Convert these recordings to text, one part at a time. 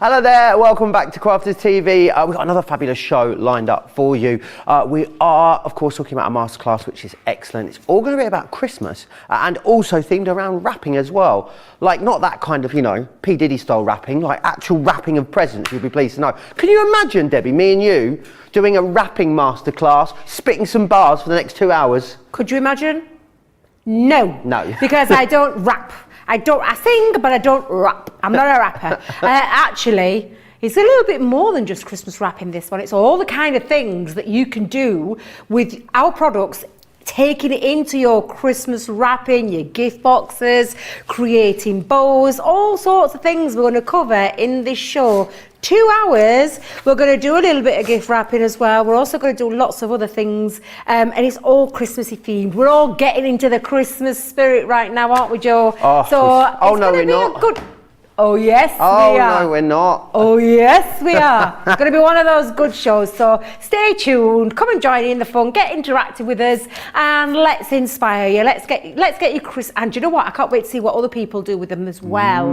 Hello there, welcome back to Crafters TV. We've got another fabulous show lined up for you. We are, of course, talking about a masterclass, which is excellent. It's all going to be about Christmas and also themed around wrapping as well. Like, not that kind of, you know, P. Diddy style wrapping, like actual wrapping of presents, you'll be pleased to know. Can you imagine, Debbie, me and you doing a wrapping masterclass, spitting some bars for the next 2 hours? Could you imagine? No. No. Because I don't rap. I sing, but I don't rap. I'm not a rapper. Actually, it's a little bit more than just Christmas wrapping, this one. It's all the kind of things that you can do with our products, taking it into your Christmas wrapping, your gift boxes, creating bows, all sorts of things we're going to cover in this show. 2 hours. We're going to do a little bit of gift wrapping as well. We're also going to do lots of other things, and it's all Christmassy themed. We're all getting into the Christmas spirit right now, aren't we, Joe? Oh no, we're not. Oh yes, we are. Oh no, we're not. Oh yes, we are. It's going to be one of those good shows. So stay tuned. Come and join in the fun. Get interactive with us, and let's inspire you. Let's get you Chris. And do you know what? I can't wait to see what other people do with them as well.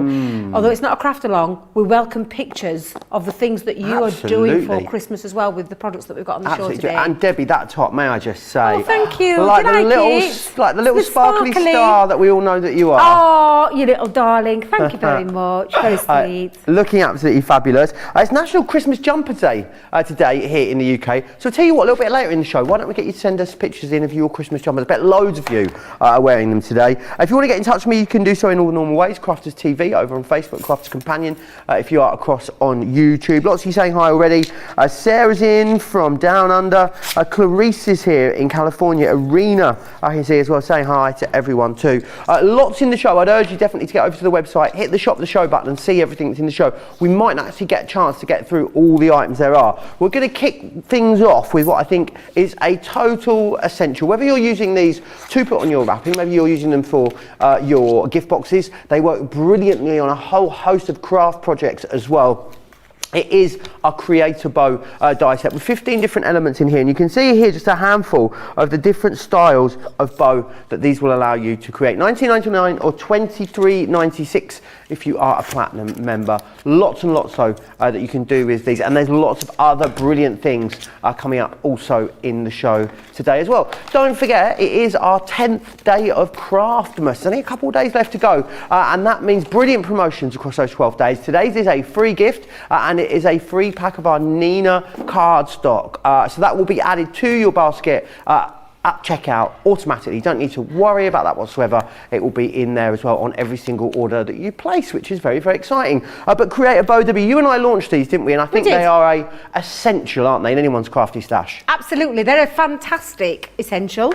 Although it's not a craft along, we welcome pictures of the things that you are doing for Christmas as well with the products that we've got on the show today. And Debbie, that top, may I just say? Oh, thank you. Like the little sparkly star that we all know that you are. Oh, you little darling. Thank you very much. Very sweet. Looking absolutely fabulous. It's National Christmas Jumper Day today here in the UK. So I'll tell you what, a little bit later in the show, why don't we get you to send us pictures in of your Christmas jumpers? I bet loads of you are wearing them today. If you want to get in touch with me, you can do so in all the normal ways. Crafters TV over on Facebook, Crafters Companion. If you are across on YouTube. Lots of you saying hi already. Sarah's in from down under. Clarice is here in California. Arena I can see as well, saying hi to everyone too. Lots in the show. I'd urge you definitely to get over to the website, hit the shop the show button and see everything that's in the show. We might not actually get a chance to get through all the items there are. We're going to kick things off with what I think is a total essential. Whether you're using these to put on your wrapping, maybe you're using them for your gift boxes, they work brilliantly on a whole host of craft projects as well. It is a creator bow die set with 15 different elements in here, and you can see here just a handful of the different styles of bow that these will allow you to create. $19.99 or $23.96 if you are a platinum member. Lots and lots that you can do with these, and there's lots of other brilliant things coming up also in the show today as well. Don't forget, it is our 10th day of Craftmas. Only a couple of days left to go, and that means brilliant promotions across those 12 days. Today's is a free gift, and it is a free pack of our Nina cardstock. So that will be added to your basket at checkout automatically. You don't need to worry about that whatsoever. It will be in there as well on every single order that you place, which is very, very exciting. But Creator Bow, Debbie, you and I launched these, didn't we? And I think they are a essential, aren't they, in anyone's crafty stash? Absolutely. They're a fantastic essential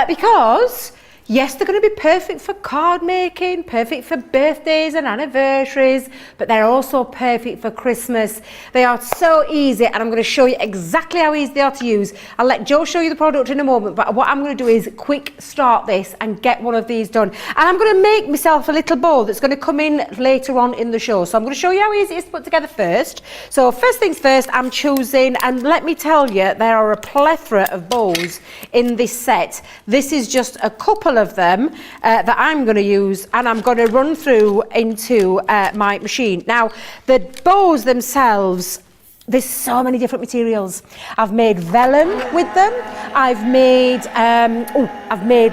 because yes, they're going to be perfect for card making, perfect for birthdays and anniversaries, but they're also perfect for Christmas. They are so easy, and I'm going to show you exactly how easy they are to use. I'll let Joe show you the product in a moment, but what I'm going to do is quick start this and get one of these done. And I'm going to make myself a little bow that's going to come in later on in the show. So I'm going to show you how easy it is to put together first. So first things first, I'm choosing, and let me tell you, there are a plethora of bows in this set. This is just a couple of them that I'm going to use, and I'm going to run through into my machine. Now, the bows themselves, there's so many different materials. I've made vellum with them. I've made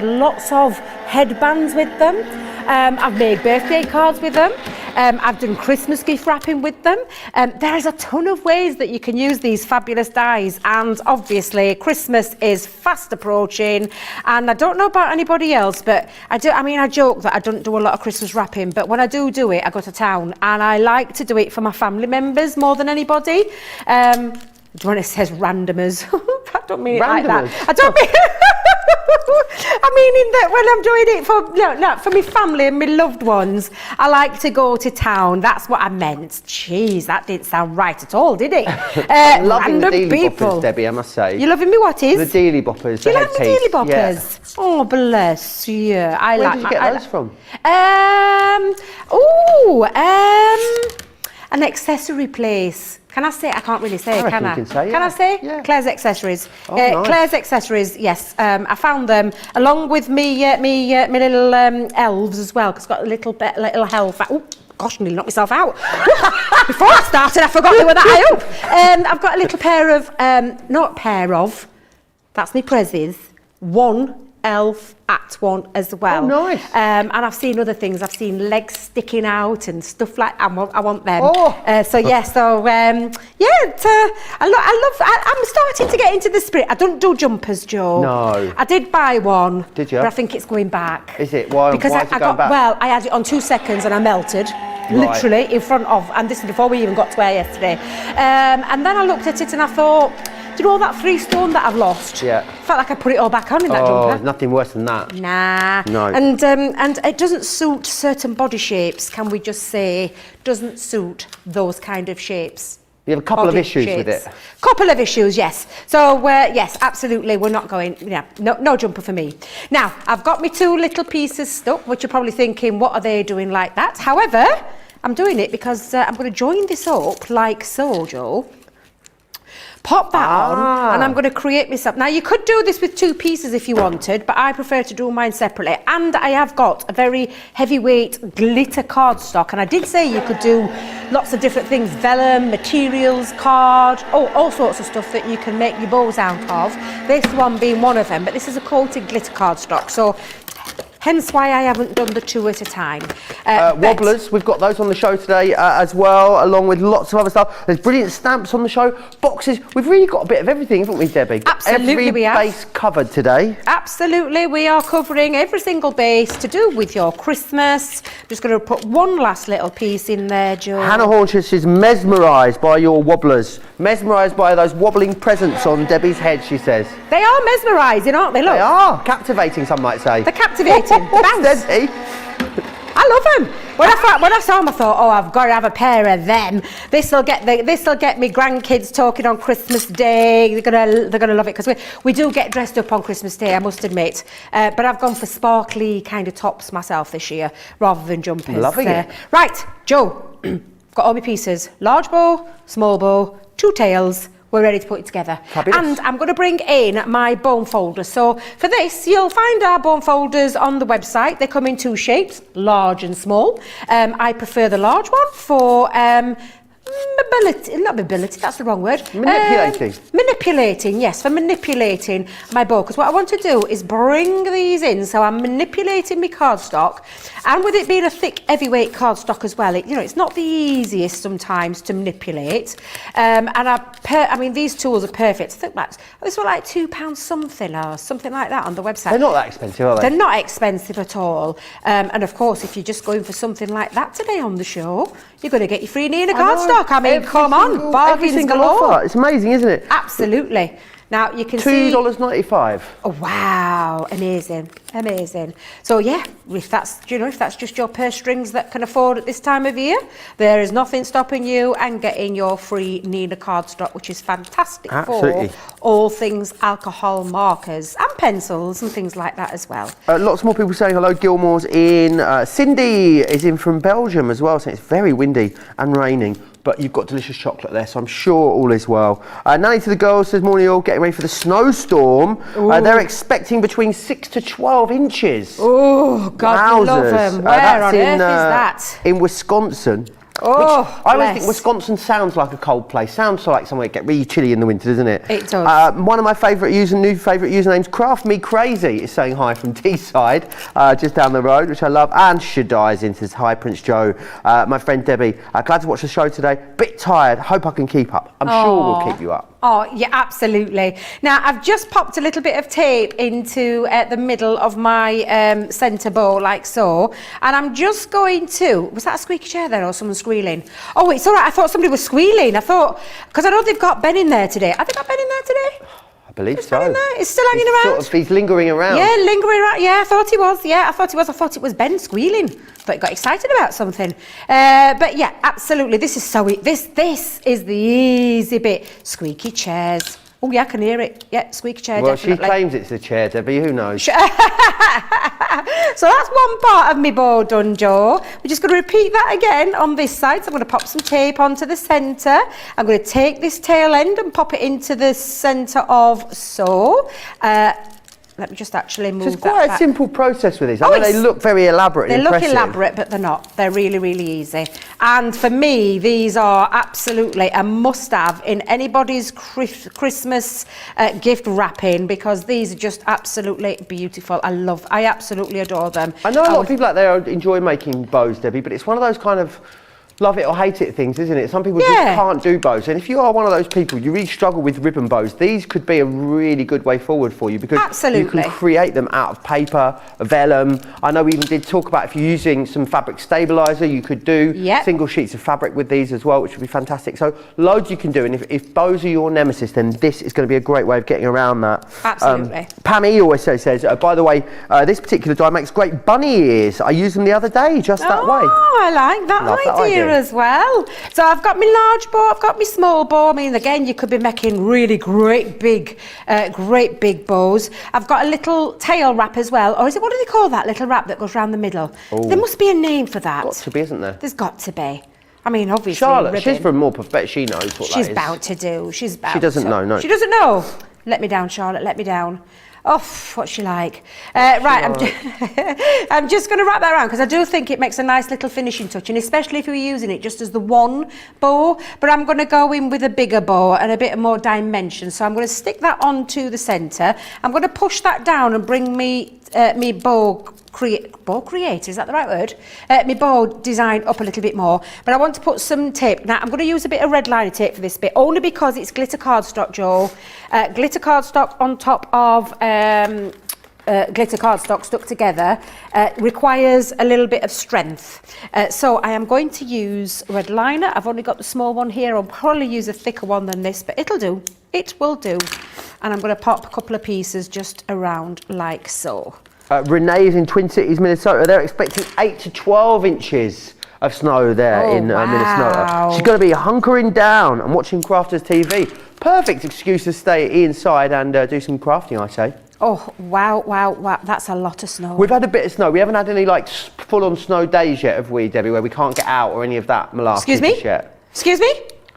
lots of headbands with them. I've made birthday cards with them. I've done Christmas gift wrapping with them. There's a ton of ways that you can use these fabulous dies, and obviously Christmas is fast approaching, and I don't know about anybody else, but I joke that I don't do a lot of Christmas wrapping, but when I do it, I go to town, and I like to do it for my family members more than anybody. Do you want to say randomers? I don't mean it like that. I don't mean I mean in that when I'm doing it for my family and my loved ones, I like to go to town. That's what I meant. Jeez, that didn't sound right at all, did it? I'm loving the dealy boppers, Debbie, I must say. You're loving me what is? The dealy boppers. Do you like the dealy boppers? Yeah. Oh, bless you. Where did you get those from? An accessory place. Can I say? I can't really say, can I? Can say, yeah. Can I say? Yeah. Claire's Accessories. Nice. Claire's Accessories, yes. I found them along with me little elves as well, because it's got a little health. gosh, nearly knocked myself out. Before I started, I forgot they were that high up. I've got a little pair of, that's me prezzies, one elf at one as well. Oh, nice. And I've seen other things. I've seen legs sticking out and stuff like that. I want them. Oh. I'm starting to get into the spirit. I don't do jumpers, Joe. No. I did buy one. Did you? But I think it's going back. Is it? Why? Because why is it going back? Well, I had it on 2 seconds and I melted. Literally in front of, and this is before we even got to air yesterday. And then I looked at it and I thought, do you know all that 3 stone that I've lost? Yeah. Felt like I put it all back on in that jumper. Nothing worse than that. Nah. No. And it doesn't suit certain body shapes, can we just say? Doesn't suit those kind of shapes. You have a couple of issues with it. Couple of issues, yes. So, yes, absolutely, we're not going, no jumper for me. Now, I've got me 2 little pieces stuck, which you're probably thinking, what are they doing like that? However, I'm doing it because I'm going to join this up like so, Joe. Pop that on, and I'm going to create myself. Now, you could do this with 2 pieces if you wanted, but I prefer to do mine separately. And I have got a very heavyweight glitter cardstock, and I did say you could do lots of different things, vellum, materials, card, all sorts of stuff that you can make your bows out of. This one being one of them, but this is a coated glitter cardstock, so hence why I haven't done the 2 at a time. Wobblers, we've got those on the show today as well, along with lots of other stuff. There's brilliant stamps on the show, boxes. We've really got a bit of everything, haven't we, Debbie? Absolutely, we have. Every base covered today. Absolutely, we are covering every single base to do with your Christmas. I'm just going to put one last little piece in there, Joe. Hannah Hornchurch is mesmerised by your wobblers. Mesmerised by those wobbling presents on Debbie's head, she says. They are mesmerising, aren't they? Look. They are. Captivating, some might say. They're captivating. The bounce. Debbie. I love them. When I saw them, I thought, I've got to have a pair of them. This'll get me grandkids talking on Christmas Day. They're gonna love it because we do get dressed up on Christmas Day, I must admit. But I've gone for sparkly kind of tops myself this year rather than jumpers. Loving it. Right, Joe. Got all my pieces: large bow, small bow, 2 tails. We're ready to put it together. Fabulous. And I'm going to bring in my bone folders. So for this, you'll find our bone folders on the website. They come in 2 shapes, large and small. I prefer the large one for mobility, that's the wrong word. Manipulating, yes, for manipulating my bow. Because what I want to do is bring these in, so I'm manipulating my cardstock. And with it being a thick, heavyweight cardstock as well, it's not the easiest sometimes to manipulate. These tools are perfect. I think this was like £2 something or something like that on the website. They're not that expensive, are they? They're not expensive at all. And of course, if you're just going for something like that today on the show, you're going to get your free Nina cardstock. I mean, come on, bargains galore. Offer. It's amazing, isn't it? Absolutely. Now you can see $2.95. Oh wow, amazing. So yeah, if that's just your purse strings that can afford at this time of year, there is nothing stopping you and getting your free Nina cardstock, which is fantastic. Absolutely. For all things alcohol markers and pencils and things like that as well. Lots more people saying hello. Gilmore's in. Cindy is in from Belgium as well, saying it's very windy and raining. But you've got delicious chocolate there, so I'm sure all is well. Nanny to the girls says, morning all, getting ready for the snowstorm. They're expecting between 6 to 12 inches. Oh, God, love them. Where on earth is that? In Wisconsin. Oh, which I always think Wisconsin sounds like a cold place. Sounds like somewhere it get really chilly in the winter, doesn't it? It does. One of my new favourite usernames, Craft Me Crazy, is saying hi from Teesside, just down the road, which I love. And Shadai's in says, hi, Prince Joe. My friend Debbie, glad to watch the show today. Bit tired, hope I can keep up. I'm sure we'll keep you up. Oh, yeah, absolutely. Now, I've just popped a little bit of tape into the middle of my centre bow, like so. And I'm just going to... Was that a squeaky chair there or someone squealing? Oh, it's all right. I thought somebody was squealing. I thought... Because I know they've got Ben in there today. Have they got Ben in there today? I believe so. It's still hanging around. He's lingering around. Yeah, lingering around. Yeah, I thought he was. I thought it was Ben squealing. But he got excited about something. But yeah, absolutely. This is this is the easy bit. Squeaky chairs. Oh yeah, I can hear it. Yeah, squeaky chair. Well, definitely. She claims it's the chair, Debbie. Who knows? So that's one part of my bow done, Joe. We're just going to repeat that again on this side. So I'm going to pop some tape onto the centre. I'm going to take this tail end and pop it into the centre of so. Let me just actually move So it's that quite back. a simple process with these. I Oh, know they look very elaborate and They look impressive. elaborate, but they're not. They're really, really easy. And for me, these are absolutely a must-have in anybody's Christmas gift wrapping, because these are just absolutely beautiful. I absolutely adore them. I know a lot of people out there enjoy making bows, Debbie, but it's one of those kind of love it or hate it things, isn't it? Some people just can't do bows, and if you are one of those people, you really struggle with ribbon bows, these could be a really good way forward for you, because you can create them out of paper, vellum. I know we even did talk about if you're using some fabric stabilizer, you could do single sheets of fabric with these as well, which would be fantastic. So loads you can do, and if bows are your nemesis, then this is going to be a great way of getting around that. Absolutely. Pammy always says, by the way, this particular die makes great bunny ears. I used them the other day just that way. Oh, I like that idea as well. So I've got my large bow, I've got my small bow. I mean, again, you could be making really great big bows. I've got a little tail wrap as well, or what do they call that little wrap that goes around the middle? Ooh. There must be a name for that. Got to be, isn't there? There's got to be. I mean, obviously, Charlotte, ribbon. she's from Morpeth, bet she knows what that is. She's about to do. She's about. She doesn't know, no. She doesn't know. Let me down, Charlotte. Let me down. Oh, what's she like? Right, I'm just going to wrap that around, because I do think it makes a nice little finishing touch, and especially if you're using it just as the one bow. But I'm going to go in with a bigger bow and a bit more dimension. So I'm going to stick that onto the centre. I'm going to push that down and bring me bow creator, is that the right word? My bow design up a little bit more, but I want to put some tape. Now I'm going to use a bit of red liner tape for this bit, only because it's glitter cardstock, Joel. Glitter cardstock on top of glitter cardstock stuck together requires a little bit of strength. So I am going to use red liner. I've only got the small one here. I'll probably use a thicker one than this, but it'll do. It will do. And I'm going to pop a couple of pieces just around like so. Renee is in Twin Cities, Minnesota. They're expecting 8 to 12 inches of snow there in Minnesota. She's going to be hunkering down and watching Crafters TV. Perfect excuse to stay inside and do some crafting, I say. Oh, wow. That's a lot of snow. We've had a bit of snow. We haven't had any like full-on snow days yet, have we, Debbie, where we can't get out or any of that malarkey? Excuse me? Yet? Excuse me?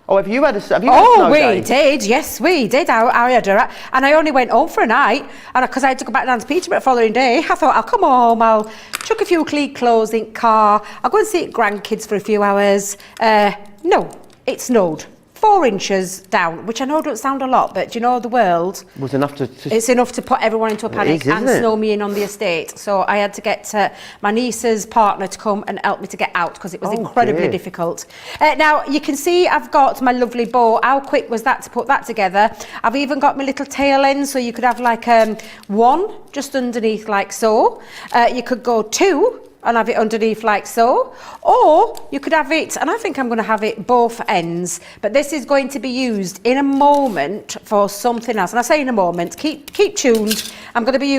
Oh, have you had a snow day? Did. Yes, we did. I had and I only went home for a night, and because I had to go back down to Peterborough the following day, I thought I'll come home, I'll chuck a few clean clothes in the car, I'll go and see grandkids for a few hours. No, it snowed. 4 inches down, which I know don't sound a lot, but do you know the world? Was enough to it's enough to put everyone into a panic and snow me in on the estate. So I had to get my niece's partner to come and help me to get out, because it was incredibly difficult. Now you can see I've got my lovely bow. How quick was that to put that together? I've even got my little tail end, so you could have like one just underneath like so. You could go 2 and have it underneath like so, or you could have it, and I think I'm going to have it both ends, but this is going to be used in a moment for something else. And I say in a moment, keep tuned. I'm going to be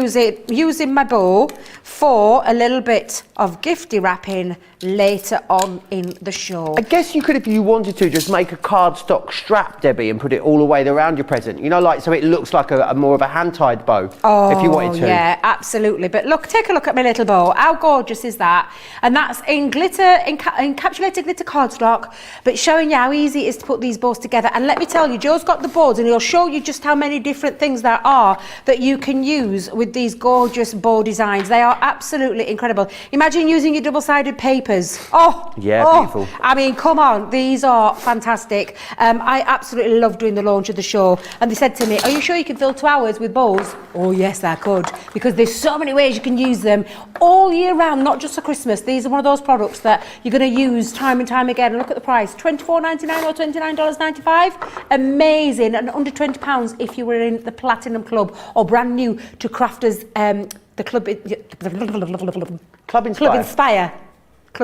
using my bow for a little bit of gifty wrapping later on in the show. I guess you could, if you wanted to, just make a cardstock strap, Debbie, and put it all the way around your present. You know, like so it looks like a more of a hand-tied bow. If you wanted to. Yeah, absolutely. But look, take a look at my little bow. How gorgeous is that? And that's in glitter, encapsulated glitter cardstock, but showing you how easy it is to put these bows together. And let me tell you, Joe's got the boards, and he'll show you just how many different things there are that you can use with these gorgeous bow designs. They are absolutely incredible. Imagine using your double-sided papers. Beautiful. I mean, come on, these are fantastic. I absolutely love doing the launch of the show, and they said to me, are you sure you can fill 2 hours with bows? Oh yes, I could, because there's so many ways you can use them all year round, not just for Christmas. These are one of those products that you're going to use time and time again. And look at the price, $24.99 or $29.95. Amazing, and under £20 if you were in the Platinum Club or brand new to Crafters, the Club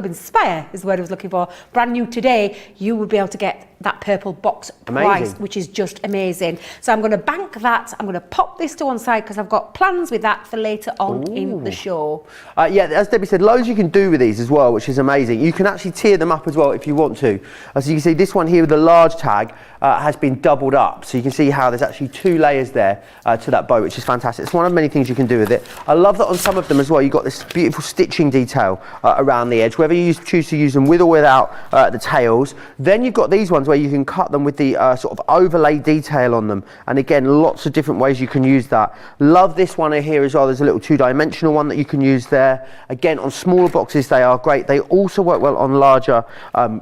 Inspire is the word I was looking for. Brand new today, you will be able to get that purple box price, which is just amazing. So I'm going to bank that. I'm going to pop this to one side, because I've got plans with that for later on in the show. Yeah, as Debbie said, loads you can do with these as well, which is amazing. You can actually tier them up as well if you want to. As you can see, this one here with the large tag has been doubled up. So you can see how there's actually 2 layers there to that bow, which is fantastic. It's one of many things you can do with it. I love that on some of them as well, you've got this beautiful stitching detail around the edge, whether you choose to use them with or without the tails. Then you've got these ones where you can cut them with the sort of overlay detail on them. And again, lots of different ways you can use that. Love this one here as well. There's a little two-dimensional one that you can use there. Again, on smaller boxes, they are great. They also work well on larger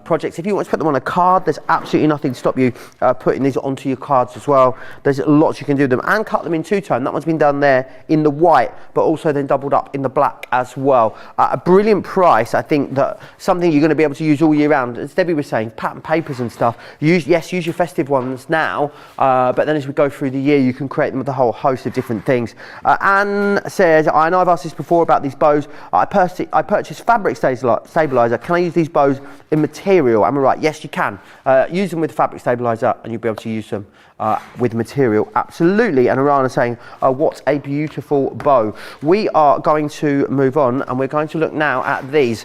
projects. If you want to put them on a card, there's absolutely nothing to stop you putting these onto your cards as well. There's lots you can do with them, and cut them in two-tone. That one's been done there in the white, but also then doubled up in the black as well. A brilliant price. I think that something you're going to be able to use all year round. As Debbie was saying, pattern papers and stuff. Use your festive ones now, but then as we go through the year, you can create them with a whole host of different things. Anne says, I know I've asked this before about these bows. I purchased fabric stabilizer. Can I use these bows in material? Am I right? Yes, you can. Use them with fabric stabilizer, and you'll be able to use them with material, absolutely. And Arana saying, what a beautiful bow. We are going to move on, and we're going to look now at these.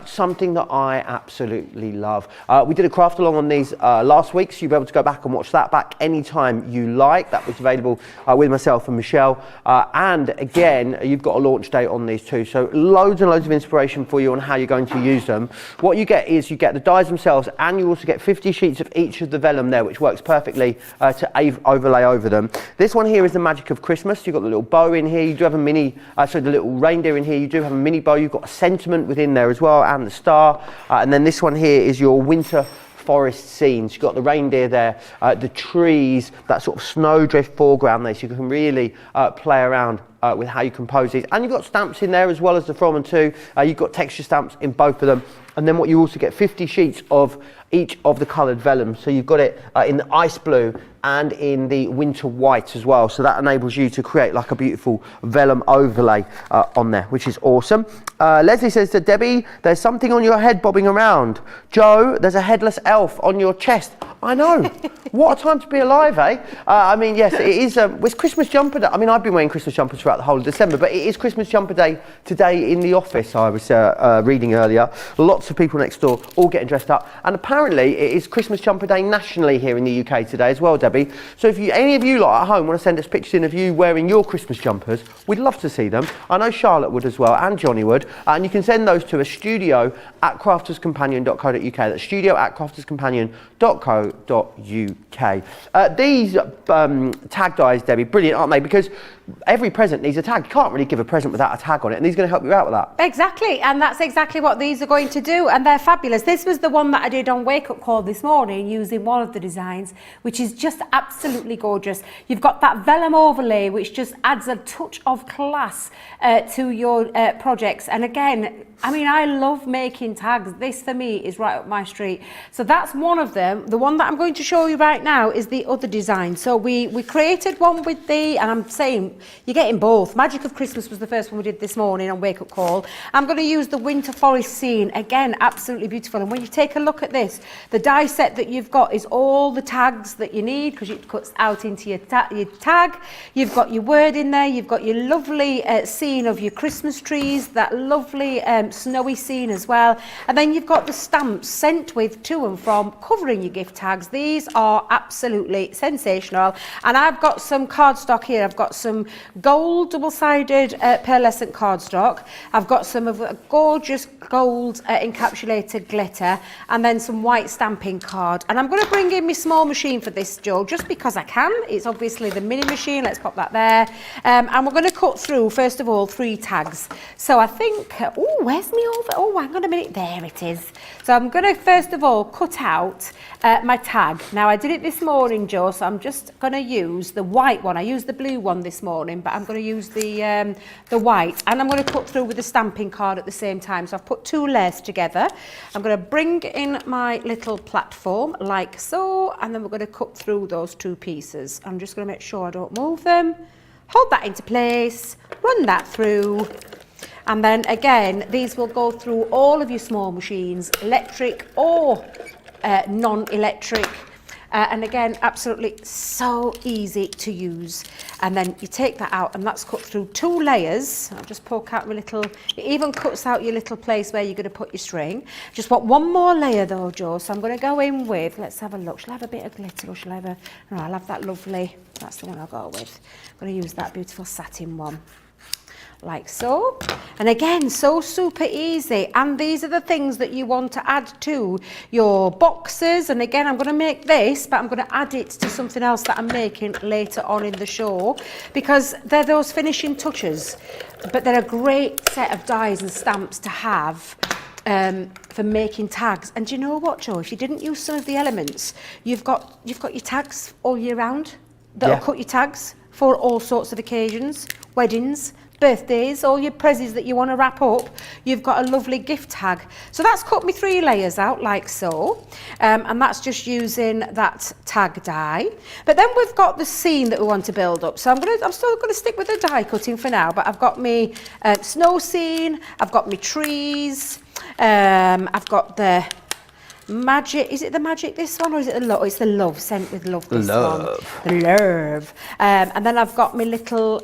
Something that I absolutely love. We did a craft along on these last week, so you'll be able to go back and watch that back anytime you like. That was available with myself and Michelle. And again, you've got a launch date on these too, so loads and loads of inspiration for you on how you're going to use them. What you get is you get the dies themselves, and you also get 50 sheets of each of the vellum there, which works perfectly to overlay over them. This one here is the magic of Christmas. You've got the little bow in here. You do have a mini, the little reindeer in here. You do have a mini bow. You've got a sentiment within there as well, and the star. And then this one here is your winter forest scenes. You've got the reindeer there, the trees, that sort of snowdrift foreground there, so you can really play around with how you compose these. And you've got stamps in there as well as the from and to. You've got texture stamps in both of them. And then what you also get 50 sheets of each of the coloured vellum. So you've got it in the ice blue and in the winter white as well. So that enables you to create like a beautiful vellum overlay on there, which is awesome. Leslie says to Debbie, there's something on your head bobbing around. Joe, there's a headless elf on your chest. I know. What a time to be alive, eh? I mean, yes, it is. It's Christmas jumper day. I mean, I've been wearing Christmas jumpers throughout the whole of December, but it is Christmas jumper day today in the office. I was reading earlier. Lots of people next door all getting dressed up. And apparently it is Christmas jumper day nationally here in the UK today as well, Debbie. So if any of you lot at home want to send us pictures in of you wearing your Christmas jumpers, we'd love to see them. I know Charlotte would as well, and Johnny would. And you can send those to a studio@crafterscompanion.co.uk. That's studio@crafterscompanion.co.uk. These tag dies, Debbie, brilliant, aren't they? Because every present needs a tag. You can't really give a present without a tag on it, and these are going to help you out with that. Exactly, and that's exactly what these are going to do, and they're fabulous. This was the one that I did on Wake Up Call this morning using one of the designs, which is just absolutely gorgeous. You've got that vellum overlay, which just adds a touch of class to your projects. And again, I mean, I love making tags. This for me is right up my street. So that's one of them. The one that I'm going to show you right now is the other design. So we created one with the, and I'm saying you're getting both. Magic of Christmas was the first one we did this morning on Wake Up Call. I'm going to use the winter forest scene. Again, absolutely beautiful. And when you take a look at this, the die set that you've got is all the tags that you need, because it cuts out into your tag. You've got your word in there. You've got your lovely scene of your Christmas trees, that lovely snowy scene as well. And then you've got the stamps sent with to and from, covering your gift tags. These are absolutely sensational. And I've got some cardstock here. I've got some gold double-sided pearlescent cardstock. I've got some of a gorgeous gold encapsulated glitter, and then some white stamping card. And I'm going to bring in my small machine for this, Joe, just because I can. It's obviously the mini machine. Let's pop that there. And we're going to cut through, first of all, 3 tags. So I think, oh, where's me over? Oh, hang on a minute. There it is. So I'm going to, first of all, cut out my tag. Now, I did it this morning, Joe, so I'm just going to use the white one. I used the blue one this morning, but I'm going to use the white. And I'm going to cut through with the stamping card at the same time. So I've put 2 layers together. I'm going to bring in my little platform, like so, and then we're going to cut through those 2 pieces. I'm just going to make sure I don't move them. Hold that into place, run that through. And then again, these will go through all of your small machines, electric or non-electric. And again, absolutely so easy to use. And then you take that out, and that's cut through 2 layers. I'll just poke out my little, it even cuts out your little place where you're going to put your string. Just want one more layer though, Joe. So I'm going to go in with, let's have a look. Shall I have a bit of glitter, or shall I have a, no, I'll have that lovely, that's the one I'll go with. I'm going to use that beautiful satin one. like so. And again, so super easy. And these are the things that you want to add to your boxes. And again, I'm going to make this, but I'm going to add it to something else that I'm making later on in the show, because they're those finishing touches. But they're a great set of dies and stamps to have for making tags. And do you know what, Joe? If you didn't use some of the elements, you've got your tags all year round that'll cut your tags for all sorts of occasions, weddings, birthdays, all your prezzies that you want to wrap up. You've got a lovely gift tag. So that's cut me 3 layers out like so, and that's just using that tag die. But then we've got the scene that we want to build up. So I'm still going to stick with the die cutting for now, but I've got me snow scene, I've got me trees, I've got the magic. Is it the magic, this one, or is it the love? It's the love, sent with love, this one. The love. And then I've got my little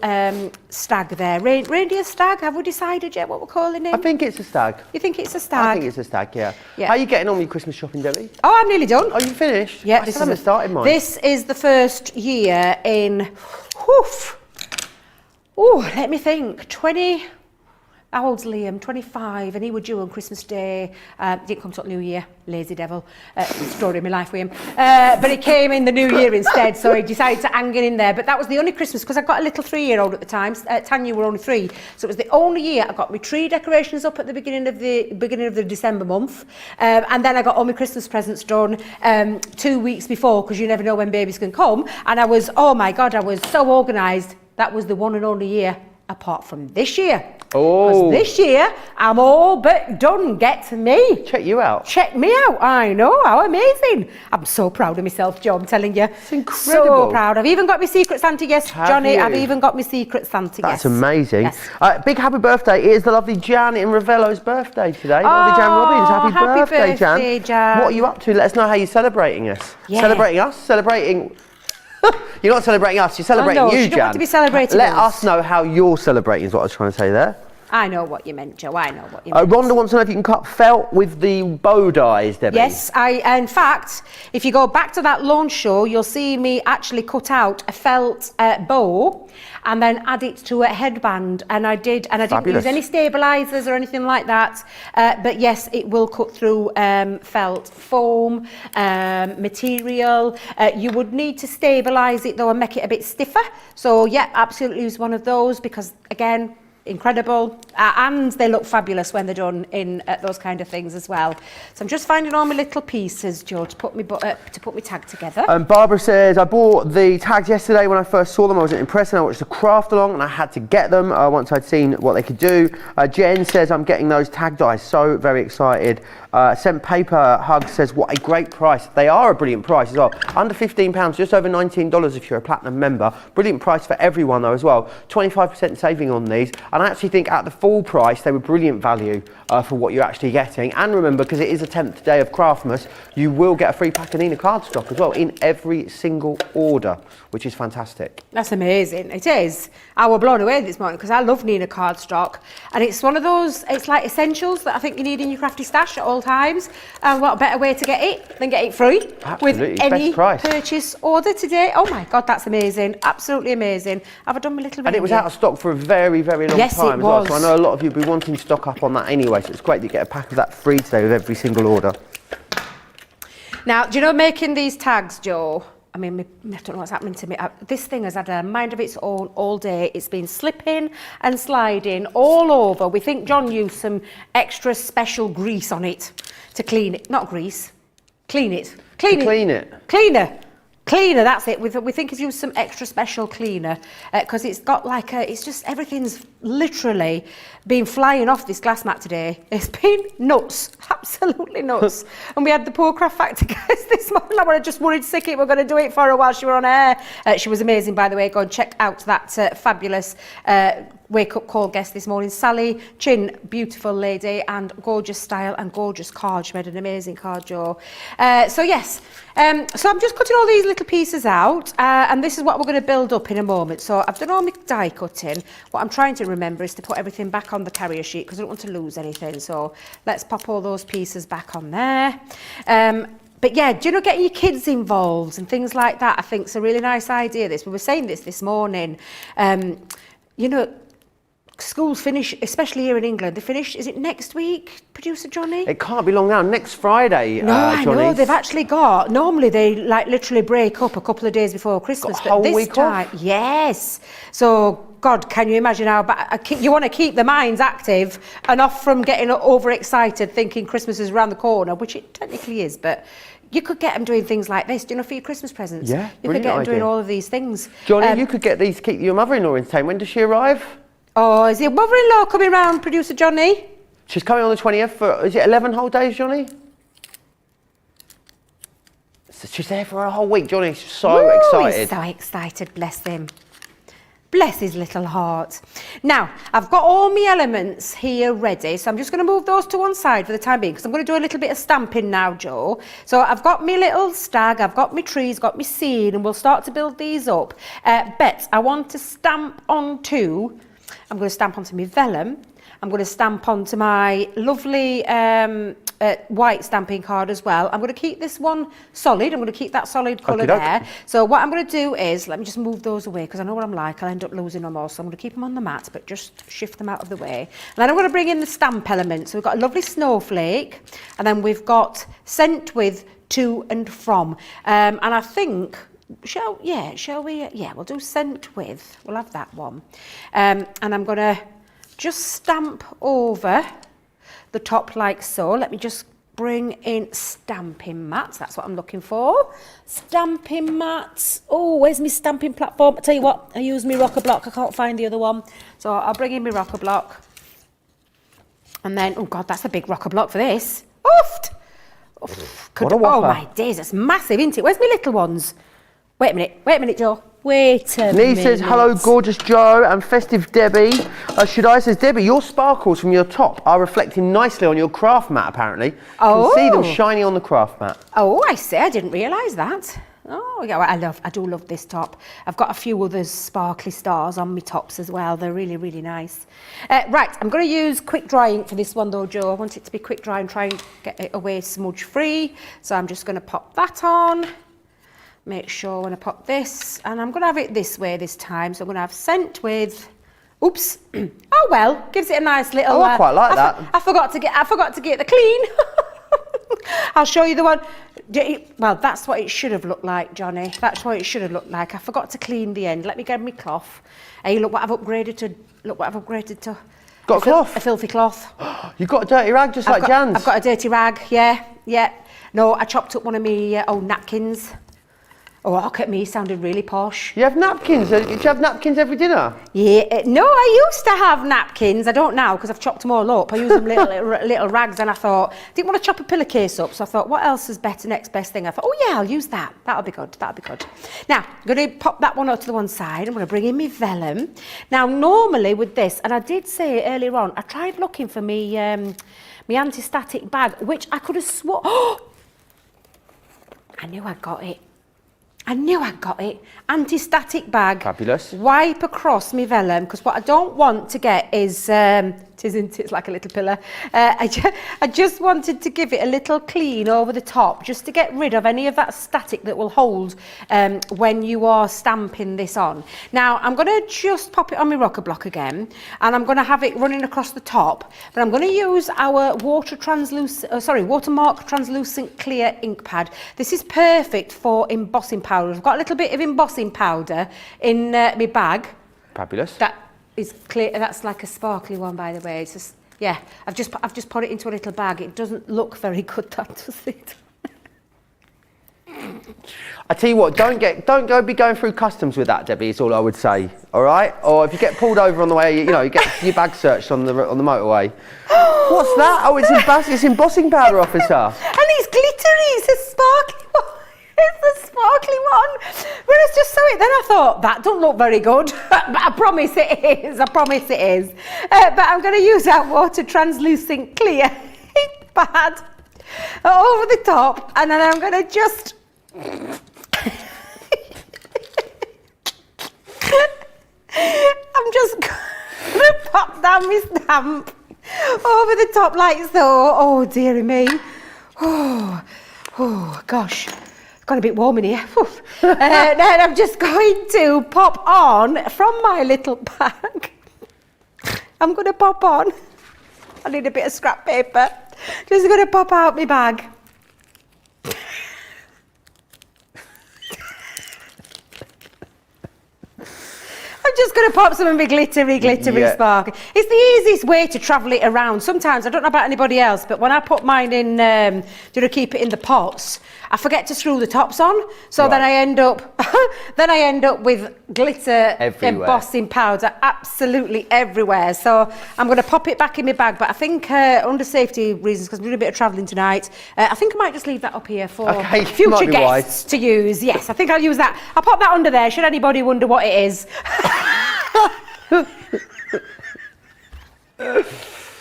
stag there. Reindeer stag, have we decided yet what we're calling him? I think it's a stag. You think it's a stag? I think it's a stag, yeah. How are you getting on with your Christmas shopping, Debbie? Oh, I'm nearly done. Oh, you finished? Yeah, I still haven't started mine. This is the first year in, let me think, 20... How old's Liam? 25, and he was due on Christmas Day. Didn't come till New Year, lazy devil. Story of my life with him. But he came in the New Year instead, so he decided to hang it in there. But that was the only Christmas, because I got a little 3-year-old at the time. Tanya were only 3, so it was the only year I got my tree decorations up at the beginning of the December month, and then I got all my Christmas presents done 2 weeks before, because you never know when babies can come. And I was, oh my God, I was so organised. That was the one and only year, apart from this year. Oh. Because this year, I'm all but done. Get to me. Check you out. Check me out. I know. How amazing. I'm so proud of myself, Joe. I'm telling you. It's incredible. So proud. I've even got my Secret Santa. Yes, Johnny, I've even got my Secret Santa. That's yes. amazing. Yes. Big happy birthday. It is the lovely Jan in Ravello's birthday today. Lovely Jan Robbins. Happy birthday, Jan. What are you up to? Let us know how you're celebrating us. Yeah. Celebrating us? Celebrating... You're not celebrating us, you're celebrating you, Jan. Don't want to be celebrating Let us know how you're celebrating is what I was trying to say there. I know what you meant, Joe. I know what you meant. Rhonda wants to know if you can cut felt with the bow dies, Debbie. Yes, in fact, if you go back to that launch show, you'll see me actually cut out a felt bow and then add it to a headband. And I didn't use any stabilisers or anything like that. But yes, it will cut through felt foam material. You would need to stabilise it though and make it a bit stiffer. So yeah, absolutely use one of those, because again, incredible, and they look fabulous when they're done in those kind of things as well. So I'm just finding all my little pieces, Joe, to put my tag together. Barbara says, I bought the tags yesterday. When I first saw them, I wasn't impressed, and I watched the craft along, and I had to get them once I'd seen what they could do. Jen says, I'm getting those tag dies, so very excited. Sent Paper Hug says, what a great price. They are a brilliant price as well. Under £15, just over $19 if you're a platinum member. Brilliant price for everyone though as well. 25% saving on these. And I actually think at the full price, they were brilliant value for what you're actually getting. And remember, because it is the 10th day of Craftmas, you will get a free pack of Nina cardstock as well in every single order, which is fantastic. That's amazing. It is. I was blown away this morning because I love Nina cardstock. And it's one of those, it's like essentials that I think you need in your crafty stash at all times. And what better way to get it than get it free? Absolutely. With any best price. purchase order today. Oh my God, that's amazing. Absolutely amazing. Have I done my little And it was out of stock for a very, very long time as well. So I know a lot of you will be wanting to stock up on that anyway. So it's great that you get a pack of that free today with every single order. Now, do you know making these tags, Joe? I mean, I don't know what's happening to me. This thing has had a mind of its own all day. It's been slipping and sliding all over. We think John used some extra special grease on it to clean it. Not grease. Clean it. Cleaner, that's it. We think he's used some extra special cleaner because it's got like it's just everything's literally been flying off this glass mat today. It's been nuts, absolutely nuts. And we had the poor Craft Factor guys this morning. I just worried sick it. We're going to do it for her while she were on air. She was amazing, by the way. Go and check out that fabulous wake up call guest this morning, Sally Chin, beautiful lady and gorgeous style and gorgeous card. She made an amazing card, Joe. So yes, so I'm just cutting all these little pieces out and this is what we're going to build up in a moment. So I've done all my die cutting. What I'm trying to remember is to put everything back on the carrier sheet because I don't want to lose anything. So let's pop all those pieces back on there. But yeah, do you know, getting your kids involved and things like that, I think is a really nice idea. We were saying this morning. You know, schools finish, especially here in England, they finish, is it next week, producer Johnny? It can't be long now. Next Friday, No, I know, Johnny. they've actually got, normally they like literally break up a couple of days before Christmas. Got a whole but this week time, off? yes. So, God, can you imagine how you want to keep the minds active and off from getting overexcited thinking Christmas is around the corner, which it technically is, but you could get them doing things like this, for your Christmas presents. Yeah, you could get them doing idea. all of these things. Johnny, you could get these to keep your mother-in-law entertained. When does she arrive? Oh, is your mother-in-law coming round, producer Johnny? She's coming on the 20th for, is it 11 whole days, Johnny? So she's there for a whole week, Johnny. She's so excited. He's so excited, bless him. Bless his little heart. Now, I've got all my elements here ready, so I'm just going to move those to one side for the time being, because I'm going to do a little bit of stamping now, Joe. So I've got my little stag, I've got my trees, got my seed, and we'll start to build these up. Bet, I want to stamp onto, I'm going to stamp onto my vellum, I'm going to stamp onto my lovely white stamping card as well. I'm going to keep this one solid. I'm going to keep that solid colour there. So what I'm going to do is, let me just move those away because I know what I'm like. I'll end up losing them all. So I'm going to keep them on the mat, but just shift them out of the way. And then I'm going to bring in the stamp element. So we've got a lovely snowflake, and then we've got sent with, to and from. And I think, shall we? Yeah, we'll do sent with. We'll have that one. And I'm going to just stamp over the top like so. Let me just bring in stamping mats. That's what I'm looking for. Stamping mats. Oh, where's my stamping platform? I tell you what, I use my rocker block. I can't find the other one. So I'll bring in my rocker block. And then, oh God, that's a big rocker block for this. Oofed! What a whopper. Oh my days, that's massive, isn't it? Where's my little ones? Wait a minute, Joe. Wait a minute. Nee says, hello, gorgeous Joe and festive Debbie. Shadai says, Debbie, your sparkles from your top are reflecting nicely on your craft mat, apparently. Oh. You can see them shining on the craft mat. Oh, I see. I didn't realise that. Oh, yeah, well, I do love this top. I've got a few other sparkly stars on my tops as well. They're really, really nice. Right, I'm going to use quick dry ink for this one though, Joe. I want it to be quick dry and try and get it away smudge free. So I'm just going to pop that on. Make sure when I pop this, and I'm going to have it this way this time. So I'm going to have sent with, oops. Oh well, gives it a nice little. Oh, I quite like that. I forgot to get the clean. I'll show you the one. Well, that's what it should have looked like, Johnny. That's what it should have looked like. I forgot to clean the end. Let me get my cloth. Hey, look what I've upgraded to. Look what I've upgraded to. Got a cloth? A filthy cloth. You've got a dirty rag just like Jan's. I've got a dirty rag. Yeah. No, I chopped up one of my old napkins. Oh, look at me, sounded really posh. You have napkins? Did you have napkins every dinner? Yeah, no, I used to have napkins. I don't now because I've chopped them all up. I use them little rags, and I thought, didn't want to chop a pillowcase up, so I thought, what else is better, next best thing? I thought, oh yeah, I'll use that. That'll be good. Now, I'm going to pop that one out to the one side. I'm going to bring in my vellum. Now, normally with this, and I did say earlier on, I tried looking for me anti-static bag, which I could have sworn. Oh, I knew I got it. Anti-static bag. Fabulous. Wipe across my vellum, because what I don't want to get is, it's like a little pillar. I just wanted to give it a little clean over the top, just to get rid of any of that static that will hold when you are stamping this on. Now, I'm going to just pop it on my rocker block again, and I'm going to have it running across the top, but I'm going to use our Watermark Translucent Clear ink pad. This is perfect for embossing powder. I've got a little bit of embossing powder in my bag. Fabulous. That is clear. That's like a sparkly one, by the way. It's just, yeah. I've just put it into a little bag. It doesn't look very good, that does it? I tell you what, don't go be going through customs with that, Debbie. Is all I would say. All right? Or if you get pulled over on the way, you get your bag searched on the motorway. What's that? Oh, it's embossing powder, officer. And it's glittery. It's a sparkly one. It's a sparkly one. When I just saw it, then I thought, that don't look very good. But I promise it is. But I'm going to use our Water Translucent Clear ink pad over the top. And then I'm going to just... I'm just going to pop down my stamp over the top like so. Oh, dearie me. Oh gosh. Got a bit warm in here. Then I'm just going to pop on from my little bag. I'm going to pop on. I need a bit of scrap paper. Just going to pop out my bag. I'm just going to pop some of my glittery sparkle. It's the easiest way to travel it around. Sometimes, I don't know about anybody else, but when I put mine in, keep it in the pots, I forget to screw the tops on. So then I end up with glitter everywhere. Embossing powder absolutely everywhere. So I'm going to pop it back in my bag. But I think under safety reasons, because I'm doing a bit of travelling tonight, I think I might just leave that up here for future guests to use. Yes, I think I'll use that. I'll pop that under there, should anybody wonder what it is.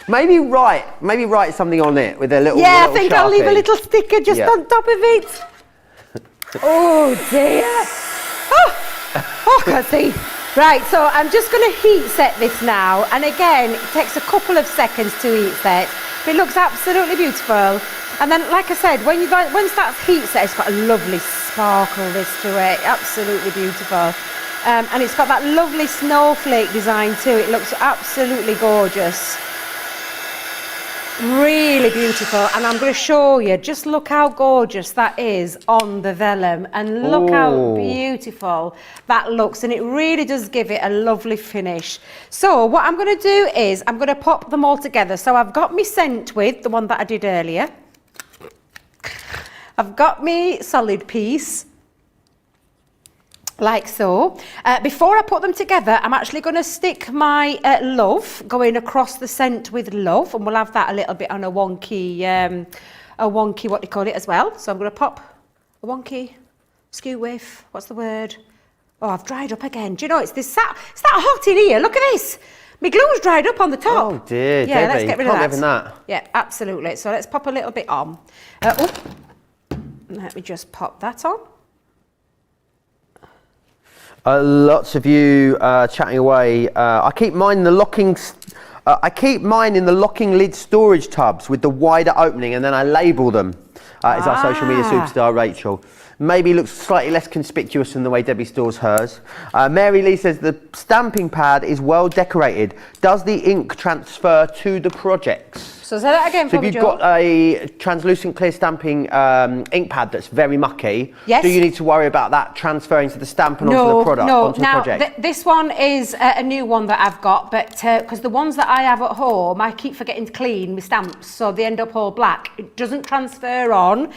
Maybe write something on it with a little. Yeah, I think I'll leave a little sticker just on top of it. Oh dear. Oh, I can't see. Right, so I'm just going to heat set this now, and again, it takes a couple of seconds to heat set. It looks absolutely beautiful. And then, like I said, when it starts heat set, it's got a lovely sparkleness to it. Absolutely beautiful. And it's got that lovely snowflake design too. It looks absolutely gorgeous. Really beautiful. And I'm going to show you, just look how gorgeous that is on the vellum. And look how beautiful that looks. And it really does give it a lovely finish. So what I'm going to do is, I'm going to pop them all together. So I've got me scent with, the one that I did earlier. I've got me solid piece. Like so. Before I put them together, I'm actually going to stick my love going across the scent with love, and we'll have that a little bit on a wonky, what do you call it as well. So I'm going to pop a wonky skew whiff. What's the word? Oh, I've dried up again. Do you know, it's that hot in here. Look at this. My glue's dried up on the top. Oh dear, yeah, Debbie, let's get rid of can't live in that. Yeah, absolutely. So let's pop a little bit on. Let me just pop that on. Lots of you chatting away. I keep mine in the locking lid storage tubs with the wider opening, and then I label them. Is our social media superstar Rachel. Maybe looks slightly less conspicuous than the way Debbie stores hers. Mary Lee says the stamping pad is well decorated. Does the ink transfer to the projects? So say that again for me, Joe. So if you've Joe. got a translucent clear stamping ink pad that's very mucky, yes. Do you need to worry about that transferring to the stamp and onto the product? No, onto now the project? This one is a new one that I've got, but because the ones that I have at home, I keep forgetting to clean my stamps, so they end up all black. It doesn't transfer on.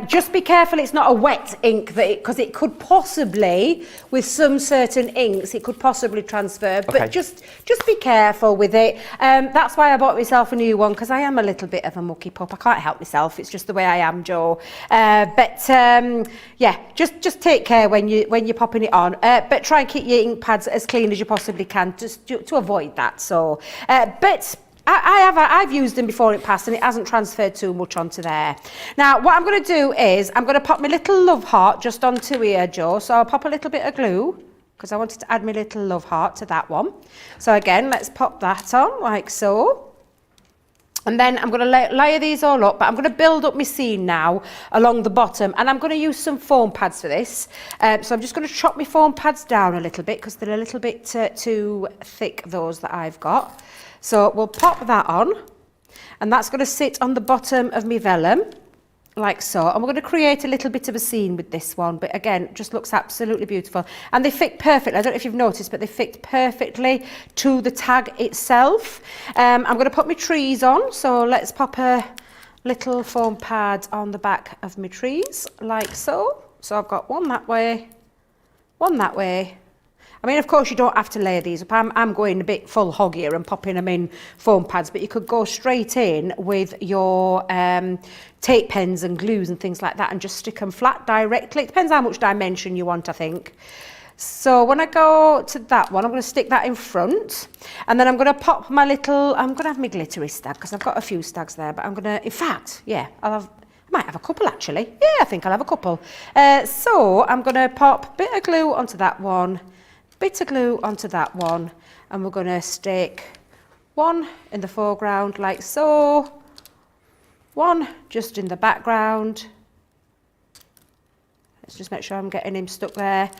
Just be careful it's not a wet ink, because it could possibly, with some certain inks, it could possibly transfer, but just be careful with it. That's why I bought myself a new one, because I am a little bit of a mucky pup. I can't help myself. It's just the way I am, Joe. Yeah, just take care when you're popping it on. But try and keep your ink pads as clean as you possibly can, just to avoid that. So, but I've used them before it passed, and it hasn't transferred too much onto there. Now, what I'm going to do is I'm going to pop my little love heart just onto here, Joe. So I'll pop a little bit of glue, because I wanted to add my little love heart to that one. So again, let's pop that on like so. And then I'm going to layer these all up, but I'm going to build up my scene now along the bottom, and I'm going to use some foam pads for this. So I'm just going to chop my foam pads down a little bit, because they're a little bit too thick, those that I've got. So we'll pop that on, and that's going to sit on the bottom of my vellum, like so. And we're going to create a little bit of a scene with this one, but again, it just looks absolutely beautiful. And they fit perfectly. I don't know if you've noticed, but they fit perfectly to the tag itself. I'm going to put my trees on, so let's pop a little foam pad on the back of my trees, like so. So I've got one that way, one that way. I mean, of course, you don't have to layer these up. I'm going a bit full hog here and popping them in foam pads, but you could go straight in with your tape pens and glues and things like that and just stick them flat directly. It depends how much dimension you want, I think. So when I go to that one, I'm going to stick that in front, and then I'm going to pop my little, I'm going to have my glittery stag, because I've got a few stags there, but I'm going to, in fact, yeah, I might have a couple actually. Yeah, I think I'll have a couple. So I'm going to pop a bit of glue onto that one, bit of glue onto that one, and we're going to stick one in the foreground like so, one just in the background. Let's just make sure I'm getting him stuck there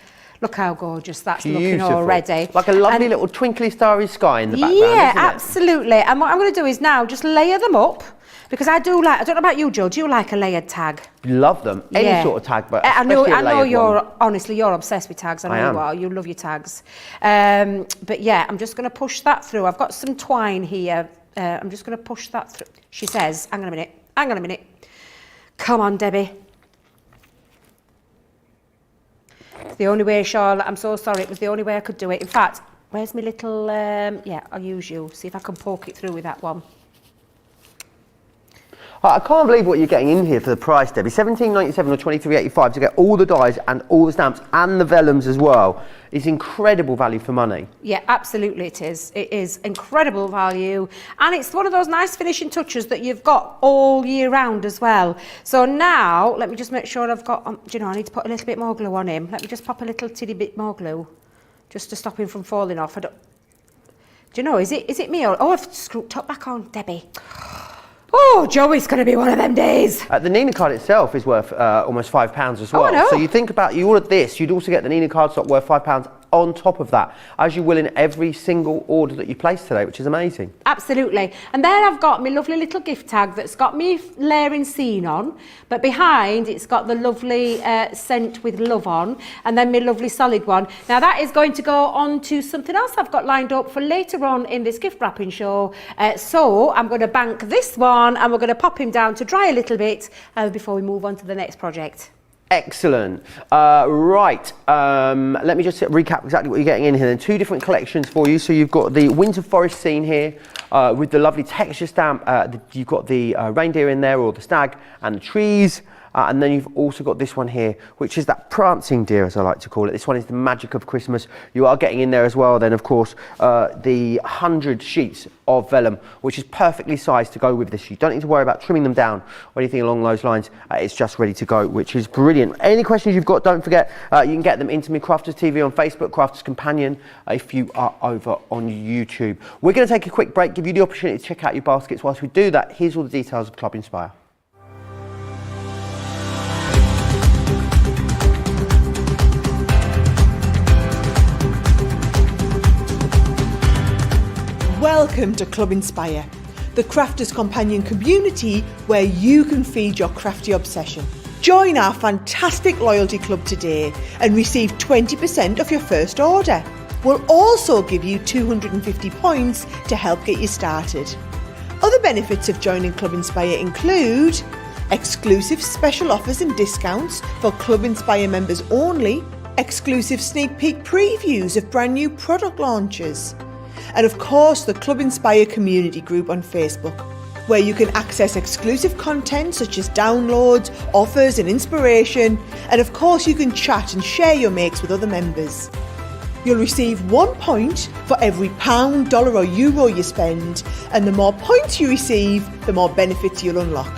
Look how gorgeous that's looking Beautiful. already. Like a lovely little twinkly starry sky in the background, Yeah, isn't it? absolutely. And what I'm going to do is now just layer them up, because I don't know about you, Joe, do you like a layered tag? Love them. Any Yeah. sort of tag, but I know especially you're obsessed with tags. I know am. you are. You love your tags. But yeah, I'm just going to push that through. I've got some twine here. I'm just going to push that through. She says, hang on a minute. Come on, Debbie. It's the only way, Charlotte. I'm so sorry. It was the only way I could do it. In fact, where's my little... yeah, I'll use you. See if I can poke it through with that one. I can't believe what you're getting in here for the price, Debbie. $17.97 or $23.85 to get all the dies and all the stamps and the vellums as well. It's incredible value for money. Yeah, absolutely it is. It is incredible value. And it's one of those nice finishing touches that you've got all year round as well. So now, let me just make sure I've got... do you know, I need to put a little bit more glue on him. Let me just pop a little tiddy bit more glue, just to stop him from falling off. Do you know, is it me or... Oh, I've screwed top back on, Debbie. Oh, Joey's going to be one of them days. The Nina card itself is worth almost £5 as well. Oh, I know. So you think about, you ordered this, you'd also get the Nina card stock worth £5 on top of that, as you will in every single order that you place today, which is amazing. Absolutely. And there I've got my lovely little gift tag that's got me layering scene on, but behind it's got the lovely scent with love on, and then my lovely solid one. Now that is going to go on to something else I've got lined up for later on in this gift wrapping show. So I'm going to bank this one and we're going to pop him down to dry a little bit before we move on to the next project. Excellent. Right, let me just recap exactly what you're getting in here. Then two different collections for you. So you've got the winter forest scene here with the lovely texture stamp. You've got the reindeer in there, or the stag, and the trees. And then you've also got this one here, which is that prancing deer, as I like to call it. This one is the magic of Christmas. You are getting in there as well, then, of course, the 100 sheets of vellum, which is perfectly sized to go with this. You don't need to worry about trimming them down or anything along those lines. It's just ready to go, which is brilliant. Any questions you've got, don't forget, you can get them into me, Crafters TV on Facebook, Crafters Companion, if you are over on YouTube. We're going to take a quick break, give you the opportunity to check out your baskets. Whilst we do that, here's all the details of Club Inspire. Welcome to Club Inspire, the Crafters Companion community where you can feed your crafty obsession. Join our fantastic loyalty club today and receive 20% of your first order. We'll also give you 250 points to help get you started. Other benefits of joining Club Inspire include exclusive special offers and discounts for Club Inspire members only, exclusive sneak peek previews of brand new product launches, and of course the Club Inspire community group on Facebook, where you can access exclusive content such as downloads, offers and inspiration, and of course you can chat and share your makes with other members. You'll receive 1 point for every pound, dollar or euro you spend, and the more points you receive, the more benefits you'll unlock.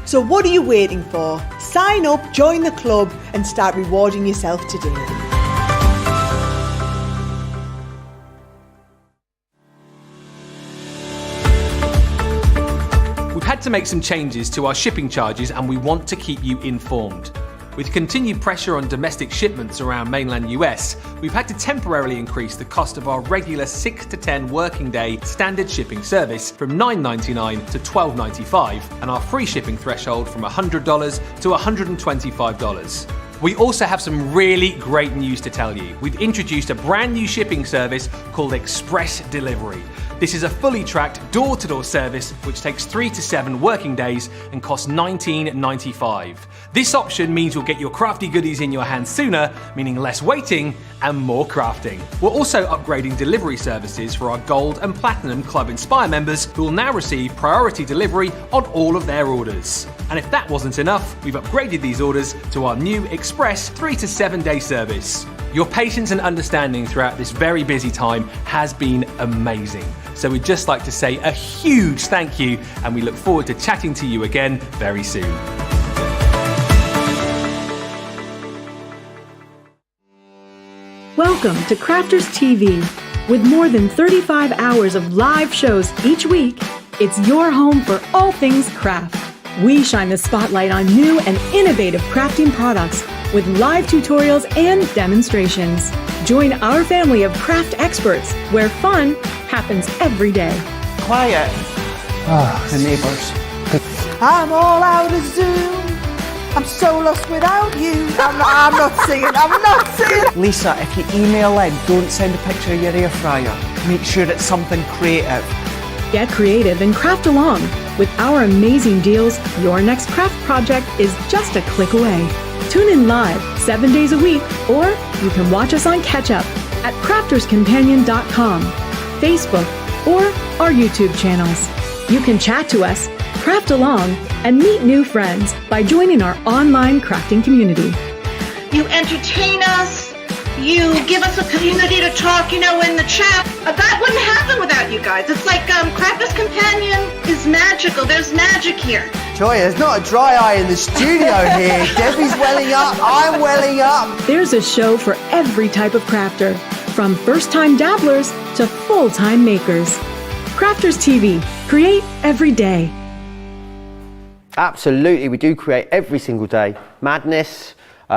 So what are you waiting for? Sign up, join the club and start rewarding yourself today. We've had to make some changes to our shipping charges and we want to keep you informed. With continued pressure on domestic shipments around mainland US, we've had to temporarily increase the cost of our regular 6 to 10 working day standard shipping service from $9.99 to $12.95 and our free shipping threshold from $100 to $125. We also have some really great news to tell you. We've introduced a brand new shipping service called Express Delivery. This is a fully tracked door-to-door service which takes 3 to 7 working days and costs $19.95. This option means you'll get your crafty goodies in your hands sooner, meaning less waiting and more crafting. We're also upgrading delivery services for our Gold and Platinum Club Inspire members who will now receive priority delivery on all of their orders. And if that wasn't enough, we've upgraded these orders to our new Express 3 to 7 day service. Your patience and understanding throughout this very busy time has been amazing. So we'd just like to say a huge thank you and we look forward to chatting to you again very soon. Welcome to Crafters TV. With more than 35 hours of live shows each week, it's your home for all things craft. We shine the spotlight on new and innovative crafting products, with live tutorials and demonstrations. Join our family of craft experts where fun happens every day. Quiet. The neighbours. I'm all out of Zoom. I'm so lost without you. I'm not singing. Lisa, if you email in, don't send a picture of your air fryer. Make sure it's something creative. Get creative and craft along. With our amazing deals, your next craft project is just a click away. Tune in live 7 days a week, or you can watch us on Catch Up at crafterscompanion.com, Facebook, or our YouTube channels. You can chat to us, craft along, and meet new friends by joining our online crafting community. You entertain us. You give us a community to talk, in the chat. That wouldn't happen without you guys. It's like Crafters Companion is magical. There's magic here. Joy, there's not a dry eye in the studio here. Debbie's welling up, I'm welling up. There's a show for every type of crafter, from first-time dabblers to full-time makers. Crafters TV. Create every day. Absolutely, we do create every single day. Madness,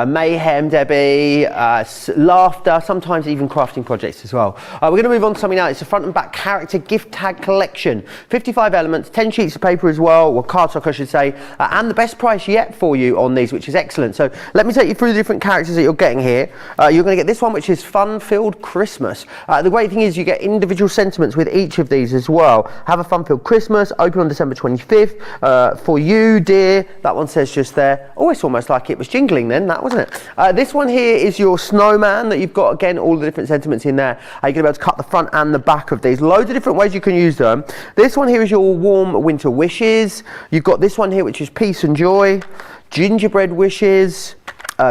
mayhem, Debbie, laughter, sometimes even crafting projects as well. We're going to move on to something now. It's a front and back character gift tag collection. 55 elements, 10 sheets of paper as well, or cardstock I should say, and the best price yet for you on these, which is excellent. So let me take you through the different characters that you're getting here. You're going to get this one, which is Fun-Filled Christmas. The great thing is you get individual sentiments with each of these as well. Have a fun-filled Christmas, open on December 25th. For you, dear, that one says just there. Oh, it's almost like it was jingling then, that wasn't it? This one here is your snowman that you've got, again, all the different sentiments in there. You're going to be able to cut the front and the back of these. Loads of different ways you can use them. This one here is your warm winter wishes. You've got this one here, which is peace and joy. Gingerbread wishes.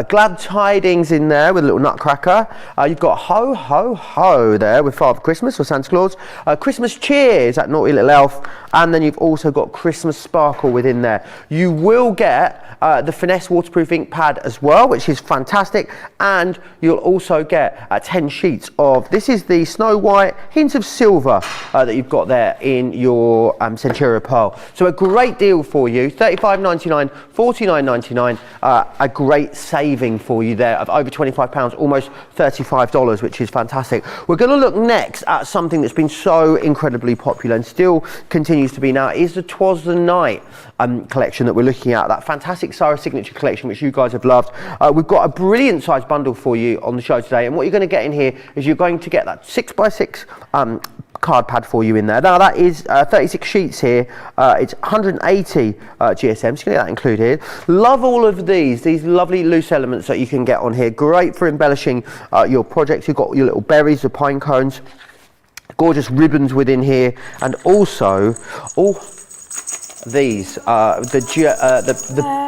Glad tidings in there with a little nutcracker. You've got ho ho ho there with Father Christmas or Santa Claus. Christmas cheers, that naughty little elf. And then you've also got Christmas sparkle within there. You will get the Finesse waterproof ink pad as well, which is fantastic. And you'll also get 10 sheets of, this is the Snow White, hints of silver that you've got there in your Centuria Pearl. So a great deal for you, $35.99, $49.99, a great saving for you there of over £25, almost $35, which is fantastic. We're going to look next at something that's been so incredibly popular and still continues to be now, is the 'Twas the Night collection that we're looking at, that fantastic Sarah signature collection which you guys have loved. We've got a brilliant size bundle for you on the show today, and what you're going to get in here is you're going to get that 6x6 card pad for you in there. Now that is 36 sheets here. It's 180 GSM, so you can get that included. Love all of these lovely loose elements that you can get on here. Great for embellishing your projects. You've got your little berries, the pine cones, gorgeous ribbons within here, and also these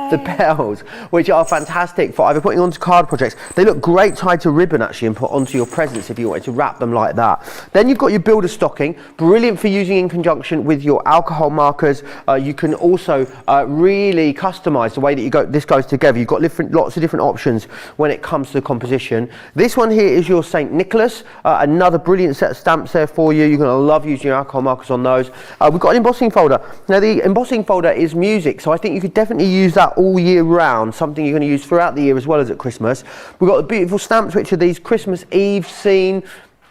the bells, which are fantastic for either putting onto card projects. They look great tied to ribbon actually, and put onto your presents if you wanted to wrap them like that. Then you've got your builder stocking, brilliant for using in conjunction with your alcohol markers. You can also really customize the way that this goes together. You've got lots of different options when it comes to the composition. This one here is your St. Nicholas, another brilliant set of stamps there for you. You're going to love using your alcohol markers on those. We've got an embossing folder. Now the embossing folder is music, so I think you could definitely use that all year round, something you're going to use throughout the year as well as at Christmas. We've got the beautiful stamps, which are these Christmas Eve scene.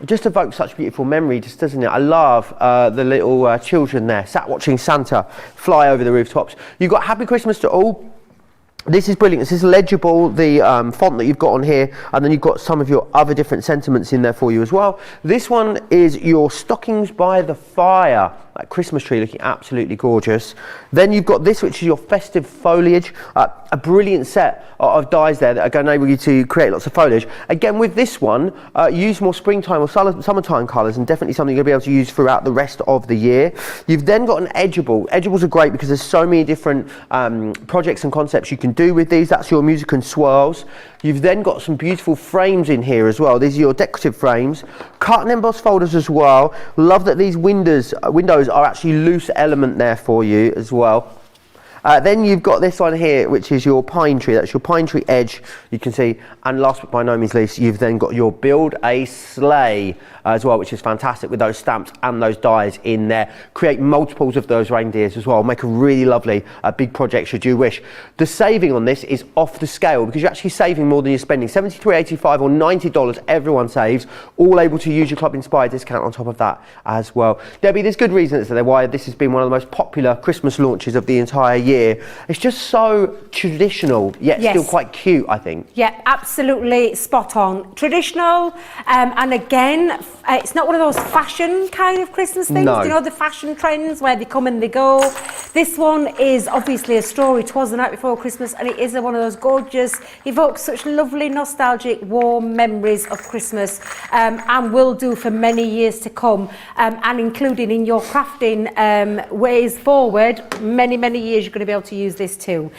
It just evokes such beautiful memory, just doesn't it? I love the little children there sat watching Santa fly over the rooftops. You've got Happy Christmas to all. This is brilliant. This is legible, the font that you've got on here, and then you've got some of your other different sentiments in there for you as well. This one is your Stockings by the Fire, that Christmas tree looking absolutely gorgeous. Then you've got this, which is your Festive Foliage, a brilliant set of dies there that are going to enable you to create lots of foliage. Again, with this one, use more springtime or summertime colours, and definitely something you're going to be able to use throughout the rest of the year. You've then got an edgeable. Edgeables are great because there's so many different projects and concepts you can do with these. That's your music and swirls. You've then got some beautiful frames in here as well. These are your decorative frames. Cut and emboss folders as well. Love that these windows are actually loose element there for you as well. Then you've got this one here, which is your pine tree. That's your pine tree edge, you can see. And last but by no means least, you've then got your build a sleigh as well, which is fantastic with those stamps and those dies in there. Create multiples of those reindeers as well. Make a really lovely big project should you wish. The saving on this is off the scale because you're actually saving more than you're spending. $73.85 or $90 everyone saves, all able to use your Club Inspired discount on top of that as well. Debbie, there's good reasons why this has been one of the most popular Christmas launches of the entire year. It's just so traditional, yet still quite cute, I think. Yeah, absolutely spot on. Traditional, and again, it's not one of those fashion kind of Christmas things. No. You know, the fashion trends where they come and they go. This one is obviously a story. Twas the Night Before Christmas, and it is one of those gorgeous, evokes such lovely, nostalgic, warm memories of Christmas, and will do for many years to come, and including in your crafting ways forward, many years you're going to be able to use this too.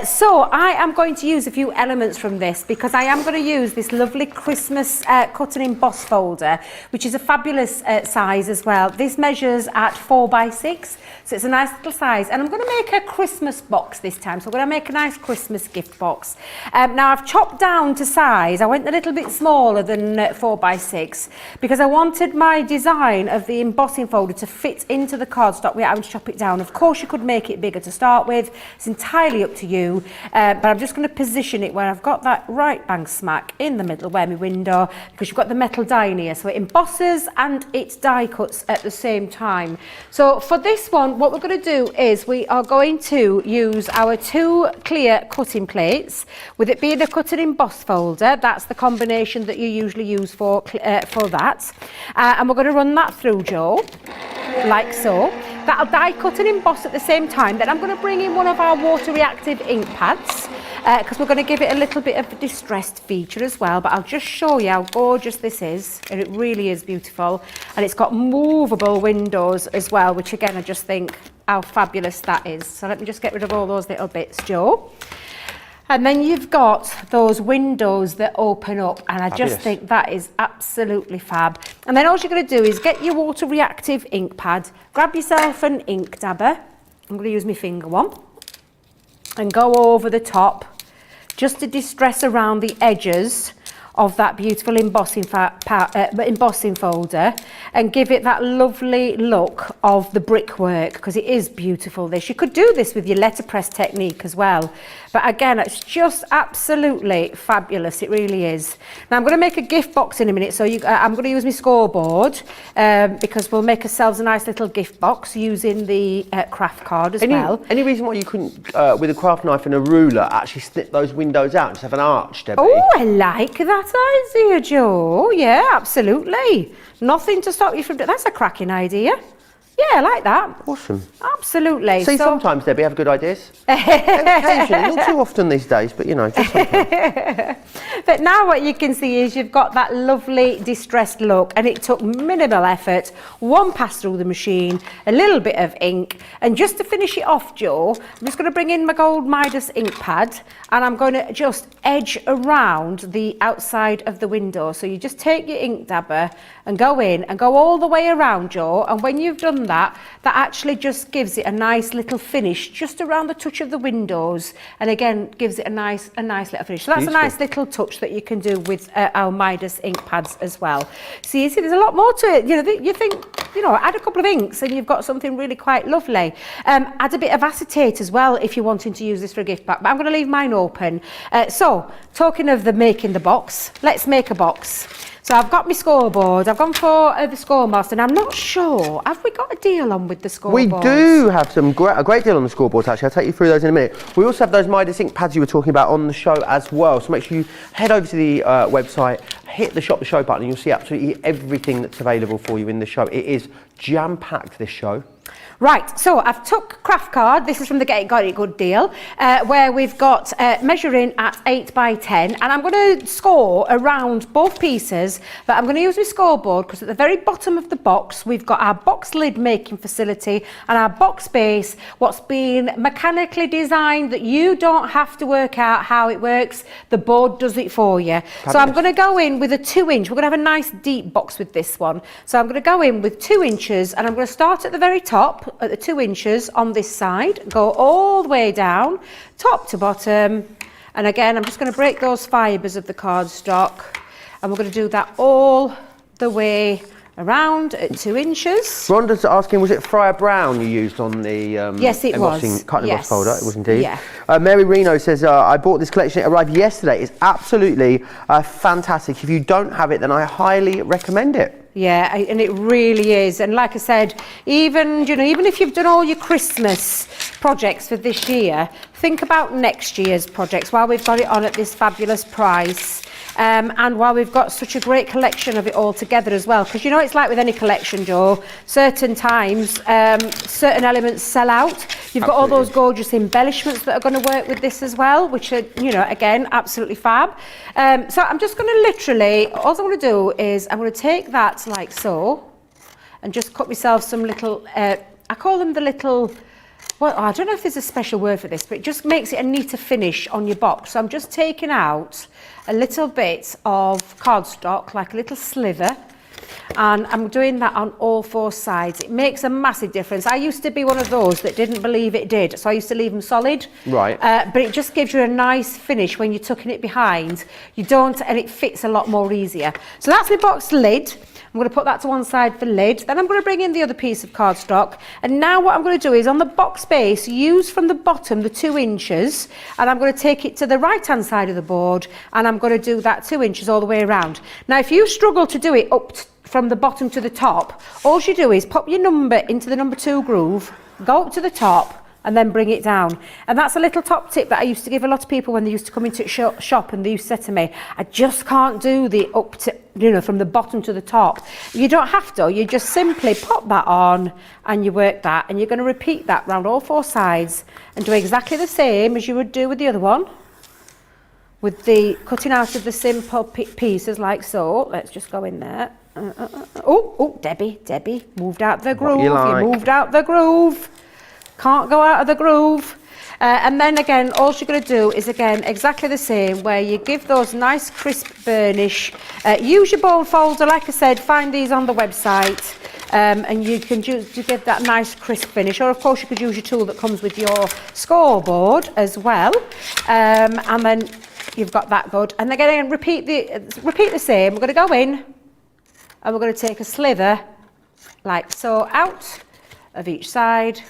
So I am going to use a few elements from this because I am going to use this lovely Christmas cut and emboss folder, which is a fabulous size as well. This measures at 4x6, so it's a nice little size, and I'm going to make a Christmas box this time. So I'm going to make a nice Christmas gift box. Now I've chopped down to size. I went a little bit smaller than 4x6 because I wanted my design of the embossing folder to fit into the cardstock without having to chop it down. Of course you could make it bigger to start with. It's entirely up to you, but I'm just going to position it where I've got that right bang smack in the middle where my window, because you've got the metal die in here, so it embosses and it die cuts at the same time. So for this one, what we're going to do is we are going to use our 2 clear cutting plates, with it being a cut and emboss folder. That's the combination that you usually use for that, and we're going to run that through, Joe, like so. That'll die cut and emboss at the same time. Then I'm going to bring in one of our water reactive ink pads because we're going to give it a little bit of a distressed feature as well, but I'll just show you how gorgeous this is, and it really is beautiful, and it's got movable windows as well, which again I just think how fabulous that is. So let me just get rid of all those little bits, Joe. And then you've got those windows that open up, and I just think that is absolutely fab. And then all you're going to do is get your water reactive ink pad, grab yourself an ink dabber, I'm going to use my finger one, and go over the top just to distress around the edges of that beautiful embossing folder and give it that lovely look of the brickwork, because it is beautiful. This, you could do this with your letterpress technique as well, but again it's just absolutely fabulous. It really is. Now I'm going to make a gift box in a minute, so I'm going to use my scoreboard because we'll make ourselves a nice little gift box using the craft card as well. Any reason why you couldn't with a craft knife and a ruler actually snip those windows out and just have an arch, Debbie? Oh, I like that idea, Joe. Yeah, absolutely. Nothing to stop you from doing. That's a cracking idea. Yeah, I like that. Awesome. Absolutely. See, sometimes Debbie have good ideas. Occasionally, not too often these days, but you know, just sometimes. But now what you can see is you've got that lovely distressed look, and it took minimal effort, one pass through the machine, a little bit of ink, and just to finish it off, Joe, I'm just going to bring in my gold Midas ink pad, and I'm going to just edge around the outside of the window. So you just take your ink dabber and go in and go all the way around, Joe, and when you've done that actually just gives it a nice little finish just around the touch of the windows, and again gives it a nice little finish. So that's beautiful. A nice little touch that you can do with our Midas ink pads as well. So you see there's a lot more to it. You know, you think, you know, add a couple of inks and you've got something really quite lovely. Add a bit of acetate as well if you're wanting to use this for a gift pack, but I'm going to leave mine open. So talking of making the box, let's make a box. So I've got my scoreboard. I've gone for the Scoremaster, and I'm not sure. Have we got a deal on with the scoreboard? We do have a great deal on the scoreboards, actually. I'll take you through those in a minute. We also have those Midas ink pads you were talking about on the show as well. So make sure you head over to the website, hit the Shop the Show button, and you'll see absolutely everything that's available for you in the show. It is jam-packed, this show. Right, so I've took craft card, this is from the Get It Got It Good deal, where we've got measuring at 8 by 10, and I'm going to score around both pieces, but I'm going to use my scoreboard because at the very bottom of the box we've got our box lid making facility and our box base, what's been mechanically designed that you don't have to work out how it works, the board does it for you. Fabulous. So I'm going to go in with a 2-inch, we're going to have a nice deep box with this one, so I'm going to go in with 2 inches and I'm going to start at the very top. top at the 2 inches on this side, go all the way down, top to bottom. And again, I'm just going to break those fibres of the cardstock, and we're going to do that all the way around at 2 inches. Rhonda's asking, was it Friar Brown you used on the yes, it embossing, was. cut and emboss Yes. folder? It was indeed. Yeah. Mary Reno says, I bought this collection, it arrived yesterday. It's absolutely fantastic. If you don't have it, then I highly recommend it. Yeah, and it really is. And like I said, even if you've done all your Christmas projects for this year, think about next year's projects while we've got it on at this fabulous price. And while we've got such a great collection of it all together as well, because it's like with any collection, Joe, certain times, certain elements sell out. You've got all those gorgeous embellishments that are going to work with this as well, which are, again, absolutely fab. So I'm just going to literally, all I'm going to do is I'm going to take that like so, and just cut myself some little, I call them the little, well, I don't know if there's a special word for this, but it just makes it a neater finish on your box. So I'm just taking out a little bit of cardstock, like a little sliver, and I'm doing that on all 4 sides. It makes a massive difference. I used to be one of those that didn't believe it did, so I used to leave them solid. Right. But it just gives you a nice finish when you're tucking it behind. You don't, and it fits a lot more easier. So that's my box lid. I'm going to put that to one side for lid. Then I'm going to bring in the other piece of cardstock. And now what I'm going to do is on the box base, use from the bottom the 2 inches, and I'm going to take it to the right-hand side of the board, and I'm going to do that 2 inches all the way around. Now, if you struggle to do it from the bottom to the top, all you do is pop your number into the number 2 groove, go up to the top, and then bring it down. And that's a little top tip that I used to give a lot of people when they used to come into shop, and they used to say to me, I just can't do the up to, from the bottom to the top. You don't have to, you just simply pop that on and you work that, and you're going to repeat that round all 4 sides and do exactly the same as you would do with the other one, with the cutting out of the simple pieces like so. Let's just go in there. Oh, Debbie, moved out the groove. You moved out the groove. Can't go out of the groove. And then again, all you're going to do is again exactly the same, where you give those nice crisp burnish. Use your bone folder, like I said, find these on the website, and you can get that nice crisp finish. Or of course you could use your tool that comes with your scoreboard as well, and then you've got that good. And again, repeat the same. We're going to go in, and we're going to take a sliver like so out of each side.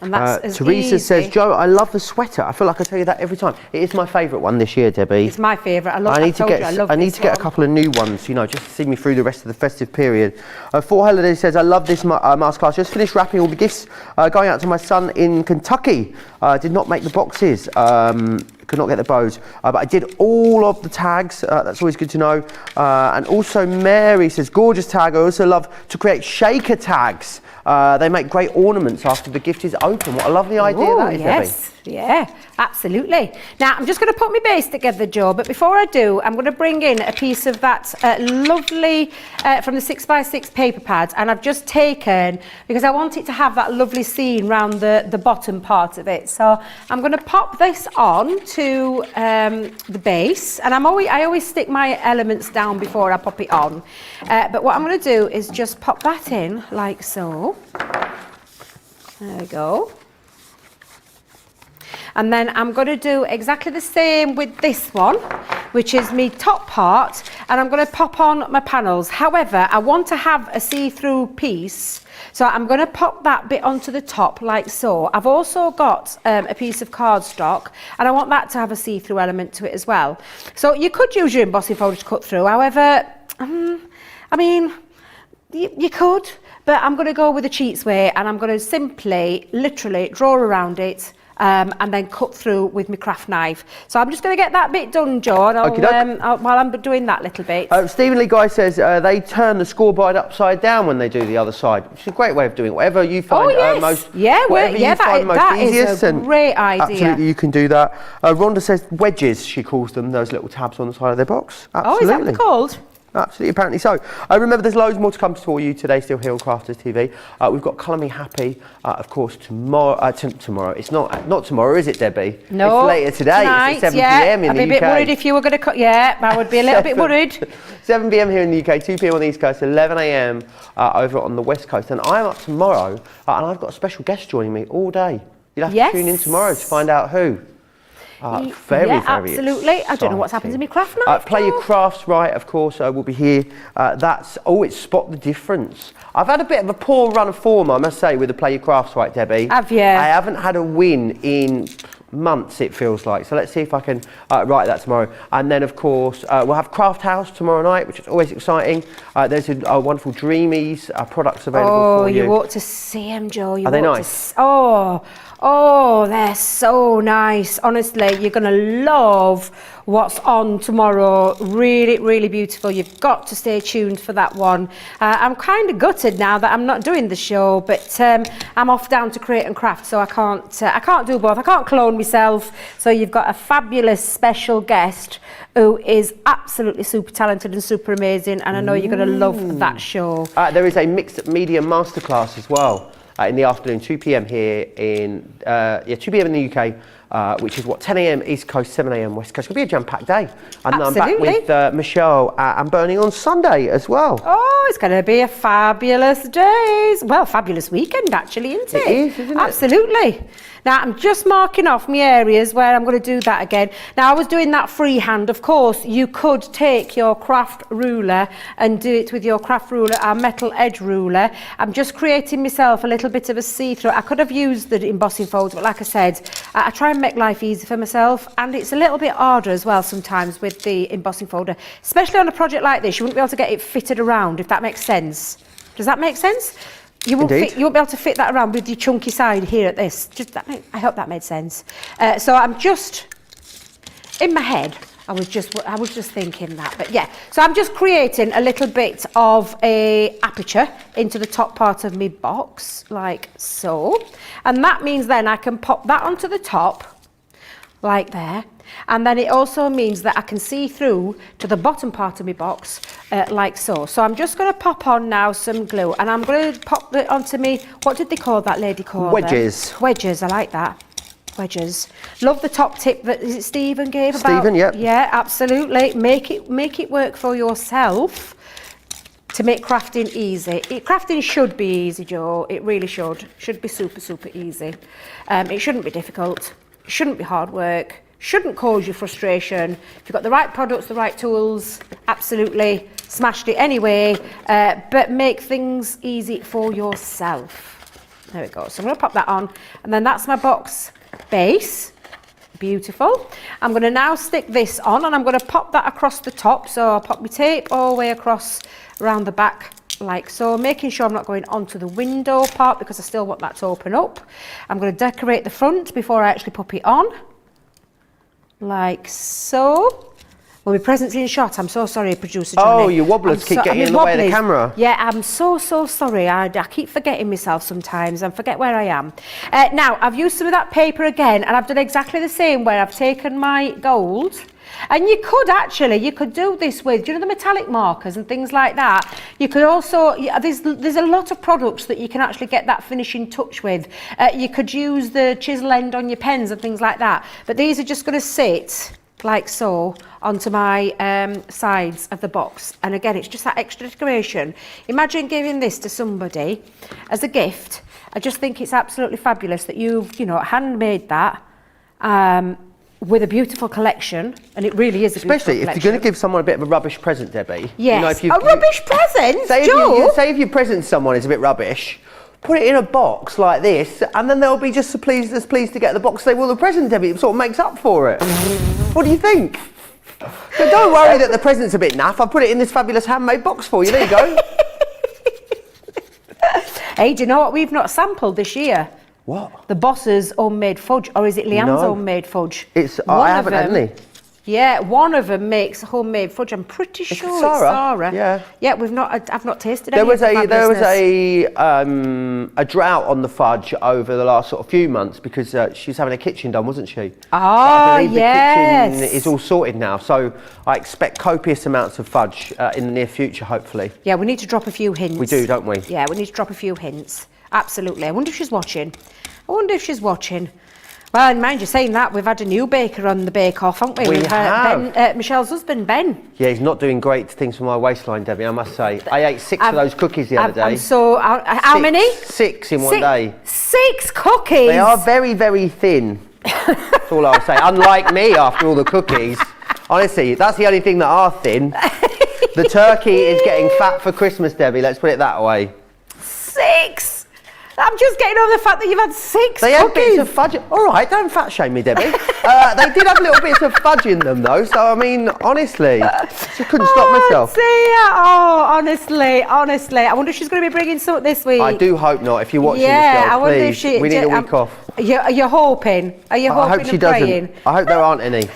And that's as Teresa easy. says, Joe, I love the sweater. I feel like I tell you that every time. It is my favourite one this year, Debbie. It's my favourite. I need to get a couple of new ones, just to see me through the rest of the festive period. For Holiday says, I love this mask class. Just finished wrapping all the gifts going out to my son in Kentucky. Did not make the boxes. Could not get the bows, but I did all of the tags. That's always good to know. And also Mary says, gorgeous tag. I also love to create shaker tags. They make great ornaments after the gift is open. What a lovely idea that is, yes. Debbie. Yeah, absolutely. Now, I'm just going to put my base together, Joe, but before I do, I'm going to bring in a piece of that lovely, from the 6x6 paper pad, and I've just taken, because I want it to have that lovely seam around the bottom part of it. So I'm going to pop this on to the base, and I always stick my elements down before I pop it on. But what I'm going to do is just pop that in like so. There we go. And then I'm going to do exactly the same with this one, which is my top part, and I'm going to pop on my panels. However, I want to have a see-through piece, so I'm going to pop that bit onto the top like so. I've also got a piece of cardstock, and I want that to have a see-through element to it as well. So you could use your embossing folder to cut through. However, I mean, you could, but I'm going to go with the cheats way, and I'm going to simply, literally draw around it, and then cut through with my craft knife. So I'm just going to get that bit done, John, while I'm doing that little bit. Stephen Lee Guy says they turn the scoreboard upside down when they do the other side, which is a great way of doing it. Whatever you find most that easiest. Is a great idea. Absolutely, you can do that. Rhonda says wedges, she calls them, those little tabs on the side of their box. Absolutely. Oh, is that what they're called? Absolutely, apparently so. Remember, there's loads more to come for you today, still here on Crafters TV. We've got Colour Me Happy, of course, tomorrow. Tomorrow. It's not tomorrow, is it, Debbie? No. It's later today. Tonight, it's at 7 yeah. p.m. in I'd the UK. be a bit worried if you were going to cut. Yeah, I would be a little bit worried. 7 p.m. here in the UK, 2 p.m. on the East Coast, 11 a.m. Over on the West Coast. And I'm up tomorrow, and I've got a special guest joining me all day. You'll have to tune in tomorrow to find out who. Very absolutely. I don't know what's happened to me craft night. Play your crafts right, of course. We'll be here. It's Spot the Difference. I've had a bit of a poor run of form, I must say, with the Play Your Crafts Right, Debbie. Have you? I haven't had a win in months, it feels like. So let's see if I can write that tomorrow. And then, of course, we'll have Craft House tomorrow night, which is always exciting. There's a wonderful Dreamies products available for you. Oh, you ought to see them, Joe. Are they nice? Oh, they're so nice. Honestly, you're going to love what's on tomorrow. Really, really beautiful. You've got to stay tuned for that one. I'm kind of gutted now that I'm not doing the show, but I'm off down to Create and Craft, so I can't do both. I can't clone myself. So you've got a fabulous special guest who is absolutely super talented and super amazing, and I know you're going to love that show. There is a mixed media masterclass as well. In the afternoon, 2 p.m. here in 2 p.m. in the UK, which is 10 a.m. East Coast, 7 a.m. West Coast. It's going to be a jam-packed day. And I'm back with Michelle and Bernie on Sunday as well. Oh, it's going to be a fabulous day. Well, fabulous weekend actually, isn't it? It is, isn't it? Absolutely. Now, I'm just marking off my areas where I'm going to do that again. Now, I was doing that freehand. Of course, you could take your craft ruler and do it with your craft ruler, our metal edge ruler. I'm just creating myself a little bit of a see-through. I could have used the embossing folder, but like I said, I try and make life easy for myself, and it's a little bit harder as well sometimes with the embossing folder, especially on a project like this. You wouldn't be able to get it fitted around, if that makes sense. Does that make sense? You won't be able to fit that around with your chunky side here at this. I hope that made sense. So I'm just in my head. I was just thinking that, but yeah. So I'm just creating a little bit of a aperture into the top part of my box, like so, and that means then I can pop that onto the top, like there. And then it also means that I can see through to the bottom part of my box, like so. So I'm just going to pop on now some glue, and I'm going to pop it onto me. What did they call that lady called? Wedges. Wedges, I like that. Wedges. Love the top tip that is it Stephen gave about. Stephen, yep. Yeah, absolutely. Make it work for yourself to make crafting easy. Crafting should be easy, Joe. It really should. Should be super, super easy. It shouldn't be difficult. It shouldn't be hard work. Shouldn't cause you frustration. If you've got the right products, the right tools, absolutely smashed it anyway, but make things easy for yourself. There we go. So I'm going to pop that on, and then that's my box base. Beautiful. I'm going to now stick this on, and I'm going to pop that across the top. So I'll pop my tape all the way across around the back, like so, making sure I'm not going onto the window part because I still want that to open up. I'm going to decorate the front before I actually pop it on. Like so. Well, my present's in shot. I'm so sorry, producer Johnny. Oh, your wobblers keep getting in the way of the camera. Yeah, I'm so sorry. I keep forgetting myself sometimes and forget where I am. Now, I've used some of that paper again, and I've done exactly the same where I've taken my gold. And you could do this with, the metallic markers and things like that. You could also, there's a lot of products that you can actually get that finishing touch with. You could use the chisel end on your pens and things like that. But these are just going to sit like so onto my sides of the box. And again, it's just that extra decoration. Imagine giving this to somebody as a gift. I just think it's absolutely fabulous that you've, handmade that. With a beautiful collection, and it really is a beautiful Especially if you're going to give someone a bit of a rubbish present, Debbie. Yes, rubbish present, Joe? Say if you present someone is a bit rubbish, put it in a box like this, and then they'll be just as pleased to get the box. Say, well, the present, Debbie, sort of makes up for it. What do you think? So don't worry that the present's a bit naff. I put it in this fabulous handmade box for you. There you go. Hey, do you know what we've not sampled this year? What? The Boss's homemade fudge, or is it Leanne's homemade fudge? I haven't had any. Yeah, one of them makes homemade fudge. I'm pretty sure it's Sarah. Yeah. Yeah, I've not tasted There any was of the there was fabulousness. a drought on the fudge over the last sort of few months because she was having a kitchen done, wasn't she? Ah, I believe yes. the kitchen is all sorted now, so I expect copious amounts of fudge in the near future, hopefully. Yeah, we need to drop a few hints. We do, don't we? Yeah, we need to drop a few hints. Absolutely. I wonder if she's watching. Well, and mind you saying that, we've had a new baker on the bake-off, haven't we? We have. Ben, Michelle's husband, Ben. Yeah, he's not doing great things for my waistline, Debbie, I must say. I ate 6 of those cookies the other day. How many? 6 in one day. 6 cookies? They are very, very thin. That's all I'll say. Unlike me, after all the cookies. Honestly, that's the only thing that are thin. The turkey is getting fat for Christmas, Debbie, let's put it that way. 6! I'm just getting over the fact that you've had 6 They cookies. had bits of fudge. All right, don't fat shame me, Debbie. They did have little bits of fudge in them, though. So I mean, honestly, just couldn't stop myself. Honestly. I wonder if she's going to be bringing something this week. I do hope not. If you're watching this, I girl, wonder please, if she. we need a week off. Are you hoping? Are you hoping I hope she and praying? doesn't. I hope there aren't any.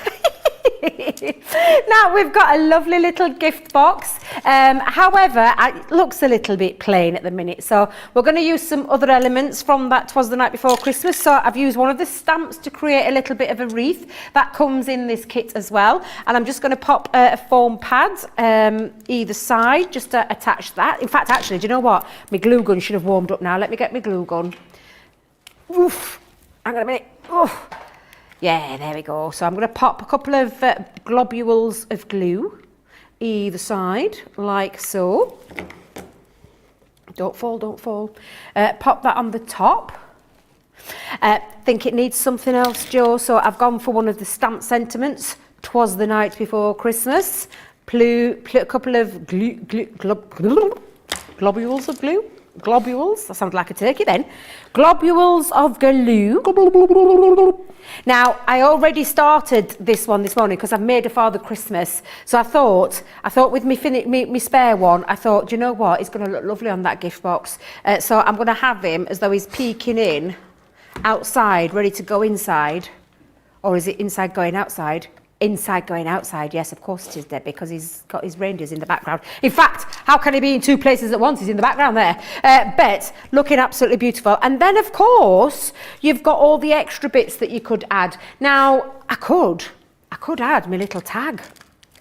Now we've got a lovely little gift box. However, it looks a little bit plain at the minute, so we're going to use some other elements from that 'Twas the Night Before Christmas. So I've used one of the stamps to create a little bit of a wreath that comes in this kit as well, and I'm just going to pop a foam pad either side just to attach that. In fact, actually, do you know what? My glue gun should have warmed up now. Let me get my glue gun. Oof! Hang on a minute. Oof! Yeah, there we go. So I'm going to pop a couple of globules of glue either side, like so. Don't fall. Pop that on the top. Think it needs something else, Joe, so I've gone for one of the stamp sentiments. 'Twas the night before Christmas. A couple of globules of glue. Globules, that sounds like a turkey then. Globules of glue. Now, I already started this one this morning because I've made a Father Christmas. So I thought with me spare one, I thought, do you know what? It's going to look lovely on that gift box. So I'm going to have him as though he's peeking in outside, ready to go inside. Or is it inside going outside? Inside going outside, yes, of course it is, Debbie, because he's got his reindeers in the background. In fact, how can he be in 2 places at once? He's in the background there. But looking absolutely beautiful. And then, of course, you've got all the extra bits that you could add. Now, I could add my little tag.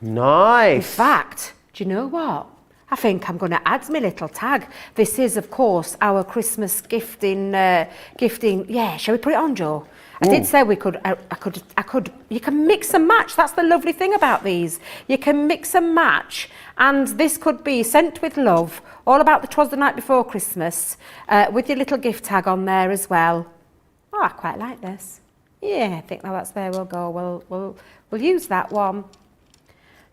Nice. In fact, do you know what? I think I'm going to add my little tag. This is, of course, our Christmas gifting. Yeah, shall we put it on, Joe? I did say we could, I could, you can mix and match. That's the lovely thing about these. You can mix and match. And this could be Sent with Love, all about the 'Twas the Night Before Christmas, with your little gift tag on there as well. Oh, I quite like this. Yeah, I think that's where we'll go. We'll use that one.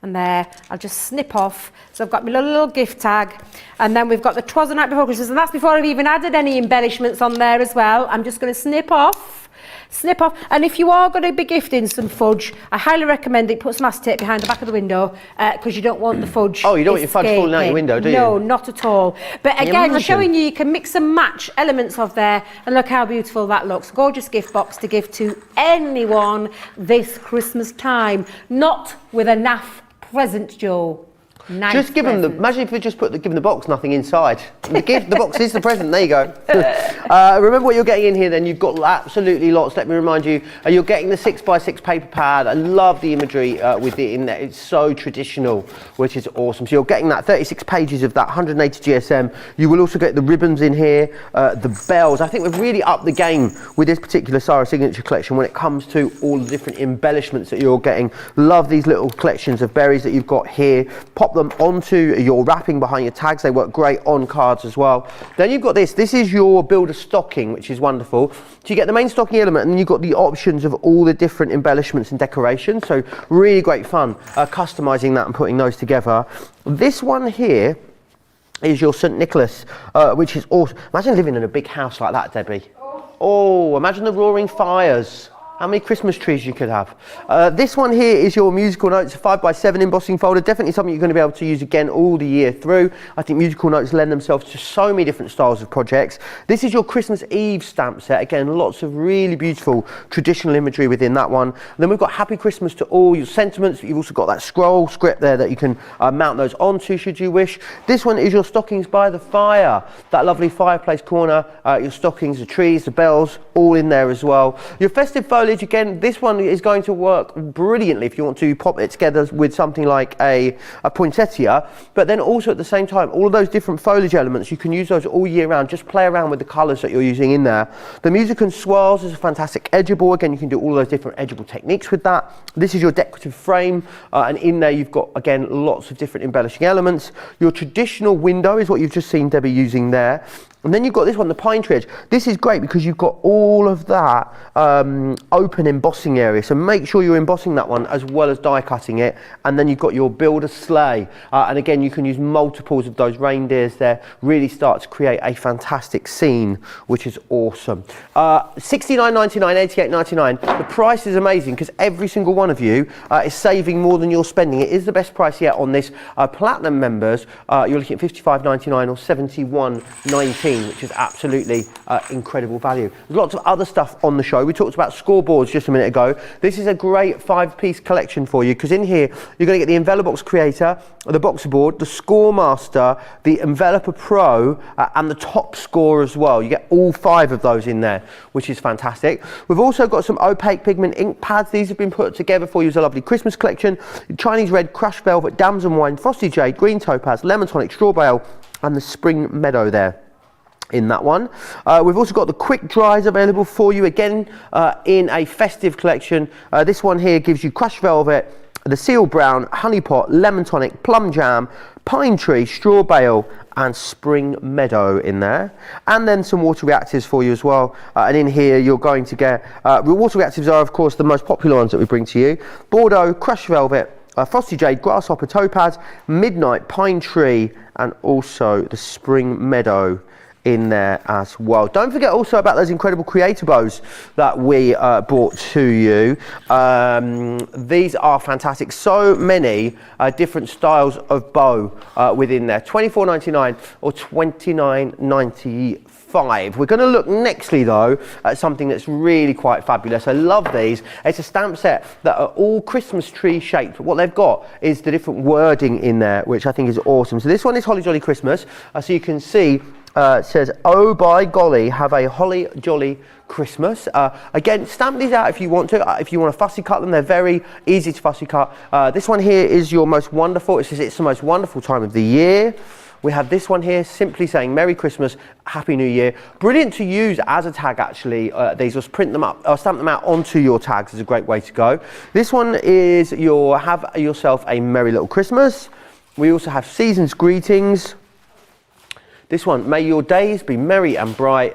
And there, I'll just snip off. So I've got my little gift tag. And then we've got the 'Twas the Night Before Christmas. And that's before I've even added any embellishments on there as well. I'm just going to snip off. And if you are going to be gifting some fudge, I highly recommend that you put some acetate behind the back of the window because you don't want the fudge. Oh, you don't want your fudge falling out your window, do you? No, not at all. But again, showing you can mix and match elements of there, and look how beautiful that looks. Gorgeous gift box to give to anyone this Christmas time. Not with a naff present, Joe. Nice just give them imagine if you just given the box nothing inside. The box is the present, there you go. Remember what you're getting in here then, you've got absolutely lots. Let me remind you, you're getting the 6x6 paper pad. I love the imagery with it in there. It's so traditional, which is awesome. So you're getting that 36 pages of that 180 GSM. You will also get the ribbons in here, the bells. I think we've really upped the game with this particular Sarah Signature collection when it comes to all the different embellishments that you're getting. Love these little collections of berries that you've got here. Pop them onto your wrapping behind your tags. They work great on cards as well. Then you've got this is your builder stocking, which is wonderful. So you get the main stocking element and then you've got the options of all the different embellishments and decorations. So really great fun customizing that and putting those together. This one here is your St. Nicholas, which is awesome. Imagine living in a big house like that, Debbie. Oh, imagine the roaring fires. How many Christmas trees you could have. This one here is your musical notes, a 5x7 embossing folder. Definitely something you're going to be able to use again all the year through. I think musical notes lend themselves to so many different styles of projects. This is your Christmas Eve stamp set. Again, lots of really beautiful traditional imagery within that one. And then we've got Happy Christmas to all your sentiments. You've also got that scroll script there that you can mount those onto should you wish. This one is your stockings by the fire. That lovely fireplace corner, your stockings, the trees, the bells, all in there as well. Your festive foliage, again, this one is going to work brilliantly if you want to pop it together with something like a poinsettia, but then also at the same time, all of those different foliage elements, you can use those all year round. Just play around with the colours that you're using in there. The music and swirls is a fantastic edgeable. Again, you can do all those different edgeable techniques with that. This is your decorative frame, and in there you've got, again, lots of different embellishing elements. Your traditional window is what you've just seen Debbie using there. And then you've got this one, the pine tree edge. This is great because you've got all of that open embossing area. So make sure you're embossing that one as well as die cutting it. And then you've got your builder sleigh. And again, you can use multiples of those reindeers there. Really start to create a fantastic scene, which is awesome. $69.99, $88.99. The price is amazing because every single one of you is saving more than you're spending. It is the best price yet on this. Platinum members, you're looking at $55.99 or $71.19. Which is absolutely incredible value. There's lots of other stuff on the show. We talked about scoreboards just a minute ago. This is a great 5-piece collection for you because in here you're going to get the Envelobox Creator, the Boxer Board, the Score Master, the Enveloper Pro, and the Top Score as well. You get all 5 of those in there, which is fantastic. We've also got some opaque pigment ink pads. These have been put together for you as a lovely Christmas collection. Chinese Red, Crushed Velvet, Damson Wine, Frosty Jade, Green Topaz, Lemon Tonic, Straw Bale, and the Spring Meadow there in that one. We've also got the quick dries available for you again in a festive collection. This one here gives you Crushed Velvet, the Seal Brown, Honey Pot, Lemon Tonic, Plum Jam, Pine Tree, Straw Bale and Spring Meadow in there. And then some water reactives for you as well. And in here you're going to get, water reactives are of course the most popular ones that we bring to you. Bordeaux, Crushed Velvet, Frosty Jade, Grasshopper, Topaz, Midnight, Pine Tree and also the Spring Meadow in there as well. Don't forget also about those incredible creator bows that we brought to you. These are fantastic. So many different styles of bow within there. $24.99 or $29.95. We're going to look nextly though at something that's really quite fabulous. I love these. It's a stamp set that are all Christmas tree shaped. What they've got is the different wording in there, which I think is awesome. So this one is Holly Jolly Christmas. So you can see it says, oh by golly, have a holly jolly Christmas. Again, stamp these out if you want to. If you want to fussy cut them, they're very easy to fussy cut. This one here is your most wonderful. It says it's the most wonderful time of the year. We have this one here simply saying Merry Christmas, Happy New Year. Brilliant to use as a tag actually. These, just print them up or stamp them out onto your tags is a great way to go. This one is your Have Yourself a Merry Little Christmas. We also have Season's Greetings. This one, may your days be merry and bright.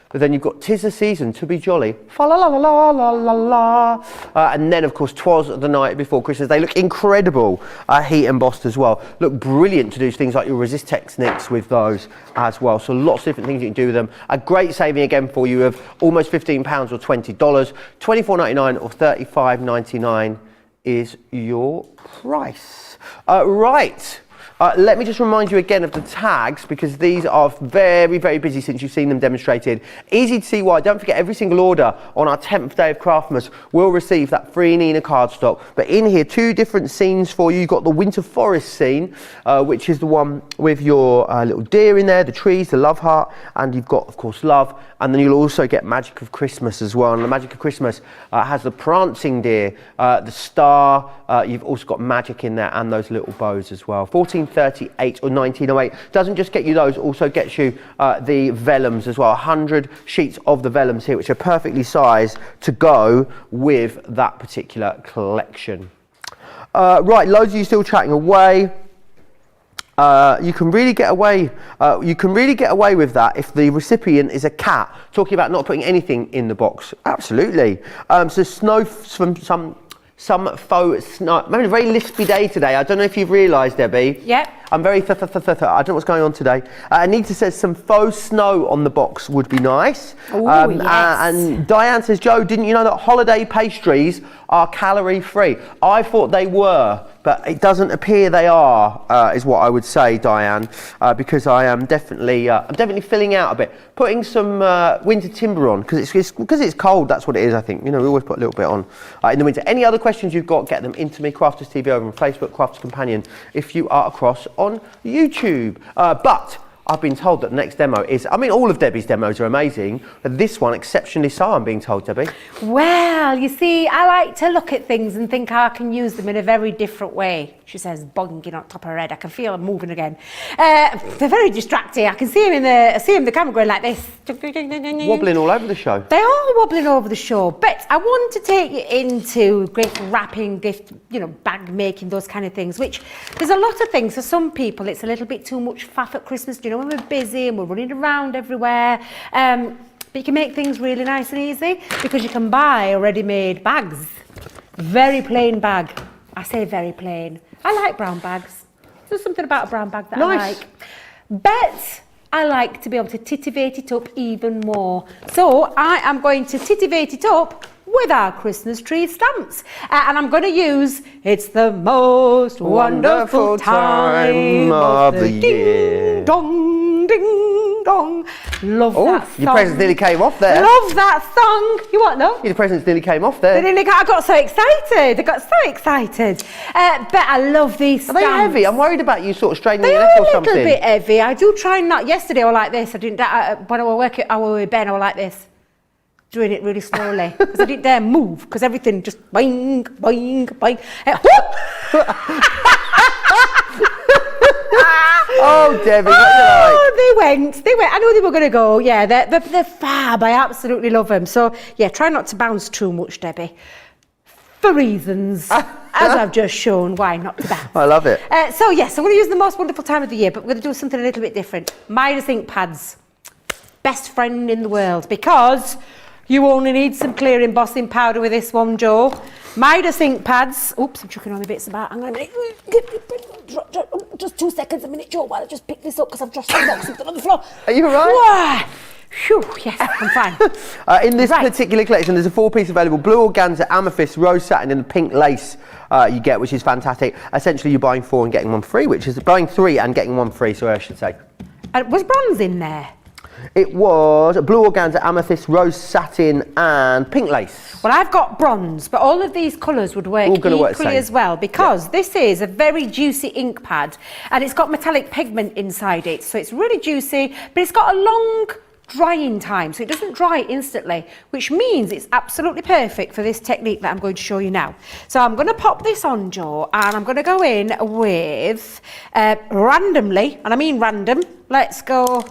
But then you've got 'Tis the Season to be jolly. Fa la la la la la la la. And then of course 'Twas the Night Before Christmas. They look incredible, heat embossed as well. Look brilliant to do things like your resist techniques with those as well. So lots of different things you can do with them. A great saving again for you of almost £15 or $20. $24.99 or $35.99 is your price. Right. Let me just remind you again of the tags because these are very, very busy since you've seen them demonstrated. Easy to see why. Don't forget every single order on our 10th day of Craftmas will receive that free Nina cardstock. But in here, 2 different scenes for you. You've got the Winter Forest scene, which is the one with your little deer in there, the trees, the love heart, and you've got, of course, love. And then you'll also get Magic of Christmas as well. And the Magic of Christmas has the prancing deer, the star. You've also got magic in there and those little bows as well. $14.38 or $19.08. Doesn't just get you those, also gets you the vellums as well. 100 sheets of the vellums here, which are perfectly sized to go with that particular collection. Right, loads of you still chatting away. You can really get away. With that if the recipient is a cat. Talking about not putting anything in the box. Absolutely. So snow from some faux snow. Maybe a very lispy day today. I don't know if you've realised, Debbie. Yep. I'm very I don't know what's going on today. Anita says some faux snow on the box would be nice. Oh, yes. And Diane says, Joe, didn't you know that holiday pastries are calorie free? I thought they were, but it doesn't appear they are, is what I would say, Diane, because I am definitely filling out a bit. Putting some winter timber on, because it's cold, that's what it is, I think. You know, we always put a little bit on in the winter. Any other questions you've got, get them into me, Crafters TV over on Facebook, Crafters Companion, if you are across on YouTube. But I've been told that the next demo is, I mean, all of Debbie's demos are amazing, but this one exceptionally so, I'm being told, Debbie. Well, you see, I like to look at things and think how I can use them in a very different way. She says, boinging on top of her head. I can feel them moving again. They're very distracting. I can see him in the camera going like this. Wobbling all over the show. They are wobbling over the show, but I want to take you into gift wrapping, gift, bag making, those kind of things, which there's a lot of things. For some people, it's a little bit too much faff at Christmas, when we're busy and we're running around everywhere. But you can make things really nice and easy because you can buy ready-made bags. Very plain bag. I say very plain. I like brown bags. There's something about a brown bag that I like. But I like to be able to titivate it up even more. So I am going to titivate it up with our Christmas tree stamps. And I'm going to use It's the Most Wonderful Time of the Year. Ding dong, ding dong. Love that song. Your presents nearly came off there. Love that song. You what, no? Your presents nearly came off there. I got so excited. But I love these stamps. Are they heavy? I'm worried about you sort of straining your neck or something. They're a little bit heavy. I do try not. Yesterday I was like this. When I was with Ben, I was like this. Doing it really slowly because I didn't dare move because everything just boing, boing, boing. Oh, Debbie, what you like? They went. I knew they were going to go. Yeah, they're fab. I absolutely love them. So, yeah, try not to bounce too much, Debbie. For reasons, as I've just shown, why not to bounce. I love it. So, yes, I'm going to use the most wonderful time of the year, but we're going to do something a little bit different. Midas ink pads. Best friend in the world because you only need some clear embossing powder with this one, Joe. Midas ink pads. Oops, I'm chucking all my bits about. Hang on a minute. Just 2 seconds, a minute, Joe, while I just pick this up because I've just knocked something on the floor. Are you all right? Phew, yes, I'm fine. In this particular collection, there's a 4-piece available. Blue organza, amethyst, rose satin and pink lace you get, which is fantastic. Essentially, you're buying 4 and getting 1 free, which is buying 3 and getting 1 free, so I should say. Was bronze in there? It was blue organza, amethyst, rose satin and pink lace. Well, I've got bronze, but all of these colours would work equally as well because this is a very juicy ink pad and it's got metallic pigment inside it. So it's really juicy, but it's got a long drying time, so it doesn't dry instantly, which means it's absolutely perfect for this technique that I'm going to show you now. So I'm going to pop this on, Joe, and I'm going to go in with randomly, and I mean random, let's go...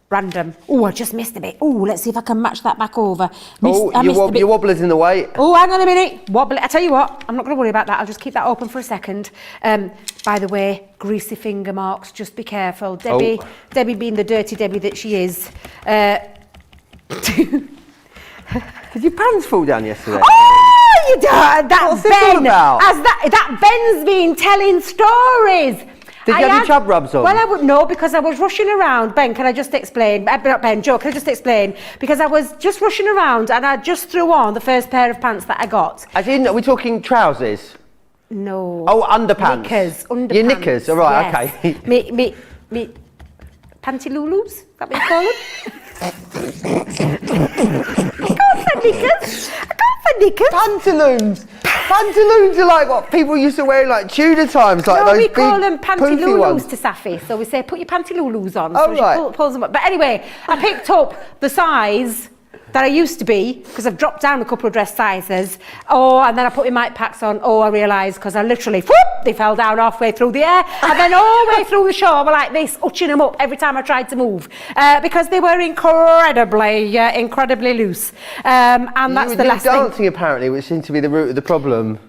Random. Oh, I just missed a bit. Oh, let's see if I can match that back over. Your wobbler's in the way. Oh, hang on a minute. Wobbler. I tell you what, I'm not going to worry about that. I'll just keep that open for a second. By the way, greasy finger marks. Just be careful. Debbie being the dirty Debbie that she is. Did your pants fall down yesterday? Oh, you don't. What's this all about? That Ben's been telling stories. Did you have your chub rubs on? Well, I would know because I was rushing around. Ben, can I just explain? Not Ben, Joe, can I just explain? Because I was just rushing around and I just threw on the first pair of pants that I got. As in, are we talking trousers? No. Oh, underpants. Knickers. Underpants. Your knickers, all right, yes. Okay. Me pantaloons? Is that what you call them? I can't say knickers. Pantaloons. Pantaloons are like what people used to wear in like Tudor times, like those we big call them pantaloons ones. to Safi. So we say, put your pantaloons on. Oh, so right. she pulls them up. But anyway, I picked up the size that I used to be because I've dropped down a couple of dress sizes. Oh, and then I put my mic packs on. Oh, I realised because I literally, whoop, they fell down halfway through the air. And then all the way through the show, I was like this, utching them up every time I tried to move because they were incredibly loose. And that's the last thing. Dancing apparently, which seemed to be the root of the problem.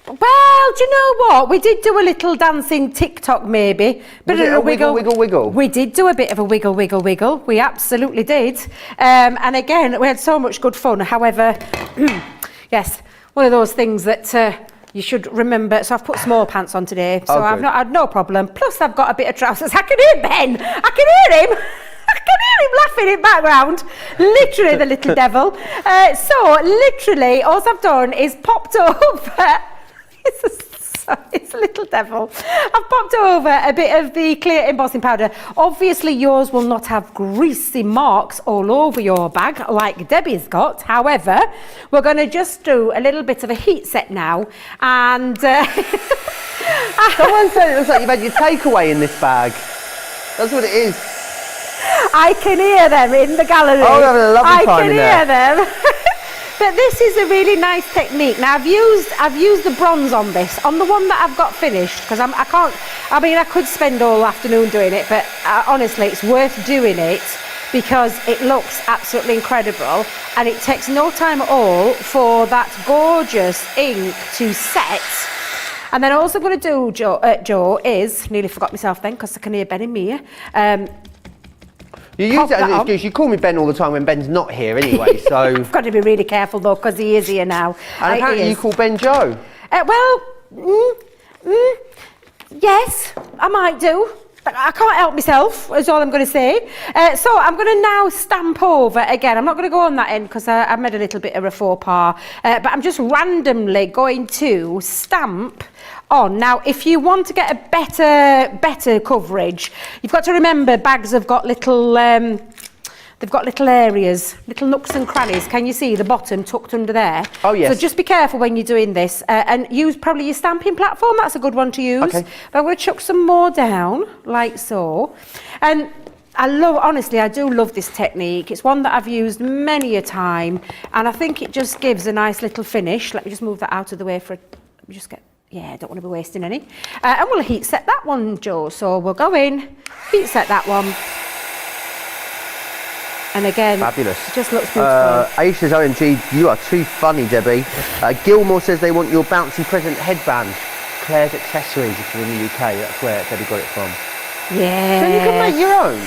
Well, do you know what? We did do a little dancing TikTok maybe. Was it a wiggle? We did do a bit of a wiggle. We absolutely did. And again, we had so much good fun. However, yes, one of those things that you should remember, so I've put small pants on today, so Oh, I've good. not had no problem. Plus I've got a bit of trousers. I can hear Ben. I can hear him. I can hear him laughing in the background. Literally the little devil. So literally all I've done is popped over. It's a little devil. I've popped over a bit of the clear embossing powder. Obviously yours will not have greasy marks all over your bag like Debbie's got. However, we're going to just do a little bit of a heat set now. And Someone said it looks like you've had your takeaway in this bag. That's what it is. I can hear them in the gallery. Oh, we're having a lovely time in I there. can hear them. But this is a really nice technique. Now I've used the bronze on this, on the one that I've got finished, because I could spend all afternoon doing it, but honestly it's worth doing it because it looks absolutely incredible and it takes no time at all for that gorgeous ink to set. And then also I'm going to do, Joe, is, nearly forgot myself then because I can hear Ben and Mia. You use it as an excuse. You call me Ben all the time when Ben's not here anyway, so... I've got to be really careful though because he is here now. And apparently you call Ben Joe. Yes, I might do. But I can't help myself, is all I'm going to say. So I'm going to now stamp over again. I'm not going to go on that end because I've made a little bit of a faux pas. But I'm just randomly going to stamp on. Now, if you want to get a better coverage, you've got to remember bags have got little... they've got little areas, little nooks and crannies. Can you see the bottom tucked under there? Oh, yes. So just be careful when you're doing this and use probably your stamping platform. That's a good one to use. Okay. But I'm going to chuck some more down, like so. And honestly, I do love this technique. It's one that I've used many a time. And I think it just gives a nice little finish. Let me just move that out of the way for, let me just get, yeah, I don't want to be wasting any. And we'll heat set that one, Joe. So we'll go in, heat set that one. And again, Fabulous. it just looks beautiful. Aisha says, OMG, you are too funny, Debbie. Gilmore says they want your bouncy present headband. Claire's Accessories, if you're in the UK, that's where Debbie got it from. Yeah. So you could make your own.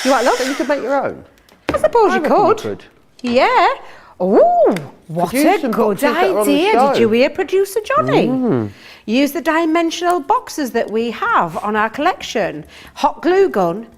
You what, love? So you could make your own. I suppose I you reckon could. Yeah. Oh, what Produce a some good boxes that are on the idea. show. Did you hear, producer Johnny? Use the dimensional boxes that we have on our collection. Hot glue gun,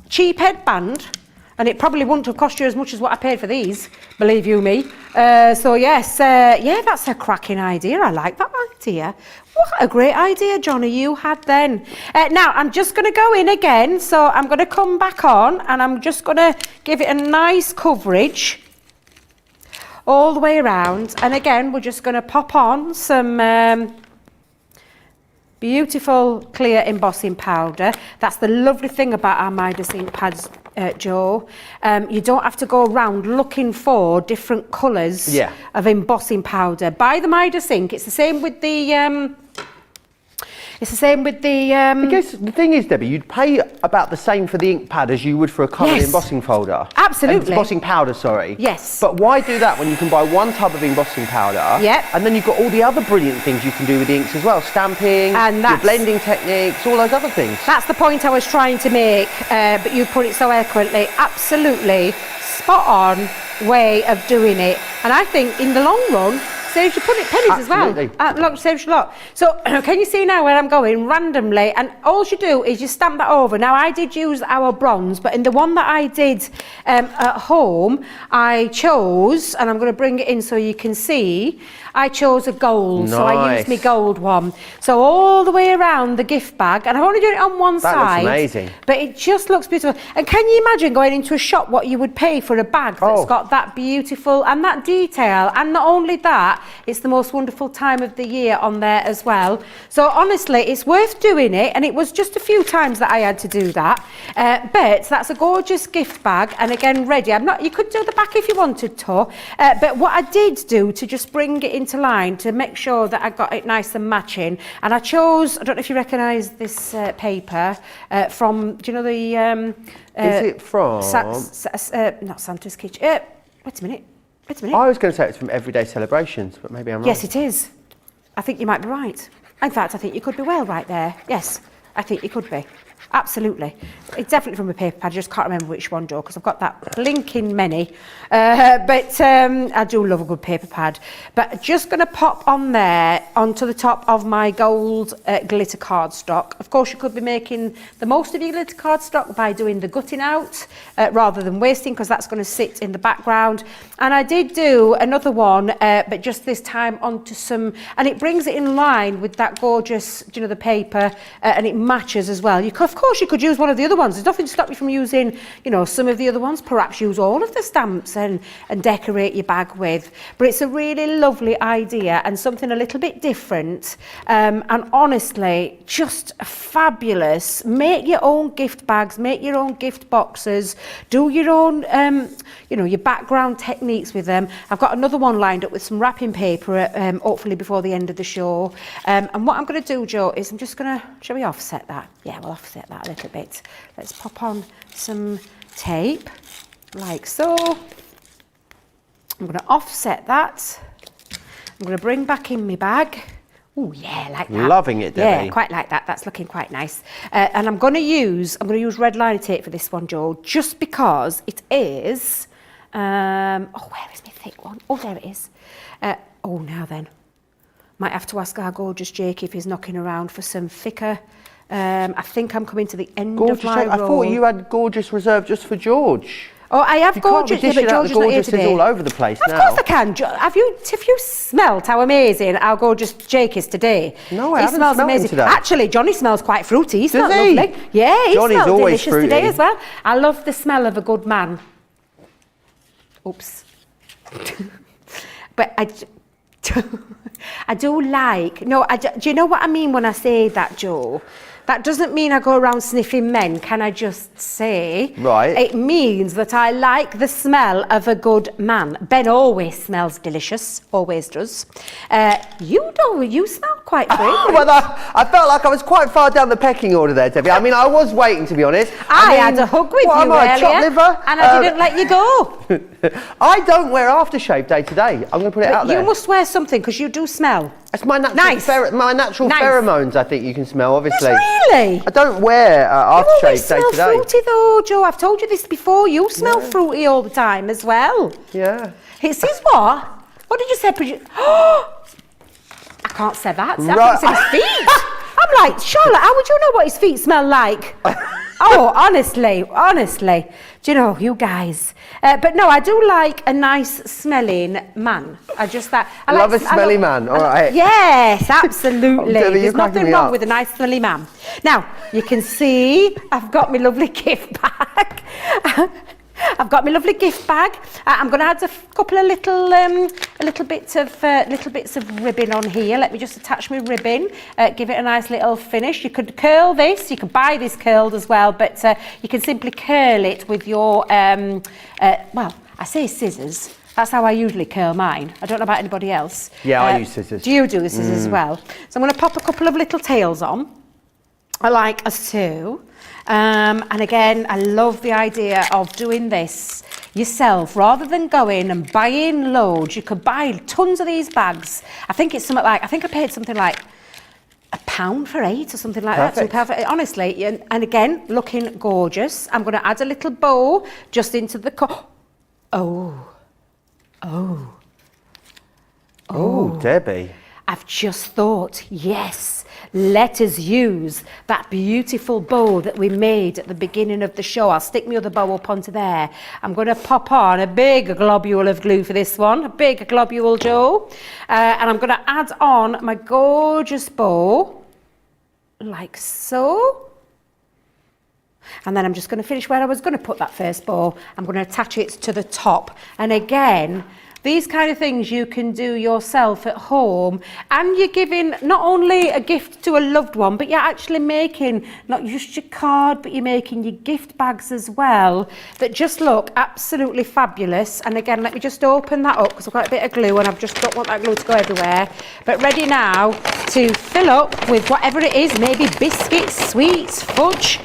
cheap headband, and it probably wouldn't have cost you as much as what I paid for these, believe you me. So yes, yeah, that's a cracking idea. I like that idea. What a great idea, Johnny, you had then. Now, I'm just going to go in again. So I'm going to come back on and I'm just going to give it a nice coverage all the way around. And again, we're just going to pop on some beautiful clear embossing powder. That's the lovely thing about our Midas ink pads, Joe. You don't have to go around looking for different colours of embossing powder. Buy the Midas ink. It's the same with the... I guess the thing is, Debbie, you'd pay about the same for the ink pad as you would for a coloured embossing folder. Absolutely. Embossing powder, sorry. Yes. But why do that when you can buy one tub of embossing powder? Yep. And then you've got all the other brilliant things you can do with the inks as well. Stamping, And your blending techniques, all those other things. That's the point I was trying to make, but you put it so eloquently. Absolutely spot on way of doing it. And I think in the long run, saves you pennies as well. Look, saves you a lot. So can you see now where I'm going randomly? And all you do is you stamp that over. Now I did use our bronze, but in the one that I did at home, I chose, and I'm going to bring it in so you can see, I chose a gold. Nice. So I used my gold one. So all the way around the gift bag, and I've only done it on one side. That looks amazing. But it just looks beautiful. And can you imagine going into a shop what you would pay for a bag that's got that beautiful and that detail? And not only that, it's the most wonderful time of the year on there as well. So honestly, it's worth doing it. And it was just a few times that I had to do that. But that's a gorgeous gift bag. And again, ready. You could do the back if you wanted to. But what I did do to just bring it into line to make sure that I got it nice and matching. And I chose, I don't know if you recognise this paper from, do you know the... is it from... not Santa's Kitchen. Wait a minute. I was going to say it's from Everyday Celebrations, but maybe I'm wrong. Yes, it is. I think you might be right. In fact, I think you could be well right there. Yes, I think you could be. Absolutely. It's definitely from a paper pad. I just can't remember which one, Joe, because I've got that blinking many. But I do love a good paper pad. But just going to pop on there onto the top of my gold glitter cardstock. Of course, you could be making the most of your glitter cardstock by doing the gutting out rather than wasting, because that's going to sit in the background. And I did do another one, but just this time onto some, and it brings it in line with that gorgeous, you know, the paper, and it matches as well. Of course, you could use one of the other ones. There's nothing to stop you from using, you know, some of the other ones. Perhaps use all of the stamps and decorate your bag with. But it's a really lovely idea and something a little bit different. And honestly, just fabulous. Make your own gift bags, make your own gift boxes, do your own, you know, your background techniques with them. I've got another one lined up with some wrapping paper, hopefully before the end of the show. And what I'm going to do, Joe, is I'm just going to, shall we offset that? Yeah, we'll offset that a little bit. Let's pop on some tape, like so. I'm going to offset that. I'm going to bring back in my bag. Oh yeah, like that. Loving it, Debbie. Yeah, quite like that. That's looking quite nice. And I'm going to use red liner tape for this one, Joe, just because it is. Oh, where is my thick one? Oh, there it is. Oh, now then. Might have to ask our gorgeous Jake if he's knocking around for some thicker. I think I'm coming to the end of my roll. I thought you had gorgeous reserved just for George. Oh, I have gorgeous, yeah, but George is not here today. All over the place now. Of course I can. Have you smelt how amazing our gorgeous Jake is today? No, I he haven't smells smelled amazing him today. Actually, Johnny smells quite fruity. He smells he? lovely. Yeah, he Johnny's smells always delicious fruity. today as well. I love the smell of a good man. Oops. But I do like, no, do you know what I mean when I say that, Joe? That doesn't mean I go around sniffing men, can I just say? Right. It means that I like the smell of a good man. Ben always smells delicious, always does. You don't, you smell quite fragrant. Well, I felt like I was quite far down the pecking order there, Debbie. I mean, I was waiting, to be honest. I had a hug with you earlier, chopped liver? and I didn't let you go. I don't wear aftershave day to day. I'm going to put it out there. You must wear something, because you do smell. It's my natural, Nice. pheromones, I think you can smell, obviously. Really? I don't wear You aftershave always day smell to day. fruity though, Joe. I've told you this before. You smell fruity all the time as well. Yeah. It says what? What did you say? I can't say that. I think it's in his feet. I'm like, Charlotte, how would you know what his feet smell like? Oh, honestly. Do you know, you guys? But no, I do like a nice smelling man. I love a smelly man, all right. Yes, absolutely. Debbie, There's nothing wrong with a nice smelly man. Now, you can see I've got my lovely gift bag. I've got my lovely gift bag. I'm going to add a couple of little bits of ribbon on here. Let me just attach my ribbon, give it a nice little finish. You could curl this. You could buy this curled as well, but you can simply curl it with your, well, I say scissors. That's how I usually curl mine. I don't know about anybody else. Yeah, I use scissors. Do you do the scissors as well? So I'm going to pop a couple of little tails on. I like us to. And again, I love the idea of doing this yourself rather than going and buying loads. You could buy tons of these bags. I think it's something like, I paid something like £1 for 8 or something like Perfect. that. Honestly, and again, looking gorgeous. I'm going to add a little bow just into the Oh, Debbie. I've just thought, yes, let us use that beautiful bow that we made at the beginning of the show. I'll stick my other bow up onto there. I'm going to pop on a big globule of glue for this one, a big globule, Joe. And I'm going to add on my gorgeous bow, like so. And then I'm just going to finish where I was going to put that first bow. I'm going to attach it to the top. And again, these kind of things you can do yourself at home, and you're giving not only a gift to a loved one, but you're actually making not just your card, but you're making your gift bags as well that just look absolutely fabulous. And again, let me just open that up because I've got a bit of glue and I just don't want that glue to go everywhere. But ready now to fill up with whatever it is, maybe biscuits, sweets, fudge.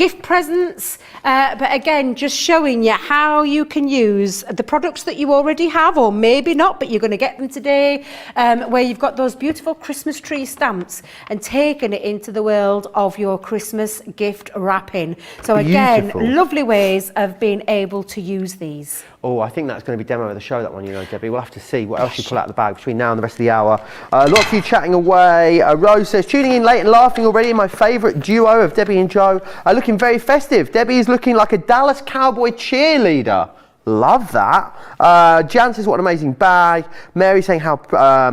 gift presents, but again, just showing you how you can use the products that you already have, or maybe not, but you're going to get them today, where you've got those beautiful Christmas tree stamps and taken it into the world of your Christmas gift wrapping. So again, Beautiful. lovely ways of being able to use these. Oh, I think that's going to be demo of the show, that one, you know, Debbie. We'll have to see what else you pull out of the bag between now and the rest of the hour. Lots of you chatting away. Rose says, tuning in late and laughing already. My favourite duo of Debbie and Joe are looking very festive. Debbie is looking like a Dallas Cowboy cheerleader. Love that. Jan says, what an amazing bag. Mary saying how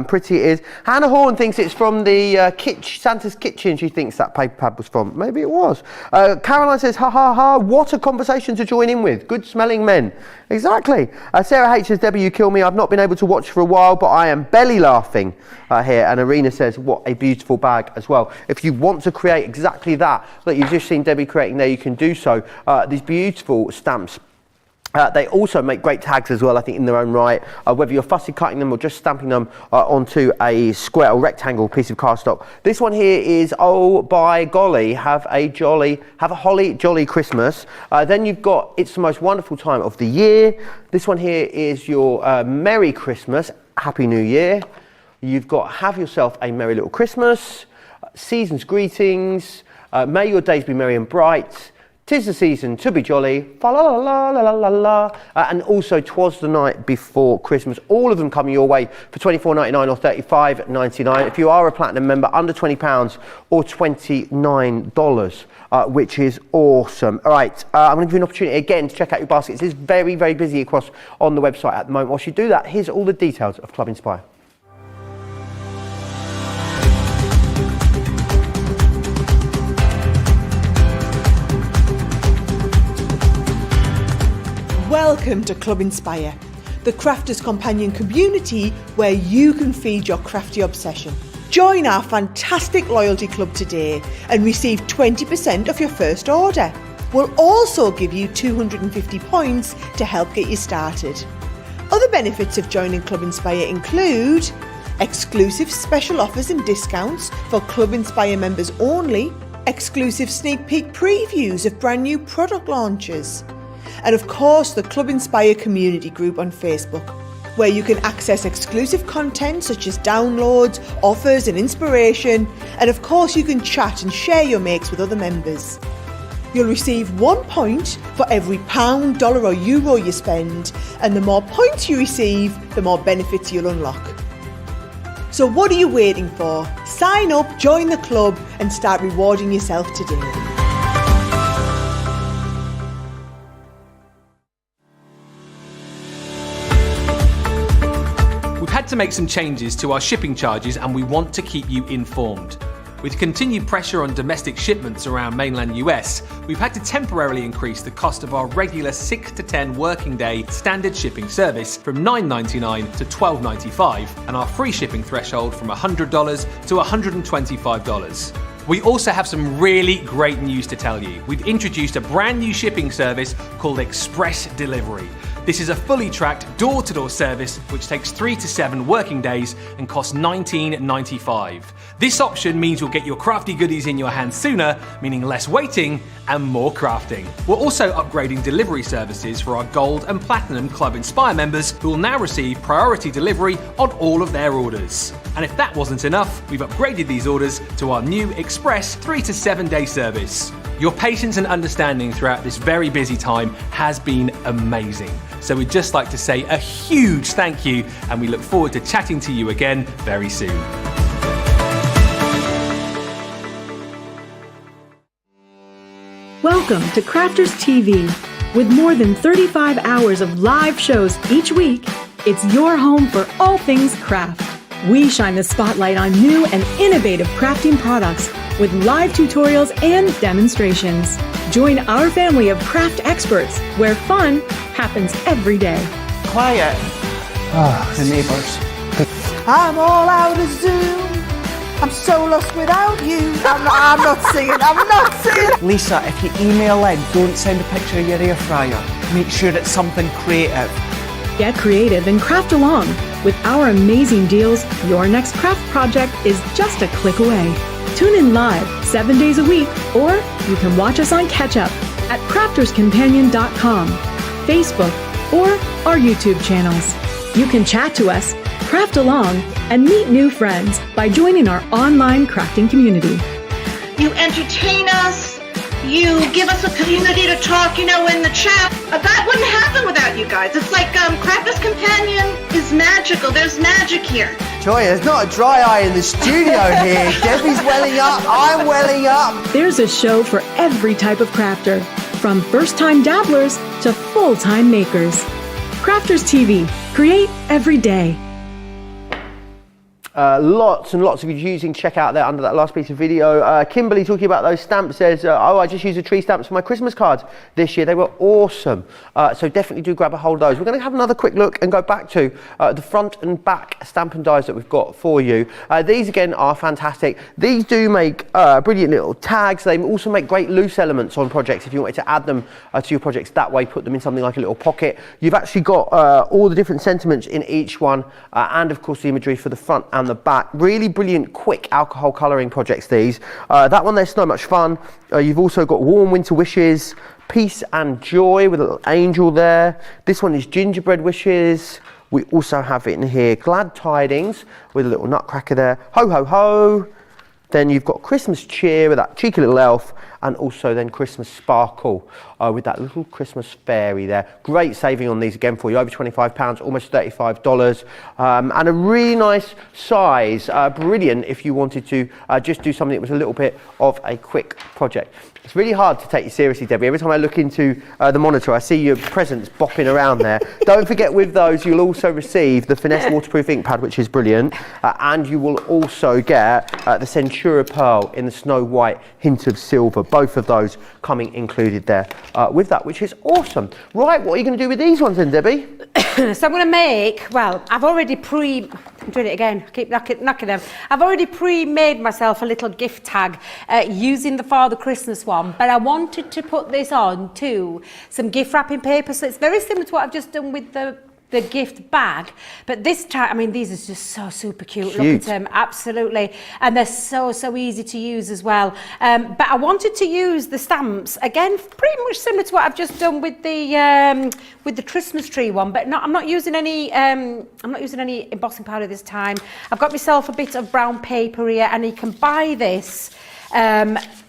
pretty it is. Hannah Horn thinks it's from the Santa's Kitchen. She thinks that paper pad was from. Maybe it was. Caroline says, ha ha ha, what a conversation to join in with. Good smelling men. Exactly. Sarah H says, Debbie, you kill me. I've not been able to watch for a while, but I am belly laughing here. And Arena says, what a beautiful bag as well. If you want to create exactly that you've just seen Debbie creating there, you can do so. These beautiful stamps. They also make great tags as well, I think, in their own right. Whether you're fussy cutting them or just stamping them onto a square or rectangle piece of cardstock. This one here is, oh by golly, have a holly jolly Christmas. Then you've got It's the Most Wonderful Time of the Year. This one here is your Merry Christmas, Happy New Year. You've got Have Yourself a Merry Little Christmas, Season's Greetings, May Your Days Be Merry and Bright, 'Tis the Season to be Jolly, fa la la la la la la, and also 'Twas the Night Before Christmas. All of them coming your way for $24.99 or $35.99. If you are a Platinum member, under £20 or $29, which is awesome. All right, I'm going to give you an opportunity again to check out your baskets. It's very, very busy across on the website at the moment. Whilst you do that, here's all the details of Club Inspire. Welcome to Club Inspire, the crafters companion community where you can feed your crafty obsession. Join our fantastic loyalty club today and receive 20% off your first order. We'll also give you 250 points to help get you started. Other benefits of joining Club Inspire include exclusive special offers and discounts for Club Inspire members only, exclusive sneak peek previews of brand new product launches, and of course the Club Inspire community group on Facebook, where you can access exclusive content such as downloads, offers and inspiration, and of course you can chat and share your makes with other members. You'll receive 1 point for every £1, dollar or euro you spend, and the more points you receive, the more benefits you'll unlock. So what are you waiting for? Sign up, join the club and start rewarding yourself today. We've had to make some changes to our shipping charges and we want to keep you informed. With continued pressure on domestic shipments around mainland US, we've had to temporarily increase the cost of our regular 6 to 10 working day standard shipping service from $9.99 to $12.95 and our free shipping threshold from $100 to $125. We also have some really great news to tell you. We've introduced a brand new shipping service called Express Delivery. This is a fully tracked door-to-door service which takes 3 to 7 working days and costs $19.95. This option means you'll get your crafty goodies in your hands sooner, meaning less waiting and more crafting. We're also upgrading delivery services for our Gold and Platinum Club Inspire members who will now receive priority delivery on all of their orders. And if that wasn't enough, we've upgraded these orders to our new Express 3 to 7 day service. Your patience and understanding throughout this very busy time has been amazing. So we'd just like to say a huge thank you and we look forward to chatting to you again very soon. Welcome to Crafters TV. With more than 35 hours of live shows each week, it's your home for all things craft. We shine the spotlight on new and innovative crafting products with live tutorials and demonstrations. Join our family of craft experts where fun happens every day. Quiet. The neighbours. I'm all out of Zoom. I'm so lost without you. I'm not singing. Lisa, if you email in, don't send a picture of your air fryer. Make sure it's something creative. Get creative and craft along. With our amazing deals, your next craft project is just a click away. Tune in live 7 days a week, or you can watch us on Catch Up at crafterscompanion.com, Facebook, or our YouTube channels. You can chat to us, craft along, and meet new friends by joining our online crafting community. You entertain us. You give us a community to talk, in the chat. That wouldn't happen without you guys. It's like Crafters Companion is magical. There's magic here. Joy, there's not a dry eye in the studio here. Debbie's welling up, I'm welling up. There's a show for every type of crafter, from first-time dabblers to full-time makers. Crafters TV. Create every day. Lots and lots of you using checkout there under that last piece of video. Kimberly talking about those stamps says, I just used the tree stamps for my Christmas cards this year. They were awesome. So definitely do grab a hold of those. We're going to have another quick look and go back to the front and back stamp and dies that we've got for you. These again are fantastic. These do make brilliant little tags. They also make great loose elements on projects if you wanted to add them to your projects that way, put them in something like a little pocket. You've actually got all the different sentiments in each one and of course the imagery for the front and the back. Really brilliant quick alcohol colouring projects these. That one there's so much fun. You've also got warm winter wishes, peace and joy with a little angel there. This one is gingerbread wishes. We also have it in here glad tidings with a little nutcracker there. Ho ho ho. Then you've got Christmas cheer with that cheeky little elf, and also then Christmas sparkle with that little Christmas fairy there. Great saving on these again for you, over £25, almost $35, and a really nice size. Brilliant if you wanted to just do something that was a little bit of a quick project. It's really hard to take you seriously, Debbie. Every time I look into the monitor, I see your presents bopping around there. Don't forget, with those, you'll also receive the Finesse waterproof ink pad, which is brilliant, and you will also get the Centura Pearl in the snow white hint of silver. Both of those coming included there with that, which is awesome. Right, what are you going to do with these ones then, Debbie? So I'm going to make, well, I've already I'm doing it again, I keep knocking them. I've already pre-made myself a little gift tag using the Father Christmas one, but I wanted to put this on to some gift wrapping paper, so it's very similar to what I've just done with the gift bag, but this time, I mean, these are just so super cute. Look at them, absolutely, and they're so easy to use as well. But I wanted to use the stamps again, pretty much similar to what I've just done with the Christmas tree one, but I'm not using any embossing powder this time. I've got myself a bit of brown paper here, and you can buy this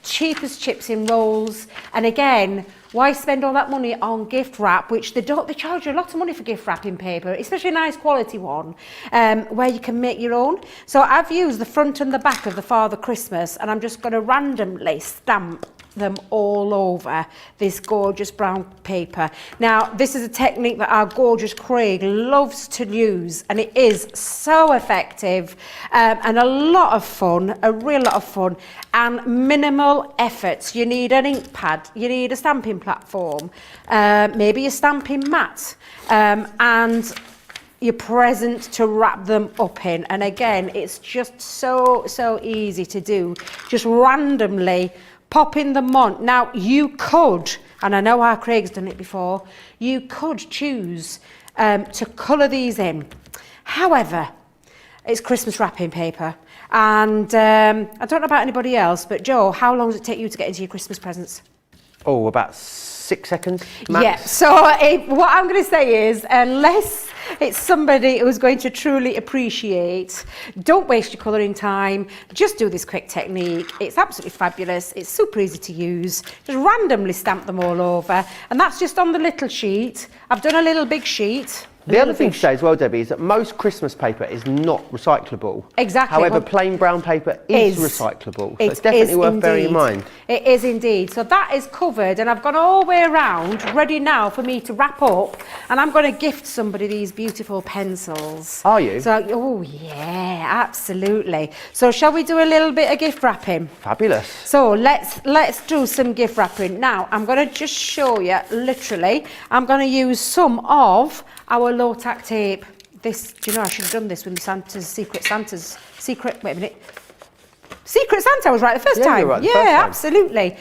cheap as chips in rolls, and again, why spend all that money on gift wrap, which they charge you a lot of money for gift wrapping paper, especially a nice quality one, where you can make your own. So I've used the front and the back of the Father Christmas, and I'm just going to randomly stamp them all over this gorgeous brown paper. Now, this is a technique that our gorgeous Craig loves to use, and it is so effective and a lot of fun, a real lot of fun, and minimal effort. You need an ink pad, you need a stamping platform, maybe a stamping mat, and your present to wrap them up in. And again, it's just so easy to do. Just randomly popping them on. Now, you could, and I know our Craig's done it before, you could choose to colour these in. However, it's Christmas wrapping paper, and I don't know about anybody else, but Joe, how long does it take you to get into your Christmas presents? Oh, about 6 seconds max. Yeah, so what I'm going to say is, unless it's somebody who's going to truly appreciate, don't waste your colouring time, just do this quick technique. It's absolutely fabulous, it's super easy to use. Just randomly stamp them all over, and that's just on the little sheet. I've done a little big sheet. The other thing to say as well, Debbie, is that most Christmas paper is not recyclable. Exactly. However, plain brown paper is recyclable. So it's definitely worth bearing in mind. It is indeed. So that is covered, and I've gone all the way around, ready now for me to wrap up, and I'm going to gift somebody these beautiful pencils. Are you? So, oh yeah, absolutely. So shall we do a little bit of gift wrapping? Fabulous. So let's do some gift wrapping. Now, I'm going to just show you, literally, I'm going to use some of our low tack tape. This, do you know, I should have done this with Santa's, wait a minute. Secret Santa was right the first Yeah, time. you're right the Yeah, first time. absolutely.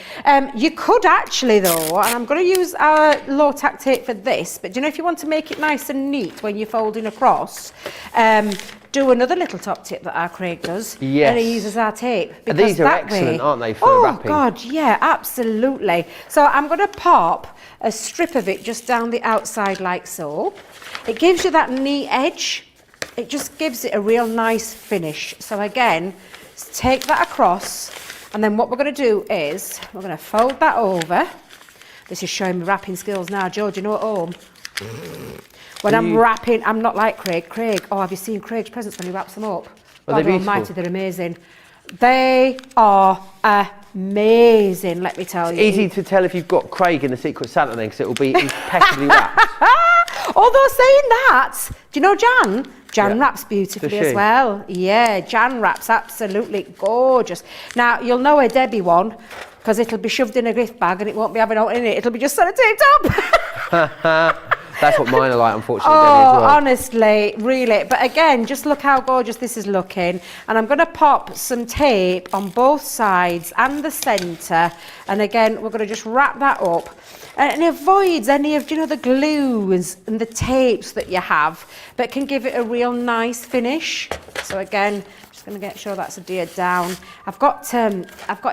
You could actually though, and I'm going to use our low tack tape for this, but do you know if you want to make it nice and neat when you're folding across, do another little top tip that our Craig does. Yes. And he uses our tape. And these are that excellent, way, aren't they, for wrapping? Oh God, yeah, absolutely. So I'm going to pop a strip of it just down the outside like so. It gives you that neat edge. It just gives it a real nice finish. So again, take that across, and then what we're going to do is we're going to fold that over. This is showing me wrapping skills now, George. You know at home, when I'm wrapping, I'm not like Craig. Oh, have you seen Craig's presents when he wraps them up? Are they God almighty, beautiful? they're amazing. They are amazing, let me tell you. Easy to tell if you've got Craig in the Secret Santa then, because it will be impeccably wrapped. Although saying that, do you know Jan? Jan Yeah. wraps beautifully Does she? as well. Yeah, Jan wraps absolutely gorgeous. Now, you'll know a Debbie one, because it'll be shoved in a gift bag and it won't be having out in it. It'll be just sort of taped up. That's what mine are like, unfortunately, Debbie, Oh, as well. honestly, really. But again, just look how gorgeous this is looking. And I'm going to pop some tape on both sides and the centre. And again, we're going to just wrap that up. And it avoids any of, you know, the glues and the tapes that you have, but can give it a real nice finish. So again, just going to get sure that's adhered down. I've got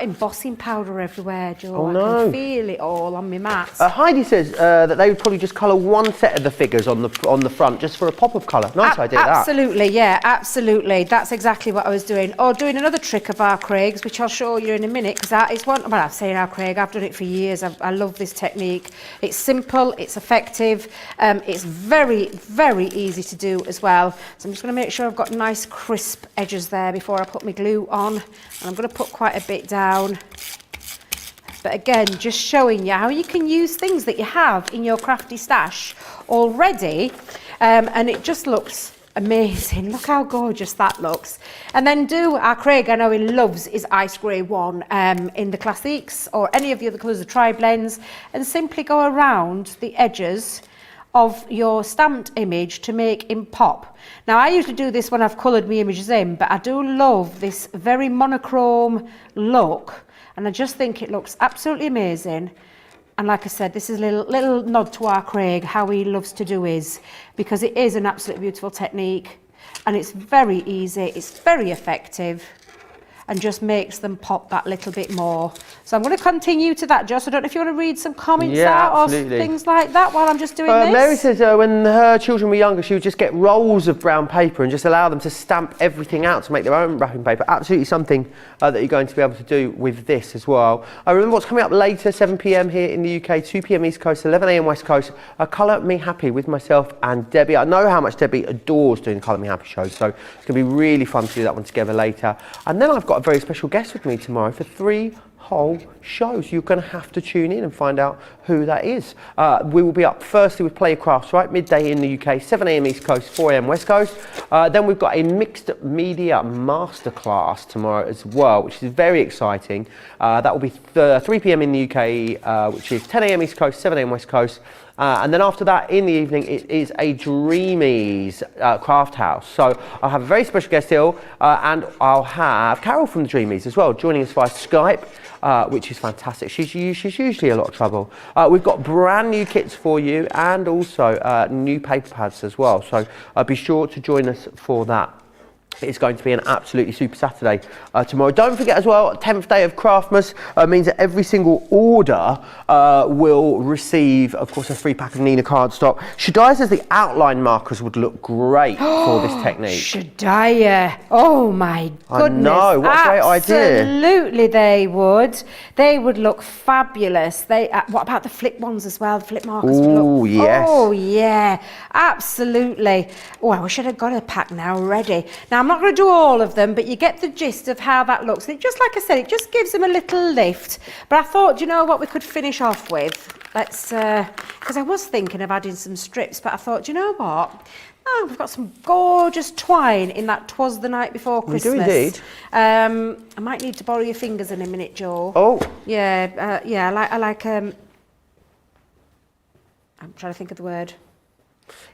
embossing powder everywhere, Joe. Oh, I no. can feel it all on my mats. Heidi says that they would probably just colour one set of the figures on the front just for a pop of colour. Nice idea, that. Absolutely, yeah, absolutely. That's exactly what I was doing. Or doing another trick of our Craig's, which I'll show you in a minute, because that is one. Well, I'm saying our Craig, I've done it for years. I love this technique. It's simple, it's effective, it's very, very easy to do as well. So I'm just going to make sure I've got nice crisp edges there before I put my glue on. And I'm going to put quite a bit down. But again, just showing you how you can use things that you have in your crafty stash already, and it just looks amazing. Look how gorgeous that looks. And then do our Craig, I know he loves his ice grey one in the classics or any of the other colours, the tri-blends, and simply go around the edges of your stamped image to make him pop. Now I usually do this when I've coloured my images in, but I do love this very monochrome look, and I just think it looks absolutely amazing. And like I said, this is a little nod to our Craig, how he loves to do his, because it is an absolutely beautiful technique, and it's very easy, it's very effective, and just makes them pop that little bit more. So I'm going to continue to that, Joss. I don't know if you want to read some comments out absolutely. or things like that while I'm just doing this. Mary says when her children were younger, she would just get rolls of brown paper and just allow them to stamp everything out to make their own wrapping paper. Absolutely something that you're going to be able to do with this as well. Remember what's coming up later, 7 p.m. here in the UK, 2 p.m. East Coast, 11 a.m. West Coast. Colour Me Happy with myself and Debbie. I know how much Debbie adores doing the Colour Me Happy shows, so it's going to be really fun to do that one together later. And then I've got a very special guest with me tomorrow for 3 whole shows. You're going to have to tune in and find out who that is. We will be up firstly with Play Crafts, right, midday in the UK, 7 a.m. East Coast, 4 a.m. West Coast. Then we've got a mixed media masterclass tomorrow as well, which is very exciting. That will be 3 p.m. in the UK, which is 10 a.m. East Coast, 7 a.m. West Coast. And then after that, in the evening, it is a Dreamies craft house. So I'll have a very special guest here, and I'll have Carol from the Dreamies as well, joining us via Skype, which is fantastic. She's usually a lot of trouble. We've got brand new kits for you, and also new paper pads as well. So be sure to join us for that. It's going to be an absolutely super Saturday tomorrow. Don't forget as well, 10th day of Craftmas means that every single order will receive, of course, a free pack of Nina cardstock. Shadai says the outline markers would look great for this technique. Shadaya, oh my goodness. I know, what a great idea. Absolutely they would. They would look fabulous. What about the flip ones as well? The flip markers would look... Ooh, yes. Oh yeah, absolutely. Oh, I wish I'd have got a pack now ready. Now I'm not going to do all of them, but you get the gist of how that looks. And it just, like I said, it just gives them a little lift. But I thought, you know what, we could finish off with? Let's, because I was thinking of adding some strips, but I thought, you know what? Oh, we've got some gorgeous twine in that 'Twas the Night Before Christmas. We do indeed. I might need to borrow your fingers in a minute, Joe. Oh. Yeah, I like, I'm trying to think of the word.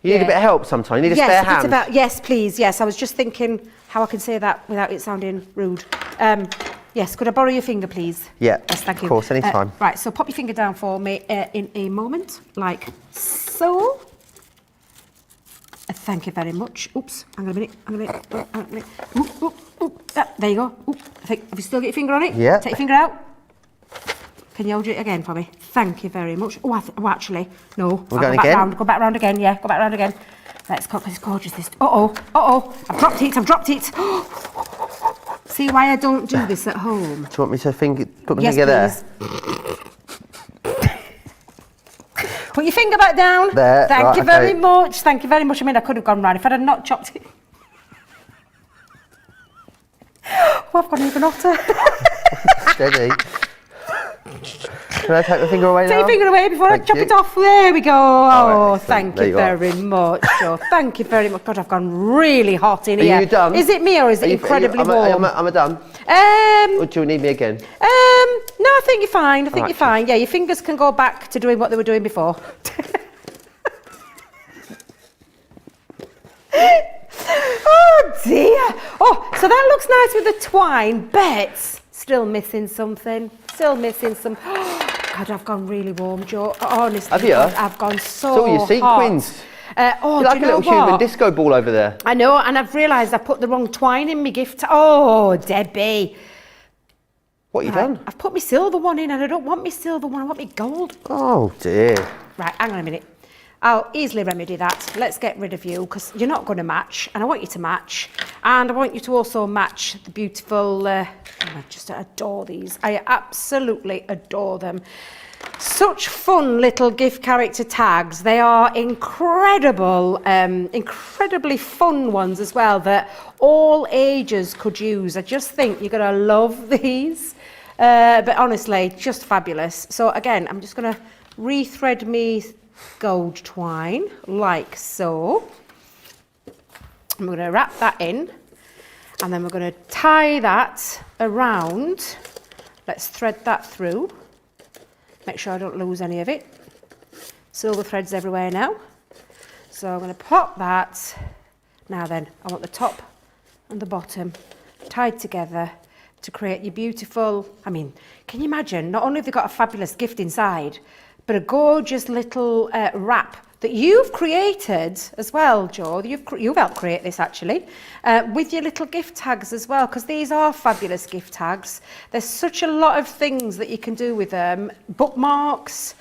You need a bit of help sometimes. You need a spare hand. Yes, please. Yes, I was just thinking how I can say that without it sounding rude. Yes, could I borrow your finger, please? Yeah, Yes, thank you. of course, anytime. Right, so pop your finger down for me in a moment, like so. Thank you very much. Oops, hang on a minute, hang on a minute. Oh, hang on a minute. Oop, oop, oop. There you go. Oop, have you still got your finger on it? Yeah. Take your finger out. Can you hold it again for me? Thank you very much. Oh, actually, no. We're going again? Go back round again, yeah, go back round again. Let's go, because it's gorgeous this. Uh-oh, I've dropped it. See why I don't do this at home? Do you want me to put my Yes, finger there? please. Put your finger back down. There, Thank right, you okay. very much. Thank you very much. I mean, I could have gone round if I'd not chopped it. Oh, I've got even hotter. Steady. Can I take the finger away now? Take your finger away before Thank I chop you. it off. There we go. Oh, excellent. thank There you you are. very much, Joe. Thank you very much. God, I've gone really hot in here. Are you done? Is it me or is it incredibly warm? Am I done? Or do you need me again? No, I think you're fine. I think Alright, you're fine. Yeah, your fingers can go back to doing what they were doing before. Oh dear. Oh, so that looks nice with the twine, but still missing something. Still missing some. God, I've gone really warm, Joe. Honestly, Have you? God, I've gone so So your sequins. hot. You're like do a you know little human what? disco ball over there. I know, and I've realised I put the wrong twine in my gift. Oh, Debbie. What have you done? I've put my silver one in, and I don't want my silver one. I want my gold. Oh dear. Right, hang on a minute. I'll easily remedy that. Let's get rid of you, because you're not going to match, and I want you to match. And I want you to also match the beautiful, I just adore these. I absolutely adore them. Such fun little gift character tags. They are incredible, incredibly fun ones as well that all ages could use. I just think you're going to love these. But honestly, just fabulous. So again, I'm just going to rethread me gold twine like so. I'm going to wrap that in, and then we're going to tie that around. Let's thread that through. Make sure I don't lose any of it. Silver threads everywhere now. So I'm going to pop that. Now then, I want the top and the bottom tied together to create your beautiful, I mean, can you imagine? Not only have they got a fabulous gift inside, but a gorgeous little wrap that you've created as well, Joe. You've helped create this actually, with your little gift tags as well, because these are fabulous gift tags. There's such a lot of things that you can do with them. Bookmarks,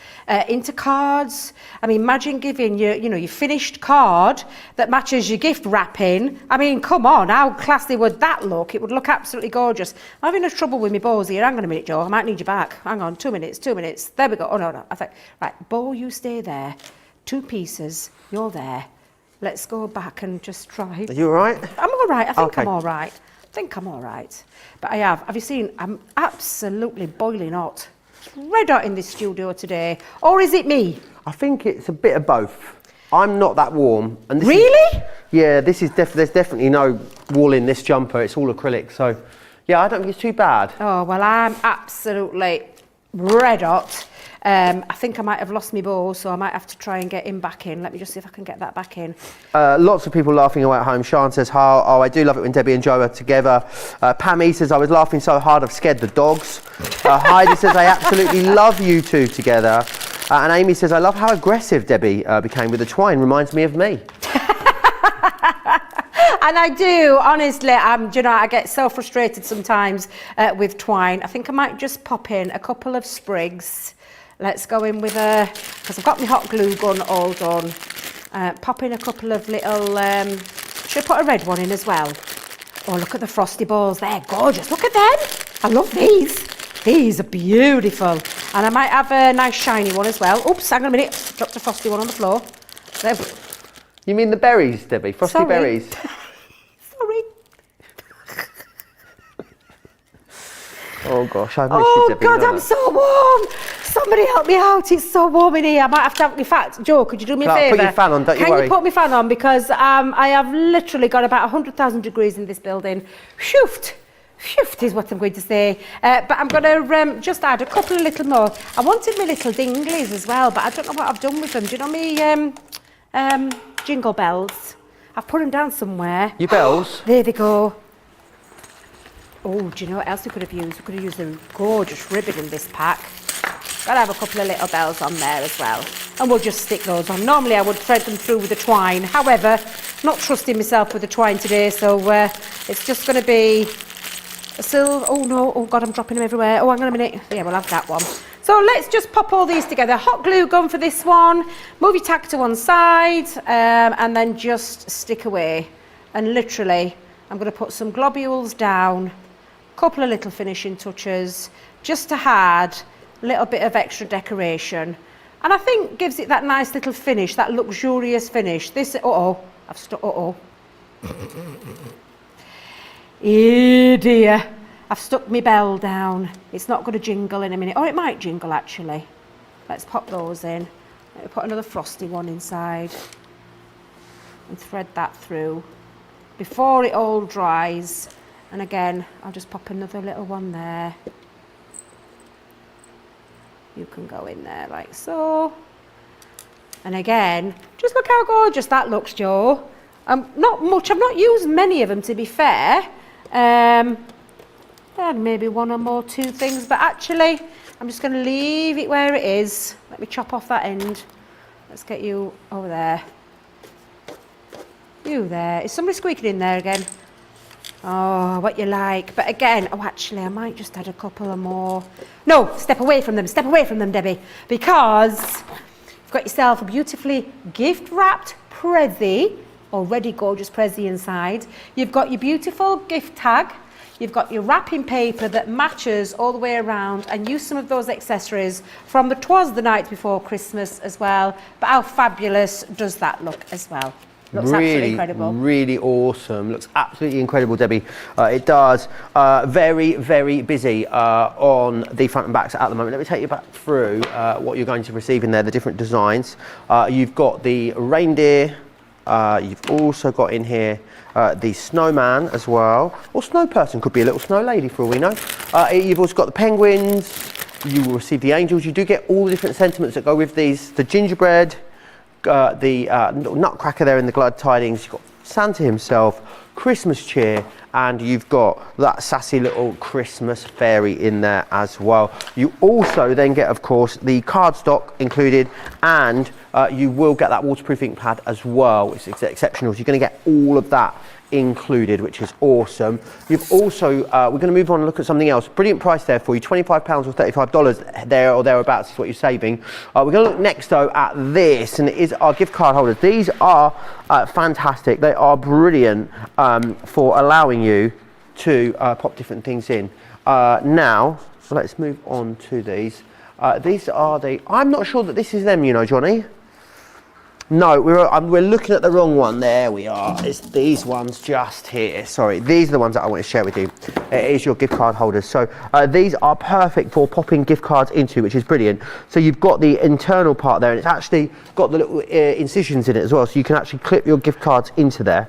into cards. I mean, imagine giving your finished card that matches your gift wrapping. I mean, come on, how classy would that look? It would look absolutely gorgeous. I'm having a trouble with my bows here. Hang on a minute, Joe. I might need you back. Hang on, 2 minutes. There we go. Oh, no. I think, right, bow, you stay there. 2 pieces, you're there. Let's go back and just try. Are you all right? I'm all right. I think Okay. I'm all right. But have you seen, I'm absolutely boiling hot. It's red hot in this studio today. Or is it me? I think it's a bit of both. I'm not that warm. And this Really? There's definitely no wool in this jumper. It's all acrylic. So, yeah, I don't think it's too bad. Oh, well, I'm absolutely red hot. I think I might have lost my bow, so I might have to try and get him back in. Let me just see if I can get that back in. Lots of people laughing away at home. Sean says, I do love it when Debbie and Joe are together. Pammy says, I was laughing so hard I've scared the dogs. Heidi says, I absolutely love you two together. And Amy says, I love how aggressive Debbie became with the twine. Reminds me of me. And I do, honestly, I get so frustrated sometimes with twine. I think I might just pop in a couple of sprigs. Let's go in with because I've got my hot glue gun all done. Pop in a couple of little, should I put a red one in as well? Oh, look at the frosty balls, they're gorgeous. Look at them, I love these. These are beautiful. And I might have a nice shiny one as well. Oops, hang on a minute, dropped a frosty one on the floor. There. You mean the berries, Debbie? Frosty berries? Sorry. Oh gosh, I miss you, Debbie. God, I'm so warm. Somebody help me out. It's so warm in here. I might have to have, in fact, Joe, could you do me a favour? Put your fan on, don't you worry. worry. Can you put my fan on? Because I have literally got about 100,000 degrees in this building. Shoofed is what I'm going to say. But I'm going to just add a couple of little more. I wanted my little dinglies as well, but I don't know what I've done with them. Do you know me jingle bells? I've put them down somewhere. Your bells? There they go. Oh, do you know what else we could have used? We could have used the gorgeous ribbon in this pack. Gotta have a couple of little bells on there as well. And we'll just stick those on. Normally I would thread them through with the twine. However, not trusting myself with the twine today, so it's just going to be a silver. Oh no, oh God, I'm dropping them everywhere. Oh, hang on a minute. Yeah, we'll have that one. So let's just pop all these together. Hot glue gun for this one, movie tack to one side, and then just stick away. And literally, I'm going to put some globules down, a couple of little finishing touches, just to add a little bit of extra decoration. And I think gives it that nice little finish, that luxurious finish. This, I've stuck, oh dear, I've stuck my bell down. It's not going to jingle in a minute. Or it might jingle actually. Let's pop those in. Let me put another frosty one inside and thread that through before it all dries. And again, I'll just pop another little one there. You can go in there like so. And again, just look how gorgeous that looks, Joe. Not much, I've not used many of them to be fair. And maybe one or more, two things, but actually, I'm just going to leave it where it is. Let me chop off that end. Let's get you over there. You there. Is somebody squeaking in there again? Oh, what you like. But again, oh, actually, I might just add a couple of more. No, step away from them, Debbie. Because you've got yourself a beautifully gift-wrapped Prezi, already gorgeous Prezi inside. You've got your beautiful gift tag. You've got your wrapping paper that matches all the way around, and use some of those accessories from the Twas the Night Before Christmas as well. But how fabulous does that look as well? Looks absolutely incredible. Really awesome. Looks absolutely incredible, Debbie. It does. Very, very busy on the front and backs at the moment. Let me take you back through what you're going to receive in there, the different designs. You've got the reindeer. You've also got in here the snowman as well. Or snow person, could be a little snow lady for all we know. You've also got the penguins. You will receive the angels. You do get all the different sentiments that go with these. The gingerbread. The nutcracker there in the glad tidings. You've got Santa himself, Christmas cheer, and you've got that sassy little Christmas fairy in there as well. You also then get, of course, the cardstock included, and you will get that waterproof ink pad as well, which is exceptional. So you're going to get all of that included, which is awesome. You've also, we're going to move on and look at something else. Brilliant price there for you, £25 or $35 there or thereabouts is what you're saving. We're going to look next though at this, and it is our gift card holders. These are fantastic. They are brilliant for allowing you to pop different things in. Now, so let's move on to these. These are the, I'm not sure that this is them, you know, Johnny. No, we're looking at the wrong one. There we are. It's these ones just here. Sorry, these are the ones that I want to share with you. It is your gift card holders. So these are perfect for popping gift cards into, which is brilliant. So you've got the internal part there, and it's actually got the little incisions in it as well. So you can actually clip your gift cards into there,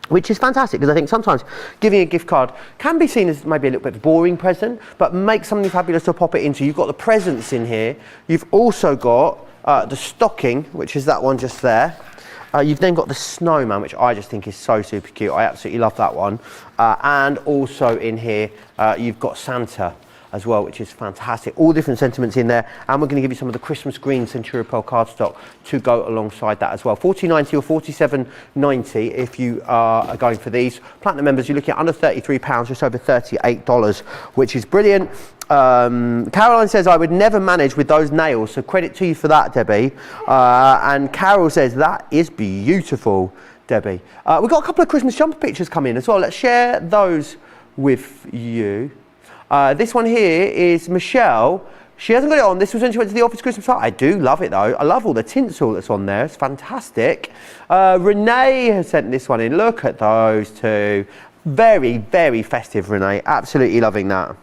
which is fantastic, because I think sometimes giving a gift card can be seen as maybe a little bit of a boring present, but make something fabulous to pop it into. You've got the presents in here. You've also got the stocking, which is that one just there. You've then got the snowman, which I just think is so super cute. I absolutely love that one. And also in here, you've got Santa as well, which is fantastic. All different sentiments in there, and we're going to give you some of the Christmas green Centuria Pearl cardstock to go alongside that as well. $40.90 or $47.90 if you are going for these. Platinum members, you're looking at under £33, just over $38, which is brilliant. Caroline says, I would never manage with those nails, so credit to you for that, Debbie. And Carol says, that is beautiful, Debbie. We've got a couple of Christmas jumper pictures come in as well. Let's share those with you. This one here is Michelle. She hasn't got it on. This was when she went to the office Christmas party. I do love it though. I love all the tinsel that's on there. It's fantastic. Renee has sent this one in. Look at those two. Very, very festive, Renee. Absolutely loving that.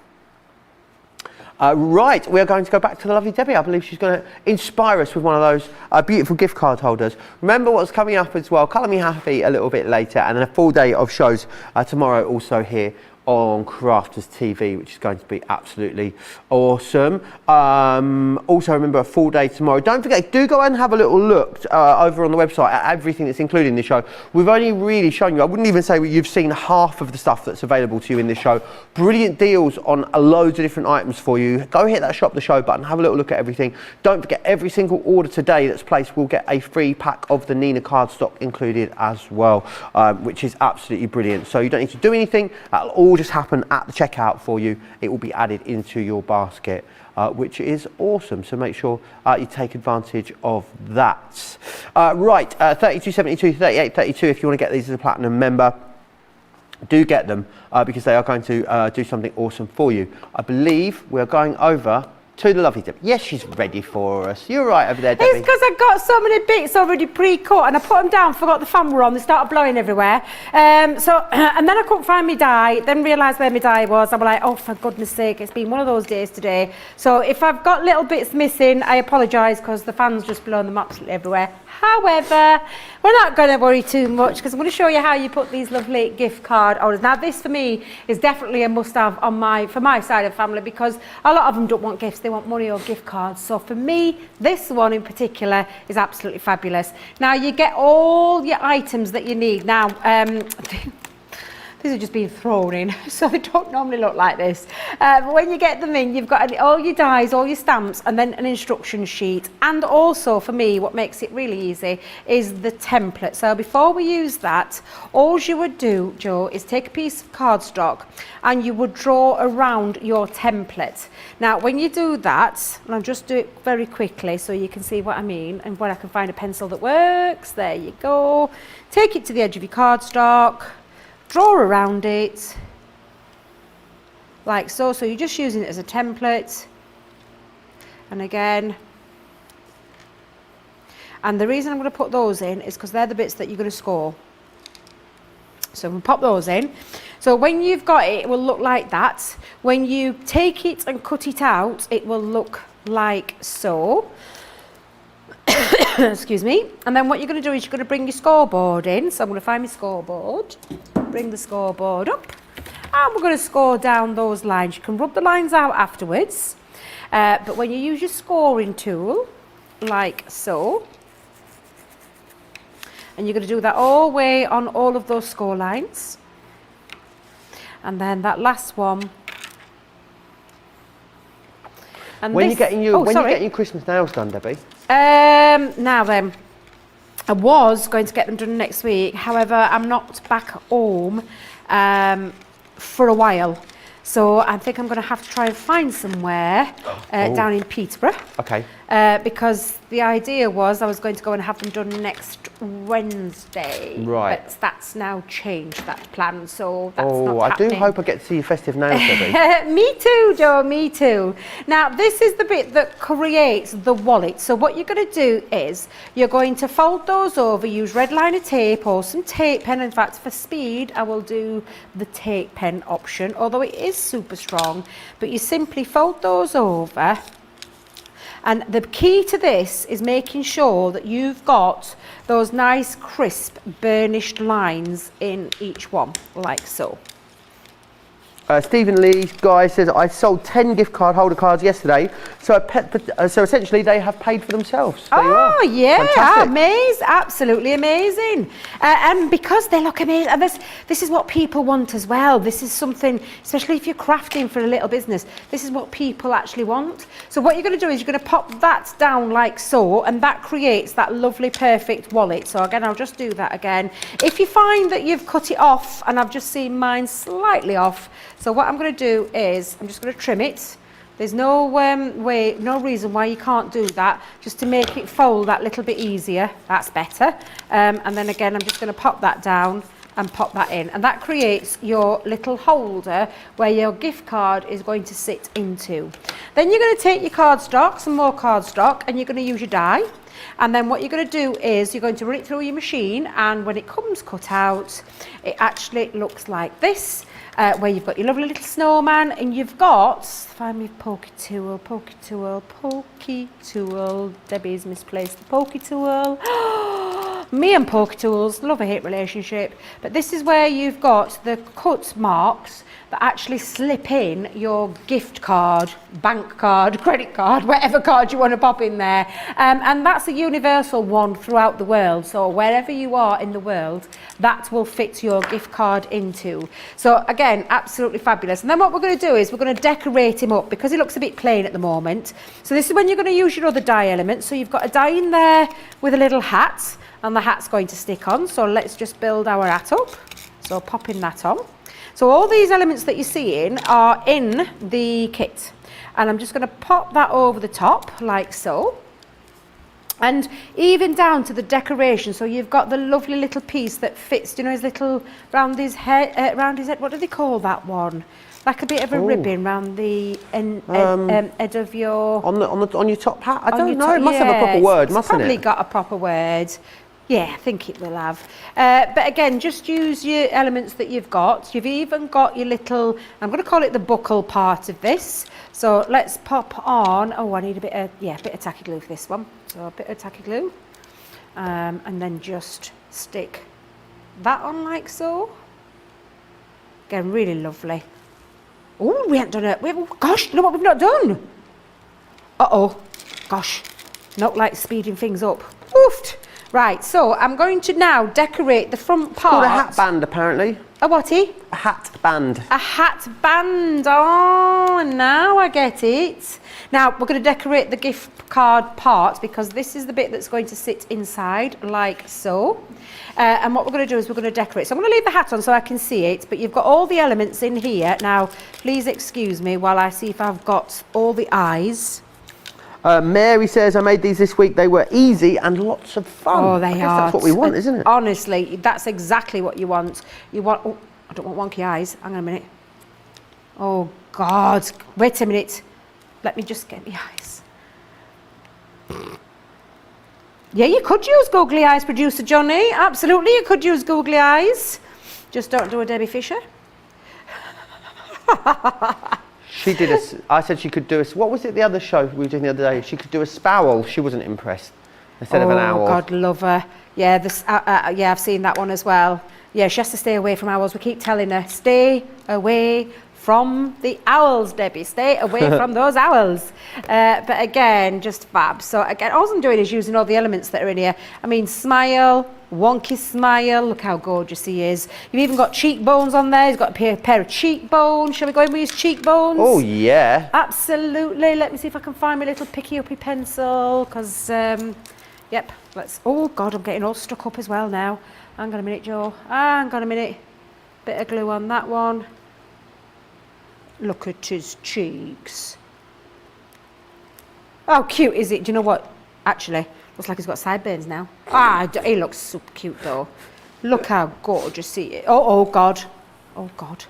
Right, we are going to go back to the lovely Debbie. I believe she's going to inspire us with one of those beautiful gift card holders. Remember what's coming up as well. Colour Me Happy a little bit later, and then a full day of shows tomorrow also here on Crafters TV, which is going to be absolutely awesome. Also remember a full day tomorrow. Don't forget, do go and have a little look over on the website at everything that's included in the show. We've only really shown you, I wouldn't even say you've seen half of the stuff that's available to you in this show. Brilliant deals on loads of different items for you. Go hit that shop the show button, have a little look at everything. Don't forget, every single order today that's placed will get a free pack of the Nina cardstock included as well, which is absolutely brilliant. So you don't need to do anything, that'll all just happen at the checkout for you. It will be added into your basket, which is awesome. So make sure you take advantage of that. Right, 32.72, 38.32 if you want to get these as a platinum member. Do get them because they are going to do something awesome for you. I believe we're going over to the lovely Debbie. Yes, she's ready for us. You're right over there, Debbie. It's because I've got so many bits already pre-cut and I put them down, forgot the fan were on, they started blowing everywhere. And then I couldn't find my dye, then realised where my dye was. I was like, oh, for goodness sake, it's been one of those days today. So if I've got little bits missing, I apologise because the fan's just blown them absolutely everywhere. However, we're not going to worry too much because I'm going to show you how you put these lovely gift card orders. Now, this for me is definitely a must-have on for my side of the family because a lot of them don't want gifts, they want money or gift cards. So for me, this one in particular is absolutely fabulous. Now, you get all your items that you need. Now, these are just being thrown in, so they don't normally look like this. But when you get them in, you've got all your dies, all your stamps, and then an instruction sheet. And also, for me, what makes it really easy is the template. So before we use that, all you would do, Joe, is take a piece of cardstock and you would draw around your template. Now, when you do that, and I'll just do it very quickly so you can see what I mean, and when I can find a pencil that works, there you go. Take it to the edge of your cardstock, draw around it like so. So you're just using it as a template. And again, and the reason I'm going to put those in is because they're the bits that you're going to score. So we'll pop those in. So when you've got it, it will look like that. When you take it and cut it out, it will look like so. Excuse me. And then what you're going to do is you're going to bring your scoreboard in. So I'm going to find my scoreboard, bring the scoreboard up, and we're going to score down those lines. You can rub the lines out afterwards, but when you use your scoring tool, like so, and you're going to do that all the way on all of those score lines, and then that last one. And when you're getting your Christmas nails done, Debbie? Now then, I was going to get them done next week. However, I'm not back home for a while. So I think I'm going to have to try and find somewhere down in Peterborough. Okay. Because the idea was I was going to go and have them done next Wednesday. Right. But that's now changed, that plan, so that's not Oh, I happening. do hope I get to see your festive nails, Debbie. Me too, Joe, me too. Now, this is the bit that creates the wallet. So what you're going to do is you're going to fold those over, use red liner tape or some tape pen. In fact, for speed, I will do the tape pen option, although it is super strong. But you simply fold those over. And the key to this is making sure that you've got those nice, crisp, burnished lines in each one, like so. Stephen Lee, guy, says, I sold 10 gift card holder cards yesterday, so essentially they have paid for themselves. There you are. Oh, yeah, Fantastic. amazing, absolutely amazing. And because they look amazing, and this is what people want as well. This is something, especially if you're crafting for a little business, this is what people actually want. So what you're going to do is you're going to pop that down like so, and that creates that lovely, perfect wallet. So again, I'll just do that again. If you find that you've cut it off, and I've just seen mine slightly off, so what I'm going to do is I'm just going to trim it. There's no no reason why you can't do that, just to make it fold that little bit easier. That's better. And then again, I'm just going to pop that down and pop that in. And that creates your little holder where your gift card is going to sit into. Then you're going to take your cardstock, some more cardstock, and you're going to use your die. And then what you're going to do is you're going to run it through your machine, and when it comes cut out, it actually looks like this. Where you've got your lovely little snowman, and you've got, find me pokey tool, Debbie's misplaced the pokey tool. Me and pokey tools, love-hate relationship. But this is where you've got the cut marks that actually slip in your gift card, bank card, credit card, whatever card you want to pop in there. And that's a universal one throughout the world. So wherever you are in the world, that will fit your gift card into. So again, absolutely fabulous. And then what we're going to do is we're going to decorate him up because he looks a bit plain at the moment. So this is when you're going to use your other die elements. So you've got a die in there with a little hat, and the hat's going to stick on. So let's just build our hat up. So popping that on. So all these elements that you're seeing are in the kit. And I'm just going to pop that over the top like so. And even down to the decoration, so you've got the lovely little piece that fits, you know, his little, round his head, what do they call that one? Like a bit of a ribbon round the head of your... On your top hat? I don't know, it must have a proper word, mustn't it? It's probably got a proper word. Yeah, I think it will have. But again, just use your elements that you've got. You've even got your little, I'm going to call it the buckle part of this. So let's pop on, I need a bit of tacky glue for this one. So a bit of tacky glue. And then just stick that on like so. Again, really lovely. Oh, we haven't done it. Gosh, you know what we've not done? Uh-oh. Gosh. Not like speeding things up. Oofed. Right, so I'm going to now decorate the front part. It's called a hat band, apparently. A whaty? A hat band. A hat band. Oh, now I get it. Now, we're going to decorate the gift card part because this is the bit that's going to sit inside, like so. And what we're going to do is we're going to decorate. So I'm going to leave the hat on so I can see it, but you've got all the elements in here. Now, please excuse me while I see if I've got all the eyes. Mary says, I made these this week. They were easy and lots of fun. Oh, they are. That's what we want, isn't it? Honestly, that's exactly what you want. You want, oh, I don't want wonky eyes. Hang on a minute. Oh, God. Wait a minute. Let me just get the eyes. Yeah, you could use googly eyes, producer Johnny. Absolutely, you could use googly eyes. Just don't do a Debbie Fisher. I said she could do a, what was it the other show we were doing the other day? She could do a sparrow. She wasn't impressed. Instead of an owl. Oh, God, love her. Yeah, yeah, I've seen that one as well. Yeah, she has to stay away from owls. We keep telling her, stay away from the owls, Debbie. Stay away from those owls. But again, just fab. So again, all I'm doing is using all the elements that are in here. I mean, smile, wonky smile. Look how gorgeous he is. You've even got cheekbones on there. He's got a pair of cheekbones. Shall we go in with his cheekbones? Oh, yeah. Absolutely. Let me see if I can find my little picky-uppy pencil, because, yep, let's... Oh, God, I'm getting all stuck up as well now. Hang on a minute, Joe. Hang on a minute. Bit of glue on that one. Look at his cheeks. How cute is it? Do you know what? Actually, looks like he's got sideburns now. He looks super cute, though. Look how gorgeous he is. Oh, God. Oh, God.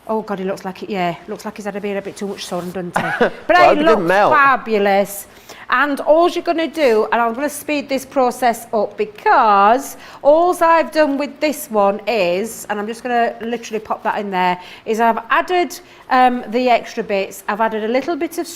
Oh, God, he looks like it, yeah. Looks like he's had a bit too much sun, doesn't he? But Well, he it looks didn't melt. fabulous. And all you're going to do, and I'm going to speed this process up, because all I've done with this one is, and I'm just going to literally pop that in there, is I've added the extra bits. I've added a little bit of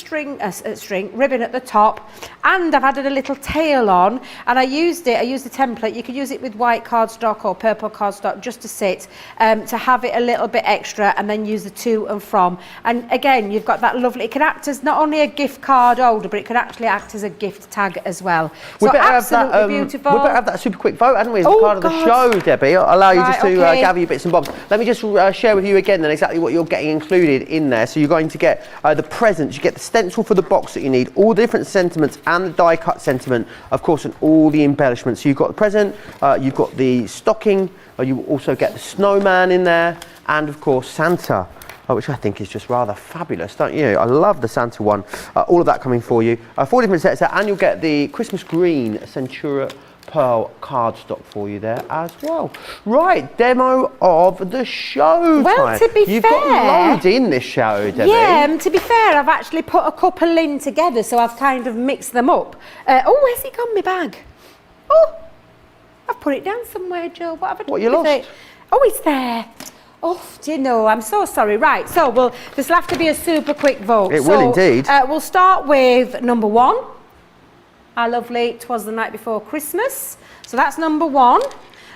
ribbon at the top, and I've added a little tail on, and I used the template. You could use it with white cardstock or purple cardstock just to sit, to have it a little bit extra, and then use the to and from. And again, you've got that lovely, it can act as not only a gift card holder, but it can actually act as a gift tag as well. So absolutely beautiful. We better have that super quick vote, hadn't we, as Oh, part of the God. show, Debbie. I'll allow you Right, just to okay. gather your bits and bobs. Let me just share with you again then exactly what you're getting included in there. So you're going to get the presents, you get the stencil for the box that you need, all the different sentiments and the die cut sentiment, of course, and all the embellishments. So you've got the present, you've got the stocking, you also get the snowman in there, and of course Santa. Which I think is just rather fabulous, don't you? I love the Santa one. All of that coming for you. 4 different sets there, and you'll get the Christmas green Centura Pearl cardstock for you there as well. Right, demo of the show. Well, time. to be You've fair, got loads in this show, Debbie. Yeah, to be fair, I've actually put a couple in together, so I've kind of mixed them up. Oh, where's it gone, my bag? Oh, I've put it down somewhere, Joe. What have I done What, you with lost? it? Oh, it's there. Oh, do you know, I'm so sorry. Right, so this will have to be a super quick vote. It will indeed. We'll start with number 1. Our lovely 'Twas the Night Before Christmas. So that's number 1.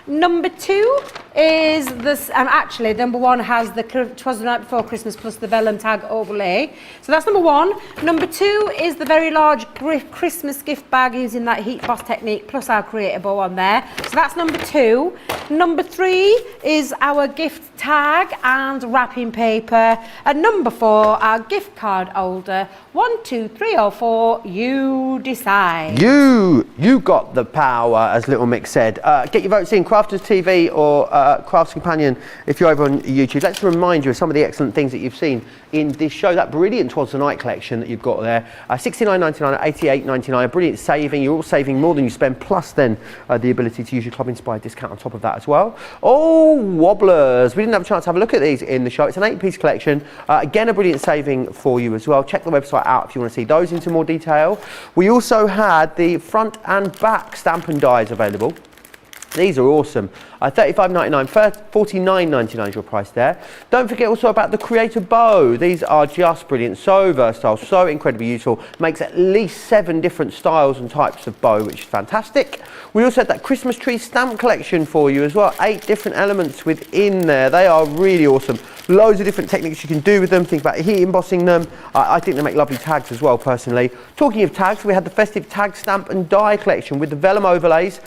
Number 2 is this, actually number 1 has the "'Twas the Night Before Christmas" plus the vellum tag overlay. So that's number 1. Number 2 is the very large Christmas gift bag using that heat boss technique plus our creator bow on there. So that's number 2. Number 3 is our gift tag and wrapping paper. And number 4, our gift card holder. 1, 2, 3 or 4, you decide. You got the power, as Little Mick said. Get your votes in, Crafters TV or Crafts Companion if you're over on YouTube. Let's remind you of some of the excellent things that you've seen in this show. That brilliant "'Twas the Night" collection that you've got there. $69.99 at $88.99. A brilliant saving. You're all saving more than you spend, plus then the ability to use your Club Inspired discount on top of that as well. Oh, wobblers. We didn't have a chance to have a look at these in the show. It's an 8-piece collection. Again, a brilliant saving for you as well. Check the website out if you want to see those into more detail. We also had the front and back stamp and dies available. These are awesome. $35.99, $49.99 is your price there. Don't forget also about the Creator Bow. These are just brilliant, so versatile, so incredibly useful. Makes at least 7 different styles and types of bow, which is fantastic. We also had that Christmas tree stamp collection for you as well. 8 different elements within there. They are really awesome. Loads of different techniques you can do with them. Think about heat embossing them. I think they make lovely tags as well, personally. Talking of tags, we had the festive tag stamp and die collection with the vellum overlays.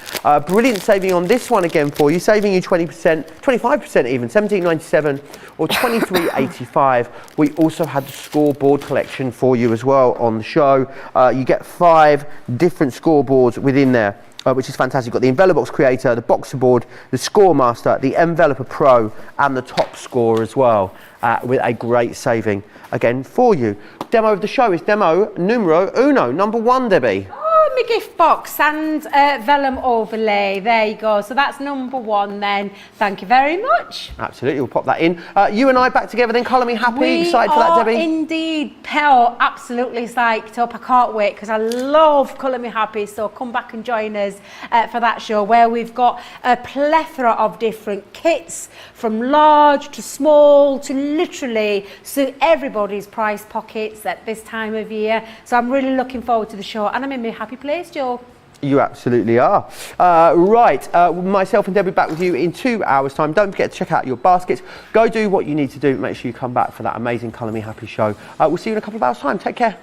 Brilliant saving on this one again for you, saving you 20%, 25% even, $17.97 or $23.85. We also had the scoreboard collection for you as well on the show. You get 5 different scoreboards within there. Which is fantastic. You've got the Envelobox Creator, the Boxer Board, the Score Master, the Enveloper Pro, and the Top Score as well, with a great saving again for you. Demo of the show is demo numero uno, number 1, Debbie. Oh, my gift box and vellum overlay. There you go. So that's number 1 then. Thank you very much. Absolutely, we'll pop that in. You and I back together then, Colour Me Happy. We Excited for that, are Debbie? indeed, Pell, absolutely psyched up. I can't wait because I love Colour Me Happy. So come back and join us for that show where we've got a plethora of different kits from large to small to literally suit everybody's price pockets at this time of year. So I'm really looking forward to the show and I'm in my happy place, Joe. You absolutely are. Myself and Debbie back with you in 2 hours' time. Don't forget to check out your baskets. Go do what you need to do. Make sure you come back for that amazing Colour Me Happy show. We'll see you in a couple of hours' time. Take care.